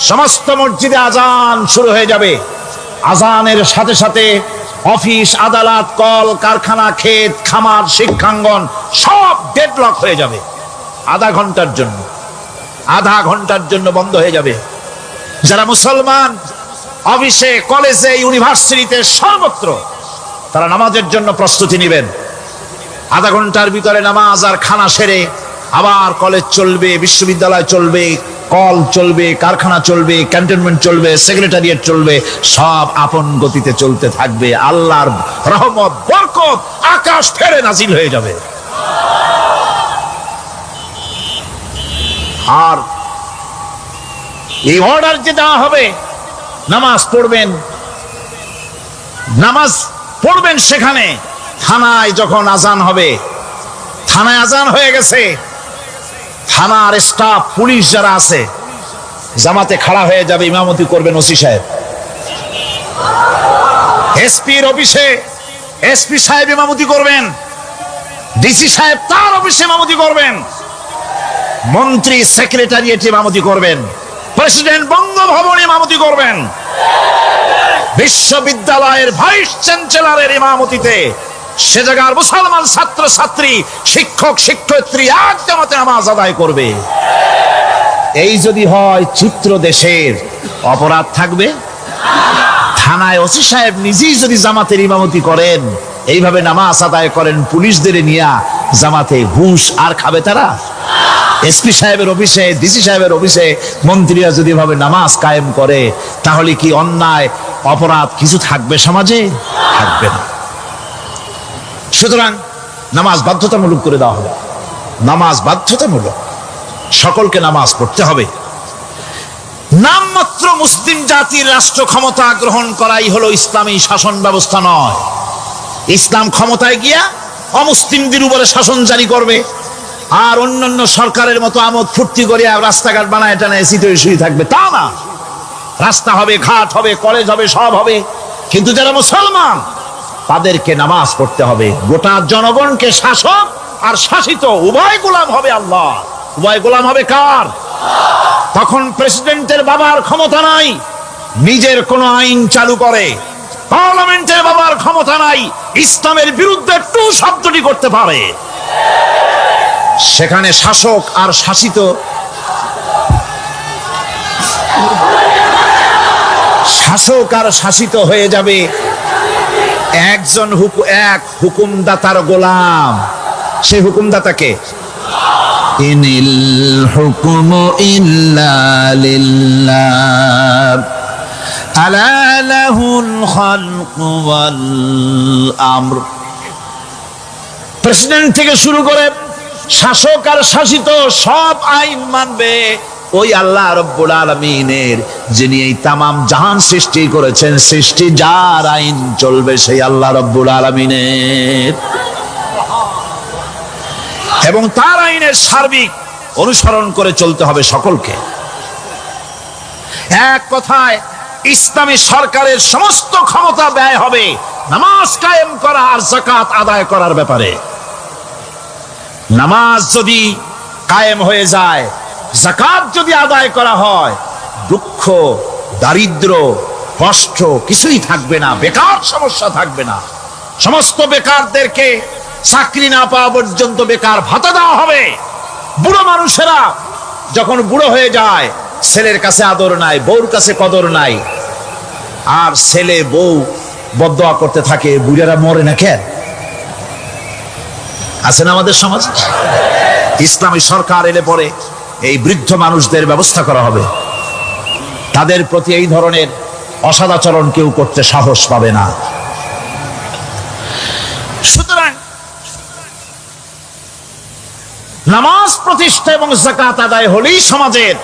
B: সমস্ত মসজিদে আজান শুরু হয়ে যাবে। আজানের সাথে সাথে অফিস, আদালত, কল কারখানা, ক্ষেত খামার, শিক্ষাঙ্গন সব ডেডলক হয়ে যাবে। আধা ঘন্টার জন্য বন্ধ হয়ে যাবে। যারা মুসলমান অফিসে, কলেজে, ইউনিভার্সিটিতে, সর্বত্র তারা নামাজের জন্য প্রস্তুতি নেবেন। আধা ঘন্টার ভিতরে নামাজ আর খানা সেরে আবার কলেজ চলবে, বিশ্ববিদ্যালয় চলবে, কল চলবে, কারখানা চলবে, ক্যান্টনমেন্ট চলবে, সেক্রেটারিয়েট চলবে, সব আপন গতিতে চলতে থাকবে। আল্লাহর রহমত, বরকত আকাশ ফেরে নাজিল হয়ে যাবে। আর এই অর্ডার যে দেওয়া হবে, নামাজ পড়বেন সেখানে। থানায় যখন আজান হবে, থানায় আজান হয়ে গেছে, থানার স্টাফ পুলিশ যারা আছে জামাতে খাড়া হয়ে যাবে, ইমামতি করবেন ওসি সাহেব। এসপির অফিসে এসপি সাহেব ইমামতি করবেন, ডিসি সাহেব তার অফিসে ইমামতি করবেন, মন্ত্রী সেক্রেটারিয়েট ইমামতি করবেন, প্রেসিডেন্ট বঙ্গভবনে ইমামতি করবেন, বিশ্ববিদ্যালয়ের ভাইস চ্যান্সেলরের ইমামতিতে সে জায়গার মুসলমান ছাত্র ছাত্রী, শিক্ষক শিক্ষয়িত্রী এক জামাতে নামাজ আদায় করবে। এই যদি হয় চিত্র দেশের, অপরাধ থাকবে? থানায় ওসি সাহেব নিজেই যদি জামাতের ইমামতি করেন, এইভাবে নামাজ আদায় করেন পুলিশদের নিয়ে জামাতে, ঘুষ আর খাবে তারা? এসপি সাহেবের অফিসে, ডিসি সাহেবের অফিসে মন্ত্রীরা যদি ভাবে নামাজ কায়েম করে, তাহলে কি অন্যায় অপরাধ কিছু থাকবে সমাজে? থাকবে না। সুতরাং নামাজ বাধ্যতামূলক করে দেওয়া হবে। নামাজ বাধ্যতামূলক, সকলকে নামাজ পড়তে হবে। নামমাত্র মুসলিম জাতির রাষ্ট্র ক্ষমতা গ্রহণ করাই হলো ইসলামী শাসন ব্যবস্থা নয়। ইসলাম ক্ষমতায় গিয়া অমুসলিমদের উপরে শাসন জারি করবে, আর অন্যান্য সরকারের মতো আমোদ ফুর্তি করে রাস্তাঘাট বানায় টানা এসিতে শুয়ে থাকবে, তা না। রাস্তা হবে, ঘাট হবে, কলেজ হবে, সব হবে, কিন্তু যারা মুসলমান তাদেরকে নামাজ পড়তে হবে। গোটা জনগণকে শাসক আর শাসিত উভয় গোলাম হবে আল্লাহ। উভয় গোলাম হবে কার? তখন প্রেসিডেন্টের বাবার ক্ষমতা নাই নিজের কোন আইন চালু করে, পার্লামেন্টের বাবার ক্ষমতা নাই ইসলামের বিরুদ্ধে টু শব্দটি করতে পারে। সেখানে শাসক আর শাসিত, শাসক আর শাসিত হয়ে যাবে একজন এক হুকুমদাতার গোলাম। সেই হুকুমদাতাকে ইনিল হুকুমু ইল্লা লিল্লাহ আলা লাহুল খালকু ওয়াল আমর। প্রেসিডেন্ট থেকে শুরু করে শাসক আর শাসিত সব আইন মানবে ওই আল্লাহ রব্বুল আলামিনের, যিনি এই তামাম জাহান সৃষ্টি করেছেন। সৃষ্টি যার আইন চলবে সেই আল্লাহ রব্বুল আলামিনের, এবং তার আইনের সার্বিক অনুসরণ করে চলতে হবে সকলকে। এক কথায় ইসলামী সরকারের সমস্ত ক্ষমতা ব্যয় হবে নামাজ কায়েম করা আর যাকাত আদায় করার ব্যাপারে। নামাজ যদি কায়েম হয়ে যায়, যাকাত যদি আদায় করা হয়, দুঃখ, দারিদ্র, কষ্ট কিছুই থাকবে না, বেকার সমস্যা থাকবে না। সমস্ত বেকারদেরকে চাকরি না পাওয়া পর্যন্ত বেকার ভাতা দেওয়া হবে। বুড়ো মানুষেরা যখন বুড়ো হয়ে যায়, ছেলের কাছে আদর নাই, বউর কাছে কদর নাই, আর ছেলে বউ বদদোয়া করতে থাকে, বুড়ারা মরে না কেন? আছে না আমাদের সমাজ? ইসলামী সরকার এলে পরে এই বৃদ্ধ মানুষদের ব্যবস্থা করা হবে। তাদের প্রতি এই ধরনের অসদাচরণ কেউ করতে সাহস পাবে না। সুতরাং নামাজ প্রতিষ্ঠা এবং যাকাত আদায় হলেই সমাজের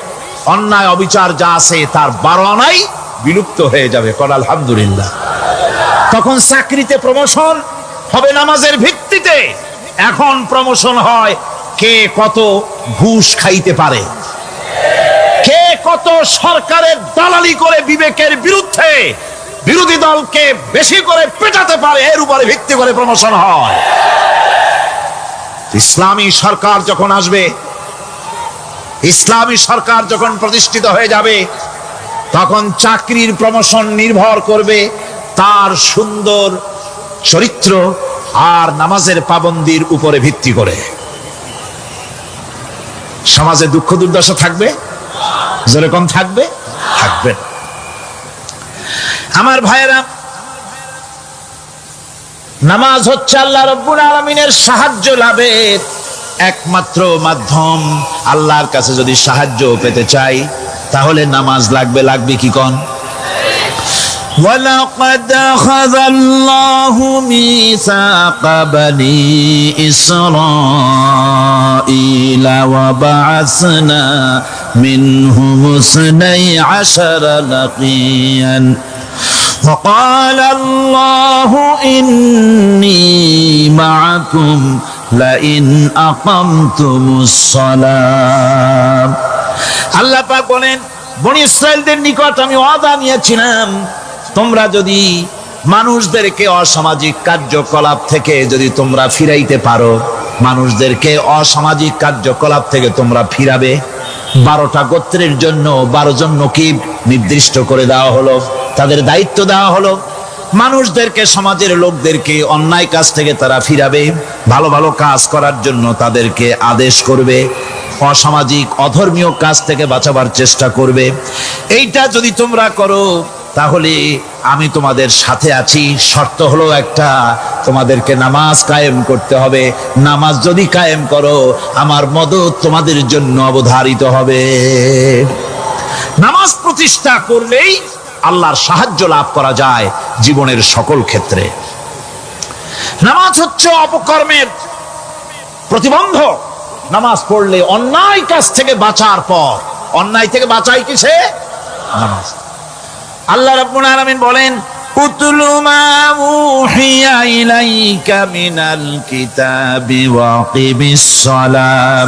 B: অন্যায় অবিচার যা আছে তার 12 আনাই বিলুপ্ত হয়ে যাবে। কর আলহামদুলিল্লাহ। তখন চাকরিতে প্রমোশন হবে নামাজের ভিত্তিতে। এখন প্রমোশন হয় কে কত ঘুষ খাইতে পারে, কে কত সরকারের দালালি করে বিবেকের বিরুদ্ধে বিরোধী দলকে বেশি করে পেটাতে পারে, এর উপরে ভিত্তি করে প্রমোশন হয়। ইসলামী সরকার যখন আসবে, ইসলামী সরকার যখন প্রতিষ্ঠিত হয়ে যাবে, তখন চাকরির প্রমোশন নির্ভর করবে তার সুন্দর চরিত্র আর নামাজের পাবন্দির উপরে ভিত্তি করে। সমাজে দুঃখ দুর্দশা থাকবে, যেরকম থাকবে থাকবে। আমার ভাইয়েরা, নামাজ হচ্ছে আল্লাহ রব্বুল আলামিনের সাহায্য লাভের একমাত্র মাধ্যম। আল্লাহর কাছে যদি সাহায্য পেতে চাই তাহলে নামাজ লাগবে। লাগবে কি কোন? وَلَقَدْ أَخَذَ اللَّهُ مِيثَاقَ بَنِي إِسْرَائِيلَ وَبَعَثْنَا مِنْهُمُ 12 نَقِيًّا وقال الله إني معكم লাইন আকামতুমুস সালাম। আল্লাহ পাক বলেন, বনি ইসরাইলদের নিকট আমি ওয়াদা নিয়েছিলাম, তোমরা যদি মানুষদেরকে অসামাজিক কার্যকলাপ থেকে যদি তোমরা ফিরাইতে পারো, মানুষদেরকে অসামাজিক কার্যকলাপ থেকে তোমরা ফিরাবে। 12টা গোত্রের জন্য 12 জন নকিব নির্দিষ্ট করে দেওয়া হলো, তাদের দায়িত্ব দেওয়া হলো। মানুষদেরকে, সমাজের লোকদেরকে অন্যায় কাজ থেকে তারা ফিরাবে, ভালো ভালো কাজ করার জন্য তাদেরকে আদেশ করবে, অসামাজিক অধর্মীয় কাজ থেকে বাঁচাবার চেষ্টা করবে। এইটা যদি তোমরা করো তাহলে আমি তোমাদের সাথে আছি। শর্ত হলো একটা, তোমাদেরকে নামাজ কায়েম করতে হবে। নামাজ যদি কায়েম করো, আমার মদদ তোমাদের জন্য অবধারিত হবে। নামাজ প্রতিষ্ঠা করলেই আল্লাহর সাহায্য লাভ করা যায় জীবনের সকল ক্ষেত্রে। নামাজ হচ্ছে অপকর্মের প্রতিবন্ধক। নামাজ পড়লে অন্যায় কাজ থেকে বাঁচার পর, অন্যায় থেকে বাঁচাই কিসে? নামাজ। আল্লাহ রাব্বুল আলামিন বলেন, উতলু মা উহিয়া ইলাইকা মিনাল কিতাবি ওয়া আকিমিস সালাম।